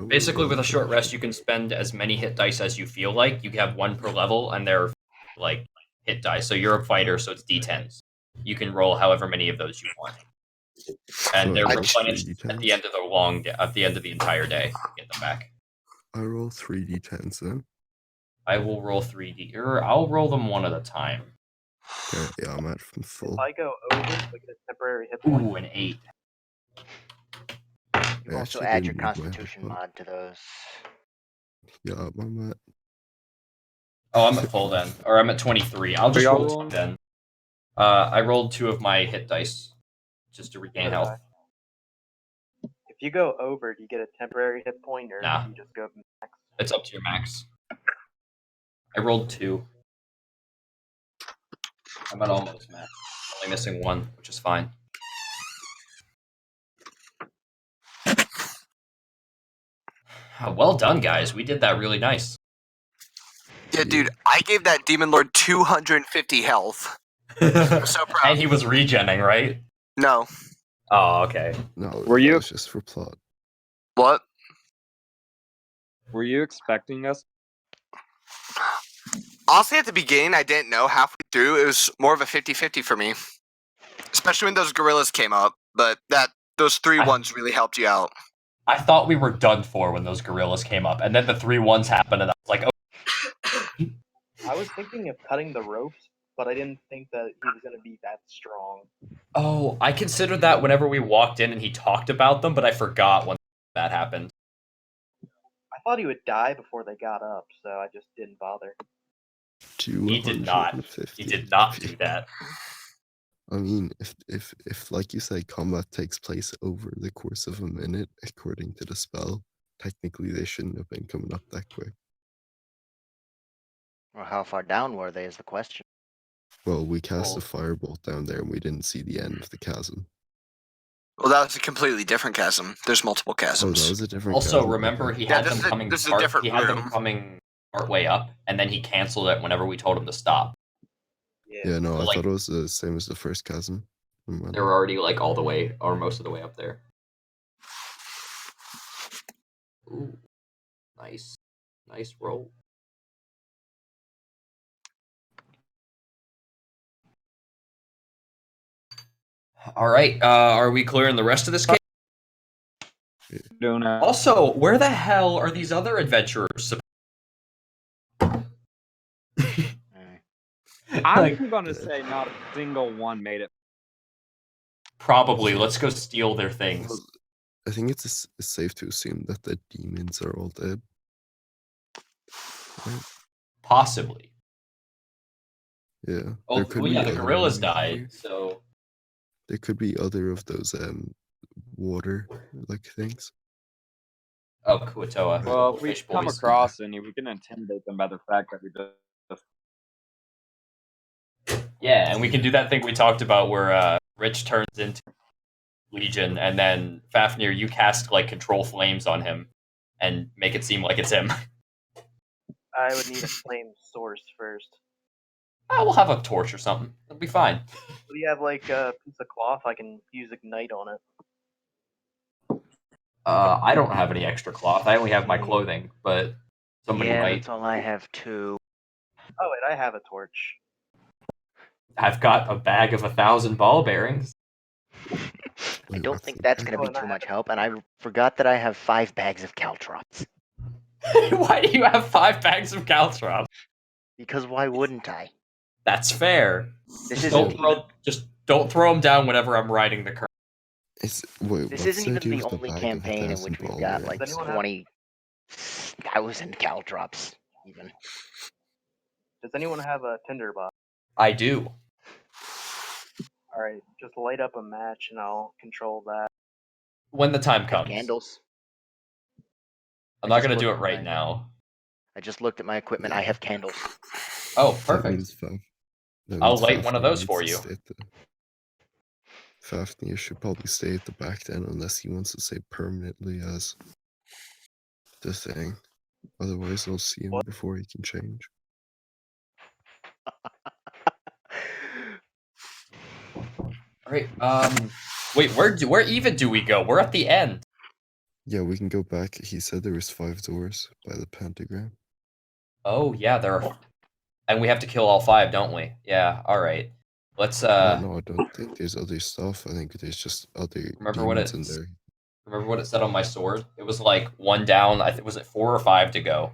Basically with a short rest, you can spend as many hit dice as you feel like. You have 1 per level, and they're like hit dice. So you're a fighter, so it's d10s. You can roll however many of those you want, and So they're I roll replenished 3 at D10s? the end of at the end of the entire day. Get them back. I roll 3 D10s then. I will roll 3D, or I'll roll them one at a time. Okay, yeah, I'm at from full. If I go over, I get a temporary hit point. Ooh, an 8. You I can also actually add your didn't need my health Constitution point. mod to those. Yeah, I'm at. Oh, I'm at full then, or I'm at 23. I'll just y'all roll 2 rolling? then. I rolled 2 of my hit dice just to regain Okay. health. If you go over, do you get a temporary hit point, or Nah. do you just go max? It's up to your max. I rolled 2. I'm at almost max. Only missing 1, which is fine. Well done, guys. We did that really nice. Yeah, dude, I gave that demon lord 250 health. I'm so proud. And he was regenning, right? No. Oh, okay. No, Were that you- was just for plot. What? Were you expecting us? Honestly, at the beginning, I didn't know. Halfway through, it was more of a 50-50 for me. Especially when those gorillas came up. But those 3 ones really helped you out. I thought we were done for when those gorillas came up, and then the 3 1s happened, and I was like, oh. I was thinking of cutting the ropes, but I didn't think that he was going to be that strong. Oh, I considered that whenever we walked in and he talked about them, but I forgot when that happened. I thought he would die before they got up, so I just didn't bother. He did not. He did not do that. I mean, if like you say, combat takes place over the course of a minute, according to the spell, technically they shouldn't have been coming up that quick. Or how far down were they is the question. Well, we cast Oh. a firebolt down there and we didn't see the end of the chasm. Well, that was a completely different chasm. There's multiple Oh, that chasms. was a different Also, chasm. remember Okay. he Yeah, had this them is a- coming. this is a different He had them room. coming part way up, and then he canceled it whenever we told him to stop. Yeah, no, So, I like- thought it was the same as the first chasm. They were already like all the way, or most of the way up there. Ooh, nice roll. All right, are we clearing the rest of this case? Doing it. Also, where the hell are these other adventurers? I'm Like, gonna say not a single one made it. probably. Let's go steal their things. Well, I think it's safe to assume that the demons are all dead. Right? Possibly. Yeah. Oh, there could well, be yeah, the other gorillas enemies died, here. so There could be other of those water like things. oh, Kuatoa. Well, if we Fish come boys. across any, we can intimidate them by the fact that we just. Yeah, and we can do that thing we talked about where Rich turns into Legion, and then Fafnir, you cast like control flames on him and make it seem like it's him. I would need a flame source first. We'll have a torch or something. It'll be fine. Do you have like a piece of cloth? I can use ignite on it. I don't have any extra cloth. I only have my clothing, but somebody Yeah, might. that's all I have too. Oh wait, I have a torch. I've got a bag of 1,000 ball bearings. I Wait, don't what's think the- that's going to Oh, be and I too have much help, and I forgot that I have 5 bags of caltrops. Why do you have 5 bags of caltrops? Because why wouldn't I? That's fair. This Just isn't don't throw them down whenever I'm riding the car. Wait, This what's isn't even idea the with only bag of campaign in 1,000 which we've ball got like bearings? Does anyone have- 20,000 caltrops, even. Does anyone have a tinderbox? I do. All right, just light up a match and I'll control that. When the time I have comes. candles. I'm I not just going to do it looked at right mine. now. I just looked at my equipment. I have candles. Oh, That perfect. means that I'll means light one of Fafnir those needs for to you. stay at Fafnir should probably stay at the back then, unless he wants to stay permanently as the thing. Otherwise, I'll see him before he can change. All right. Wait, where even do we go? We're at the end. Yeah, we can go back. He said there was 5 doors by the pentagram. Oh yeah, there are, and we have to kill all 5, don't we? Yeah. All right. Let's No, I don't think there's other stuff. I think there's just other Remember what demons in it's- there. remember what it said on my sword. It was like 1 down. I think was it 4 or 5 to go.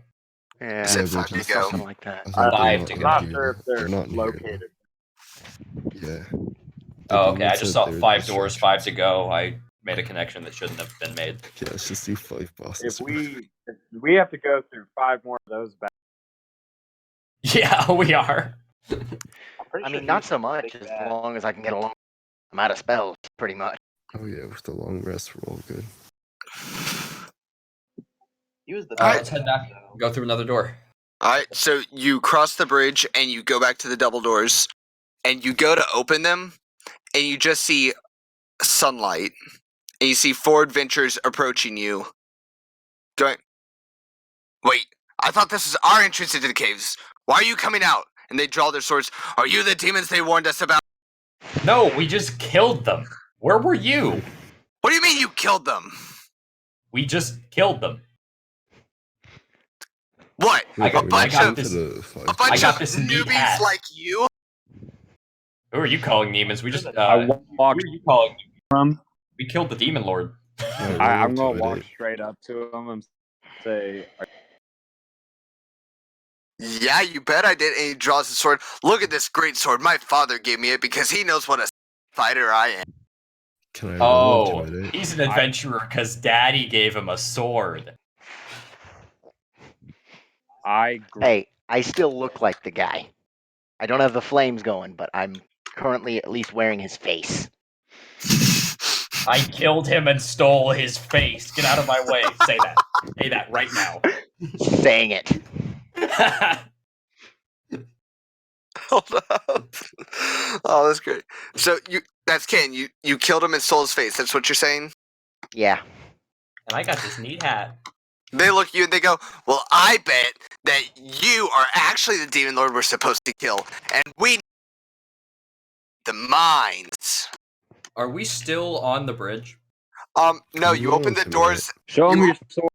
Yeah, said Yeah, but 5 to he's- go. something like that. I think 5 to they're go. not Not in sure here. if they're not in here, located. though. Yeah. Oh, okay. I just saw They're 5 doors, 5 to distractions. go. I made a connection that shouldn't have been made. Yeah, let's just do 5 bosses. If we have to go through 5 more of those back. Yeah, we are. I'm pretty I sure mean, not these so are much, big as bad. long as I can get along. I'm out of spells, pretty much. Oh yeah, with the long rest, we're all good. Use the Alright, let's head back. so- Go through another door. All right, so you cross the bridge and you go back to the double doors, and you go to open them, and you just see sunlight, and you see 4 adventurers approaching you. Going, wait, I thought this was our entrance into the caves. Why are you coming out? And they draw their swords. Are you the demons they warned us about? No, we just killed them. Where were you? What do you mean you killed them? We just killed them. What? I got- we're I not got going this- to the 5 A bunch I got of this neat newbies hat. like you? Who are you calling demons? We just I who walked are you calling? from. We killed the demon lord. No, I'm roll gonna walk into it. straight up to him and say, Yeah, you bet I did. And he draws his sword. Look at this great sword. My father gave me it because he knows what a fighter I am. Can I roll Oh, into it? he's an adventurer because Daddy gave him a sword. Hey, I still look like the guy. I don't have the flames going, but I'm currently at least wearing his face. I killed him and stole his face. Get out of my way. Say that. Say that right now. Saying it. Hold up. Oh, that's great. So that's Ken. You killed him and stole his face. That's what you're saying? Yeah. And I got this neat hat. They look at you and they go, well, I bet that you are actually the demon lord we're supposed to kill, and we need the mines. Are we still on the bridge? No, you open the doors. Show him your sword.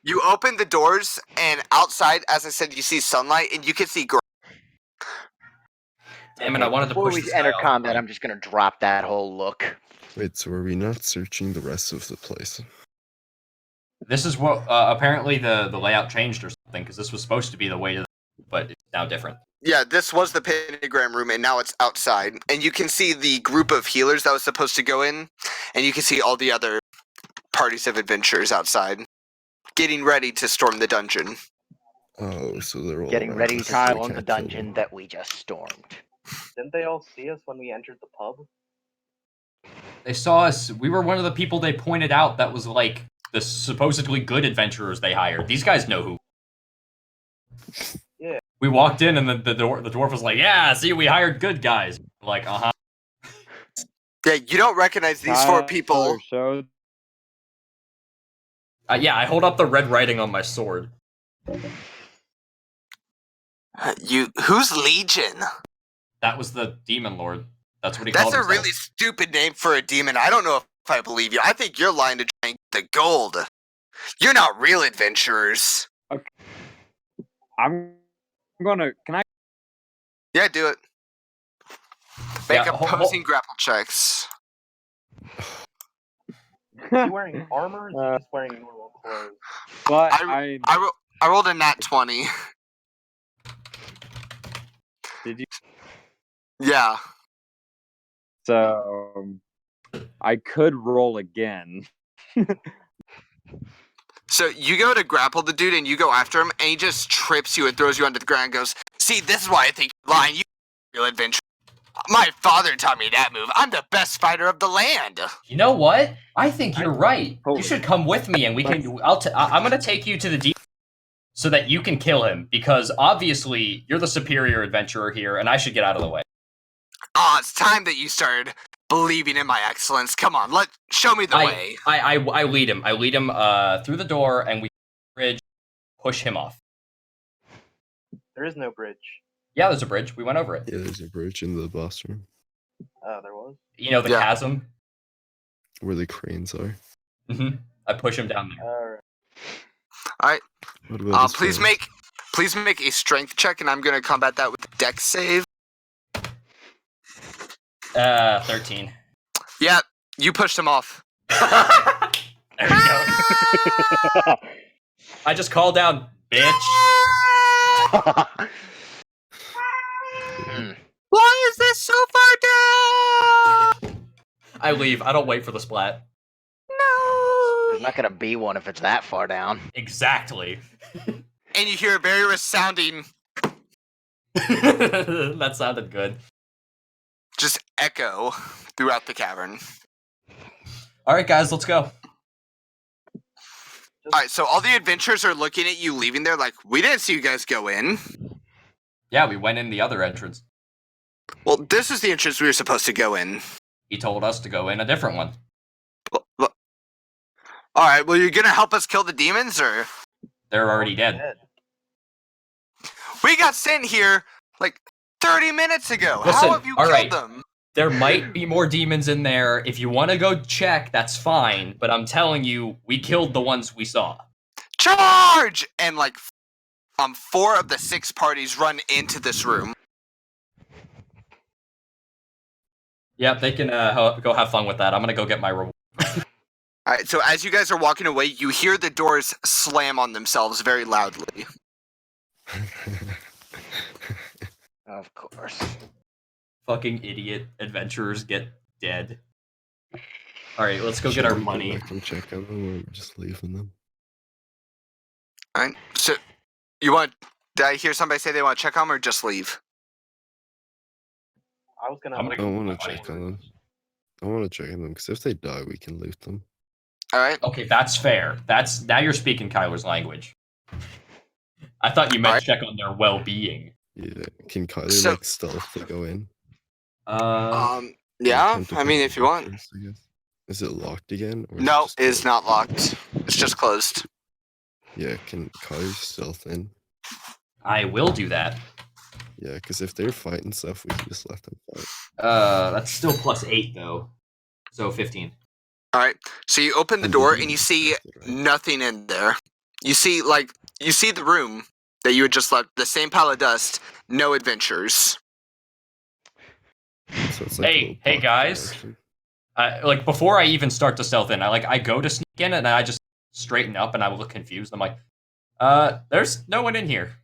You open the doors, and outside, as I said, you see sunlight, and you can see Damn it, I wanted to Before push we this guy enter off combat, the I'm just gonna drop that whole look. Wait, so are we not searching the rest of the place? This is what apparently the layout changed or something, because this was supposed to be the way to, but it's now different. Yeah, this was the pentagram room, and now it's outside. And you can see the group of healers that was supposed to go in, and you can see all the other parties of adventurers outside, getting ready to storm the dungeon. Oh, so they're all Getting around ready us, to so we storm the can't kill dungeon them. that we just stormed. Didn't they all see us when we entered the pub? They saw us. We were one of the people they pointed out that was like the supposedly good adventurers they hired. These guys know who. Yeah. We walked in and the dwarf was like, "Yeah, see, we hired good guys." Like, uh-huh. Yeah, you don't recognize these four people. Show. Yeah, I hold up the red writing on my sword. Who's Legion? That was the demon lord. That's what he That's called a himself. really stupid name for a demon. I don't know if I believe you. I think you're lying to try and get the gold. You're not real adventurers. I'm gonna. Can I? Yeah, do it. Make Yeah, opposing grapple checks. Is he wearing armor or is he just wearing normal clothes? But I rolled a nat 20. Did you? Yeah. So I could roll again. So you go to grapple the dude and you go after him and he just trips you and throws you onto the ground and goes, see, this is why I think you're lying. You real adventure. My father taught me that move. I'm the best fighter of the land. You know what? I think you're right. Holy- You should come with me, and we can. I'm gonna take you to the demon so that you can kill him, because obviously you're the superior adventurer here, and I should get out of the way. It's time that you started believing in my excellence. Come on, show me the way. I lead him. I lead him through the door, and we bridge, push him off. There is no bridge. Yeah, there's a bridge. We went over it. Yeah, there's a bridge in the boss room Oh, there was? You know the Yeah. chasm. where the cranes are. I push him down there. Alright. Alright. What about his Please friends? make a strength check, and I'm gonna combat that with a dex save. 13. Yeah, you pushed him off. There we go. I just called down, bitch. Why is this so far down? I leave. I don't wait for the splat. No. There's not gonna be one if it's that far down. Exactly. And you hear a very resounding, That sounded good. just echo throughout the cavern. All right, guys, let's go. Alright, so all the adventurers are looking at you leaving there like, we didn't see you guys go in. Yeah, we went in the other entrance. Well, this is the entrance we were supposed to go in. He told us to go in a different one. Alright, well, you're gonna help us kill the demons, or? They're already dead. We got sent here, like, 30 minutes ago. Listen, How have you all killed right. them? There might be more demons in there. If you want to go check, that's fine. But I'm telling you, we killed the ones we saw. Charge! And, like, 4 of the 6 parties run into this room. Yep, they can go have fun with that. I'm gonna go get my reward. Alright, so as you guys are walking away, you hear the doors slam on themselves very loudly. Of course. Fucking idiot adventurers get dead. All right, let's go get our money. Come check on them, or we're just leaving them. Alright, so, did I hear somebody say they want to check on them, or just leave? I was gonna. I'm gonna I go want get to my check money. on them. I want to check on them, because if they die, we can loot them. Alright, Okay, that's fair. Now you're speaking Kyler's language. I thought you meant Alright. check on their well-being. Yeah. Can Kyler So- like stealth to go in? Yeah. Attempt to I mean, pick if the you lock want. first, I guess. Is it locked again? Or is No, just it's closed? not locked. It's just closed. Yeah, can Kyler stealth in? I will do that. Yeah, because if they're fighting stuff, we can just let them fight. That's still +8 though, so 15. All right. So you open the And door they and you didn't see expect it, right? nothing in there. You see the room that you had just left, the same pile of dust, no adventures. So it's like a little Hey pocket guys. dimension. Like before I even start to stealth in, I go to sneak in and I just straighten up and I look confused. I'm like, there's no one in here.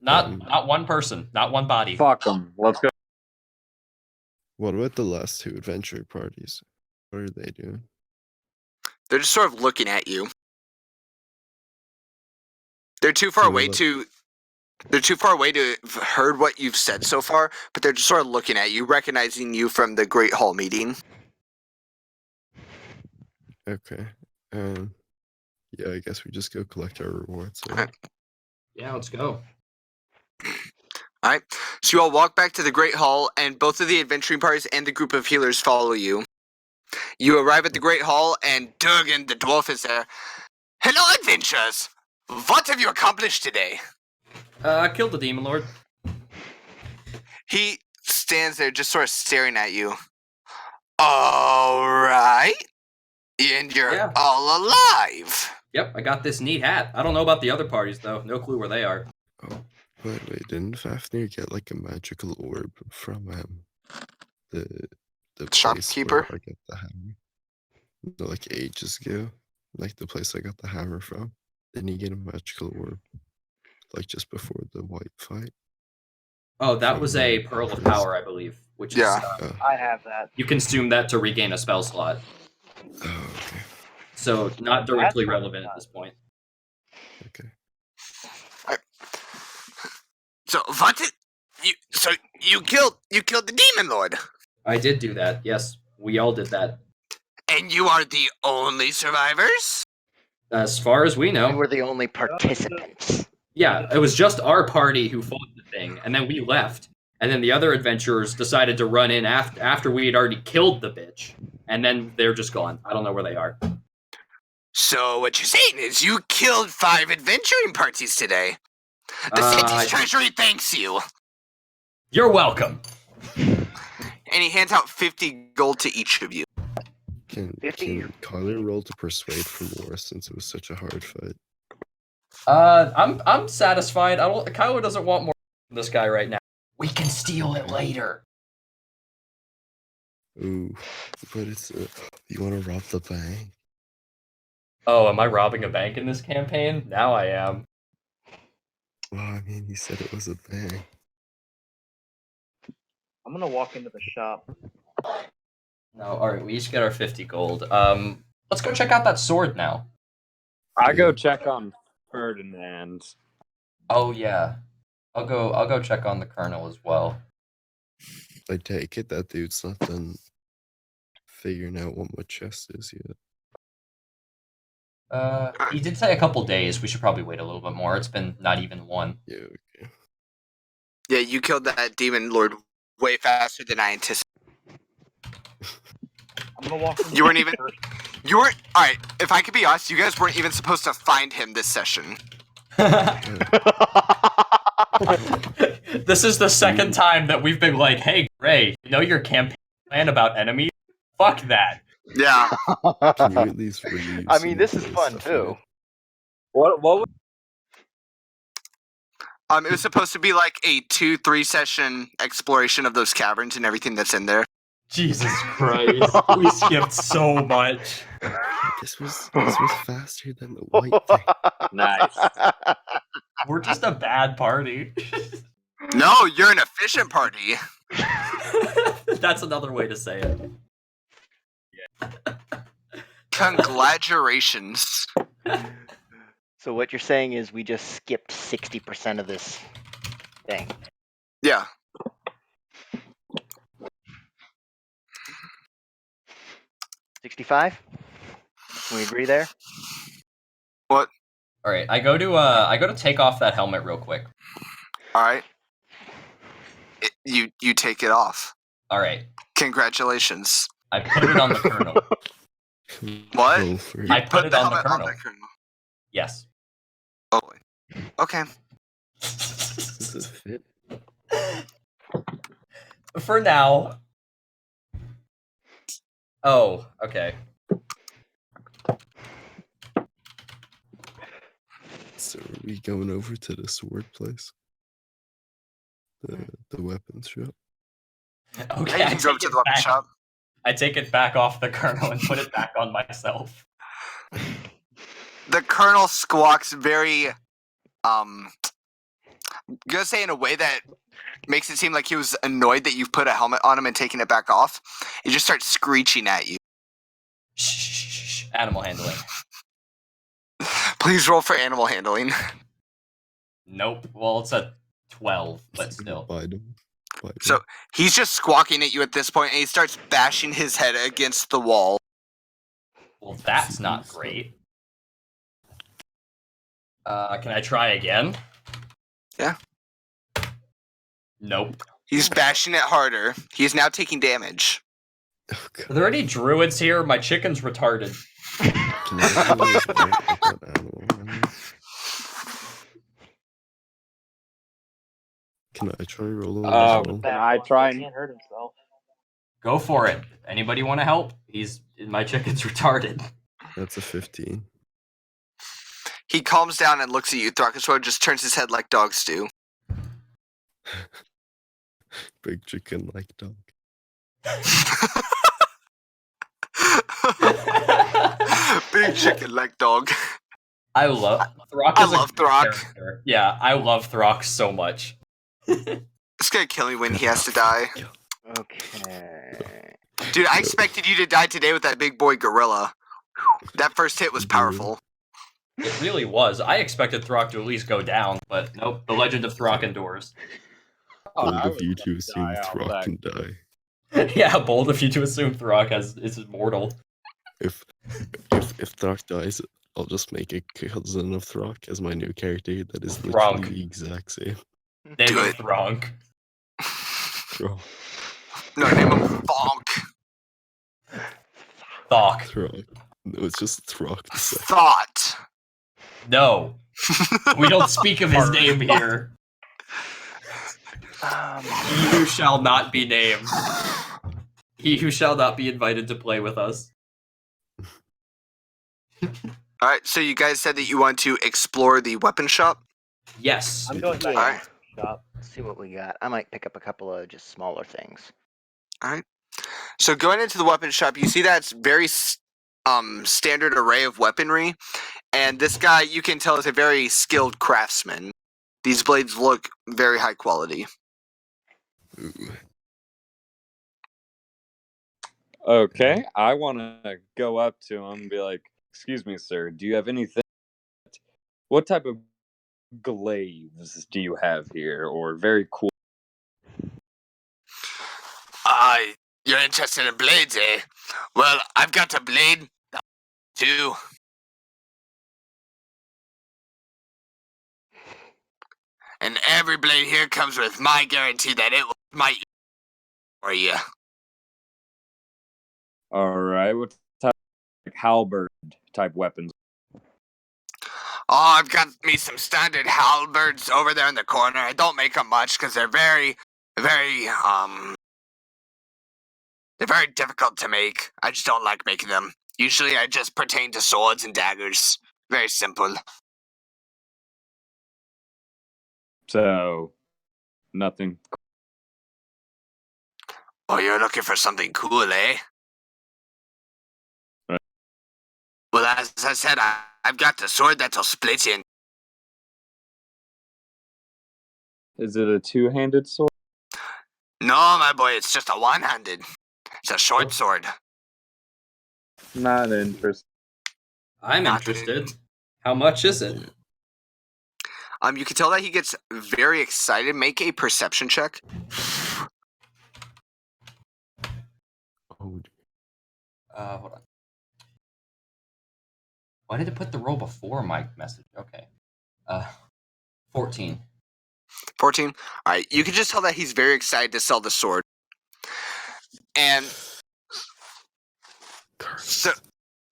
Not one person, not one body. Fuck them. Let's go. What about the last 2 adventure parties? What are they doing? They're just sort of looking at you. They're too far Can we away let- to. They're too far away to have heard what you've said so far, but they're just sort of looking at you, recognizing you from the Great Hall meeting. Okay. Yeah, I guess we just go collect our rewards. Alright. Yeah, let's go. Alright, so you all walk back to the Great Hall, and both of the adventuring parties and the group of healers follow you. You arrive at the Great Hall, and Durgan, the dwarf, is there. Hello, adventurers! What have you accomplished today? I killed the demon lord. He stands there just sort of staring at you. Alright. And you're Yeah. all alive. Yep, I got this neat hat. I don't know about the other parties though. No clue where they are. Oh, wait, didn't Fafnir get like a magical orb from the place Shopkeeper? where I got the hammer? No, like ages ago, like the place I got the hammer from. Didn't he get a magical orb, like just before the white fight? Oh, that From was the a pearl of priest? power, I believe. Which Yeah. is Oh, I have that. you consume that to regain a spell slot. oh, okay, So not directly That's relevant at not- this point. okay. So what? You killed the demon lord, I did do that. Yes, we all did that. and you are the only survivors. As far as we know. We were the only participants. Yeah, it was just our party who fought the thing, and then we left. And then the other adventurers decided to run in after we had already killed the bitch. And then they're just gone. I don't know where they are. So what you're saying is you killed 5 adventuring parties today. The city's treasury thanks you. You're welcome. And he hands out 50 gold to each of you. Can 50? Kyler roll to persuade for more since it was such a hard fight? I'm satisfied. Kylo doesn't want more from this guy right now. We can steal it later. Ooh, but it's you want to rob the bank? Oh, am I robbing a bank in this campaign? Now I am. Well, I mean, he said it was a bank. I'm gonna walk into the shop. No, alright, we each get our 50 gold. Let's go check out that sword now. I go check on Ferdinand. Oh yeah. I'll go check on the colonel as well. I take it that dude's not done figuring out what my chest is yet. He did say a couple days. We should probably wait a little bit more. It's been not even 1. Yeah, okay. Yeah, you killed that demon lord way faster than I anticipated. I'm gonna walk into You weren't the even- first- You weren't. All right. If I could be honest, you guys weren't even supposed to find him this session. This is the second time that we've been like, hey, Ray, you know your campaign plan about enemies? Fuck that. Yeah. Can you at least reuse I some mean, of this is the fun stuff we too. did? What was It was supposed to be like a 2-3 session exploration of those caverns and everything that's in there. Jesus Christ. We skipped so much. This was faster than the white thing. nice? We're just a bad party. No, you're an efficient party. That's another way to say it. Congratulations. So what you're saying is we just skipped 60% of this thing. Yeah. 65? Can we agree there? What? All right, I go to take off that helmet real quick. All right. You take it off. All right, Congratulations. I put it on the colonel. What? Roll for I it. put it on the helmet colonel. the colonel. Yes. Oh boy. Okay. Does it fit? For now. Oh, okay. So are we going over to the sword place? The weapons shop? Okay, Yeah, I you can go take to it the weapon back. shop. I take it back off the colonel and put it back on myself. The colonel squawks very, I'm gonna say in a way that makes it seem like he was annoyed that you've put a helmet on him and taken it back off. He just starts screeching at you. Shh. Animal handling. Please roll for animal handling. Nope. Well, it's a 12, but still. Bite him. So he's just squawking at you at this point, and he starts bashing his head against the wall. Well, that's not great. Can I try again? Yeah. Nope. He's bashing it harder. He is now taking damage. Oh, God. Are there any druids here? My chicken's retarded. Can I roll his rank with that animal handling? Can I try rolling as well? Can I try and- He can't hurt himself. Go for it. Anybody want to help? My chicken's retarded. That's a 15. He calms down and looks at you. Thrakasword just turns his head like dogs do. Big chicken like dog. Big chicken like dog. I love Throck. I is a love great Throck. character. Yeah, I love Throck so much. It's gonna kill me when he has to die. Okay. Dude, I expected you to die today with that big boy gorilla. That first hit was powerful. It really was. I expected Throck to at least go down, but nope. The legend of Throck endures. Bold I of was you gonna to assume die off Throck that. can die. Yeah, bold of you to assume Throck is immortal. If Throck dies, I'll just make a cousin of Throck as my new character that is literally Thronk. the exact same. Name Do him it. Thronk. Throck. No, name him Bonk. Thok. Throck. No, it's just Throck the second. Thought. No. We don't speak of his name here. He who shall not be named. He who shall not be invited to play with us. Alright, so you guys said that you want to explore the weapon shop? Yes. I'm going back Yeah. to the shop. Let's see what we got. I might pick up a couple of just smaller things. Alright. So going into the weapon shop, you see that's very standard array of weaponry. And this guy, you can tell, is a very skilled craftsman. These blades look very high quality. Ooh. Okay, I want to go up to him and be like, "Excuse me, sir. Do you have anything? What type of glaives do you have here, or very cool?" You're interested in blades, eh? Well, I've got a blade too. And every blade here comes with my guarantee that it might for you. All right, what type, like halberd type weapons? Oh, I've got me some standard halberds over there in the corner. I don't make them much because they're very difficult to make. I just don't like making them. Usually I just pertain to swords and daggers. Very simple. So, nothing. Oh, you're looking for something cool, eh? Right. Well, as I said, I've got the sword that'll split in. Is it a two-handed sword? No, my boy, it's just a one-handed. It's a short sword. Not interested. I'm Not interested. How much is it? You can tell that he gets very excited. Make a perception check. Oh, Hold on. Why did it put the roll before my message? Okay. 14. 14. All right, you can just tell that he's very excited to sell the sword. And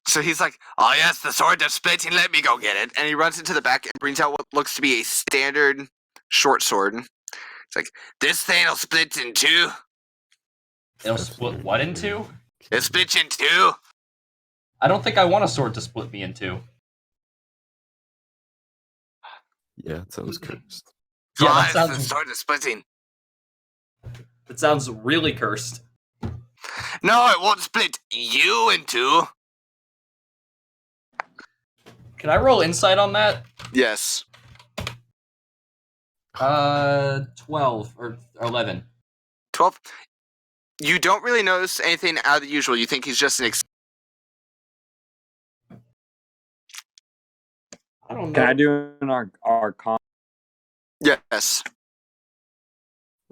so he's like, "Oh yes, the sword that's splitting. Let me go get it." And he runs into the back and brings out what looks to be a standard short sword. It's like, "This thing'll split in two. It'll split what in two? It splits in two." I don't think I want a sword to split me in two. Yeah, it sounds cursed. Yeah, Why that is sounds. the sword is splitting? It sounds really cursed. No, it won't split you in two. Can I roll insight on that? Yes. 12 or 11. 12. You don't really notice anything out of the usual. You think he's just an I don't know. Can I do an arcana? Yes.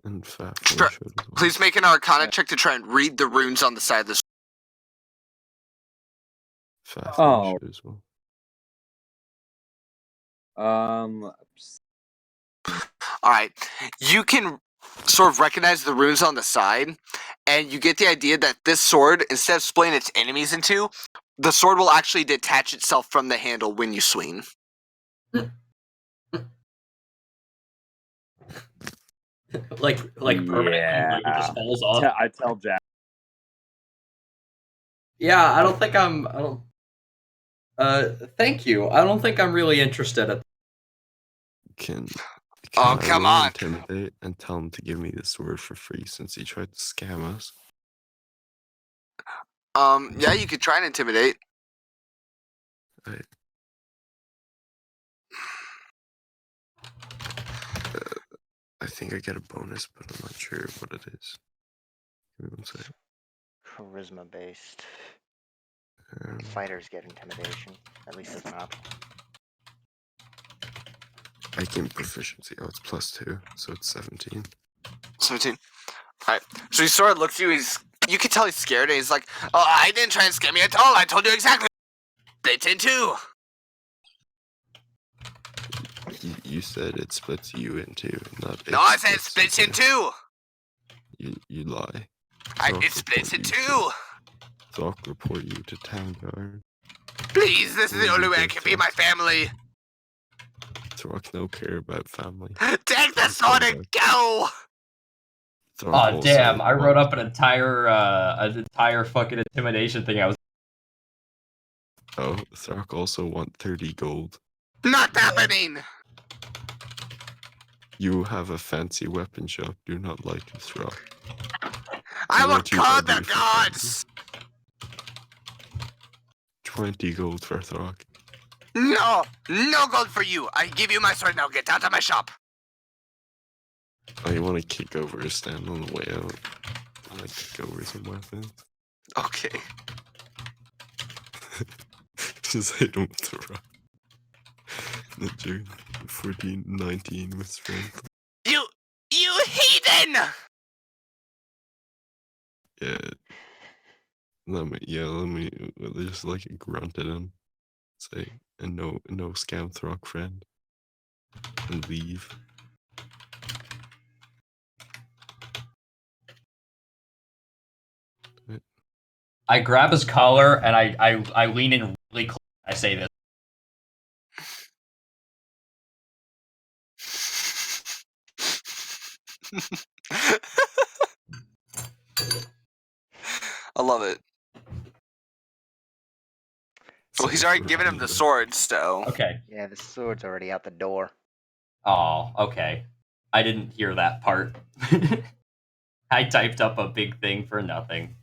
In fact, Sure. Please make an Arcana check to try and read the runes on the side of the sword. Oh. As well. All right. You can sort of recognize the runes on the side, and you get the idea that this sword, instead of splitting its enemies in two, the sword will actually detach itself from the handle when you swing. like permanently, Yeah. like it just falls off. I tell Jack. Yeah, I don't think I'm. I don't. Thank you. I don't think I'm really interested at. Can Oh, I come roll on. Intimidate and tell him to give me the sword for free since he tried to scam us? Yeah, you could try and intimidate. I think I get a bonus, but I'm not sure what it is. Give me one second. Charisma based. Um, Fighters get intimidation. At least as an option. I gain proficiency. Oh, it's +2, so it's 17. 17. All right. So he sort of looks at you. You can tell he's scared, and he's like, "Oh, I didn't try and scam you at all. I told you exactly. Split in two." You said it splits you in two, not No, I said it splits in two. You lie. It splits in two. Thok report you to town guard. Please, this is the only way I can be my family. Thok no care about family. Take the sword and go. Thok Oh also damn! I wrote wants- up an entire fucking intimidation thing. I was. Oh, Thok also want 30 gold. Not happening. You have a fancy weapon shop. Do not like to throw. I will want you call the ugly for gods. 20 gold for Thok. No gold for you. I give you my sword now. Get out of my shop. Oh, you want to kick over a stand on the way out? I like kick over some weapons. Okay. Just hit him with the rock. The June 14, 19 with strength. You heathen. Yeah. Let me just like grunt at him. Say, and no scam Throck friend. And leave. I grab his collar and I lean in really close. I say this. I love it. Well, he's already given him the sword, so. Okay. Yeah, the sword's already out the door. Oh, okay. I didn't hear that part. I typed up a big thing for nothing.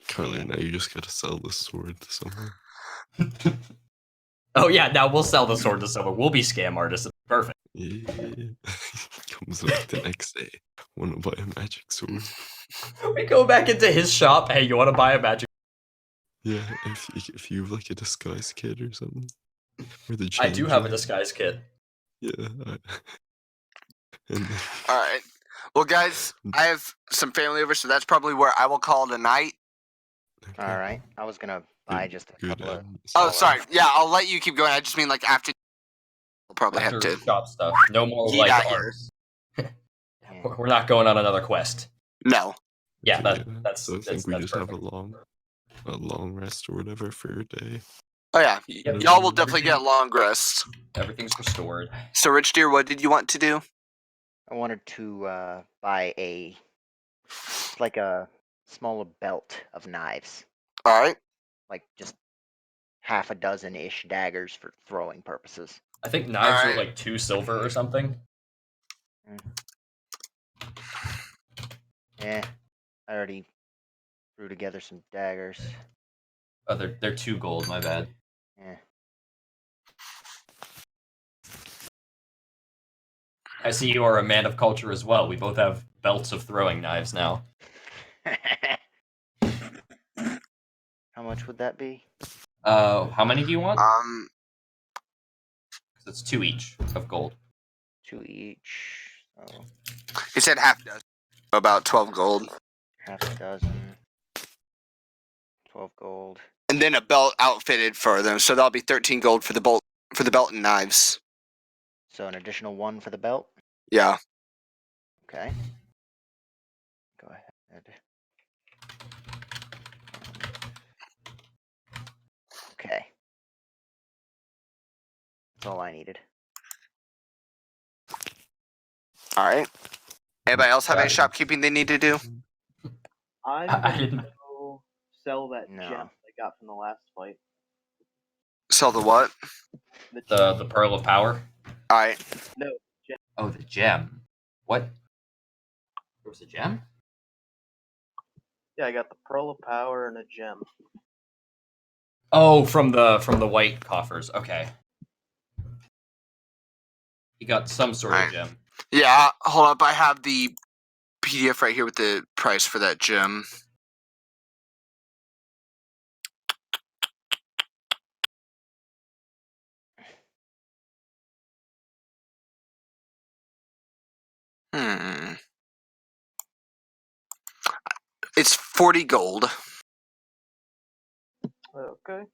Carly, now you just gotta sell the sword to someone. Oh yeah, now we'll sell the sword to someone. We'll be scam artists. Perfect. Yeah. Comes up the next day. Wanna buy a magic sword? We go back into his shop. Hey, you want to buy a magic? Yeah, if you have like a disguise kit or something. Or the I do have a changer. disguise kit. Yeah. And then, All right. Well, guys, I have some family over, so that's probably where I will call it a night. okay. All right. I was gonna buy just a Good, couple of. Oh, smaller- sorry. Yeah, I'll let you keep going. I just mean like after. We'll probably have After to. shop stuff. No more Yeet like out here. arms. We're not going on another quest. No. Yeah, So I that's think we that's just have perfect. a long rest or whatever for a day. Oh yeah, Yep. y'all will definitely Everything- get long rest. Everything's restored. So, Rich Deer, what did you want to do? I wanted to buy it's like a smaller belt of knives, All right. like just half a dozen-ish daggers for throwing purposes. I think knives are Alright. like 2 silver or something. Yeah, I already threw together some daggers. Oh, they're 2 gold. My bad. Yeah. I see you are a man of culture as well. We both have belts of throwing knives now. How much would that be? How many do you want? 'Cause it's 2 each of gold. 2 each. Oh, He said half a dozen. About 12 gold. half a dozen. 12 gold. And then a belt outfitted for them, so that'll be 13 gold for the belt and knives. So an additional 1 for the belt. Yeah. Okay. Go ahead. Okay. That's all I needed. All right. Anybody else have any Got shopkeeping they need to do? I'm I gonna didn't. go sell that No. gem I got from the last fight. Sell the what? The gem. The pearl of power. All right. No, gem. Oh, the gem. What? There was a gem? Yeah, I got the pearl of power and a gem. Oh, from the white coffers. Okay. You got some sort of Alright. gem. Yeah, hold up. I have the PDF right here with the price for that gem. It's 40 gold. Okay.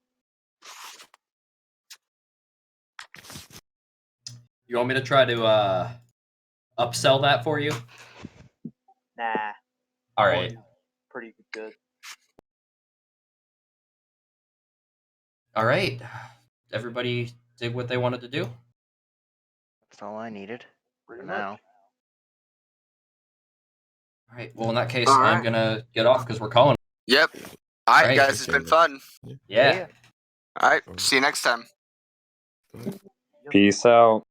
You want me to try to upsell that for you? Nah. All right. Pretty good. All right. Everybody did what they wanted to do. That's all I needed for Pretty now. much. All right. Well, in that case, All I'm right. gonna get off because we're calling. Yep. All right, Alright. guys. It's been fun. Yeah. All right. See you next time. Bye. Peace out.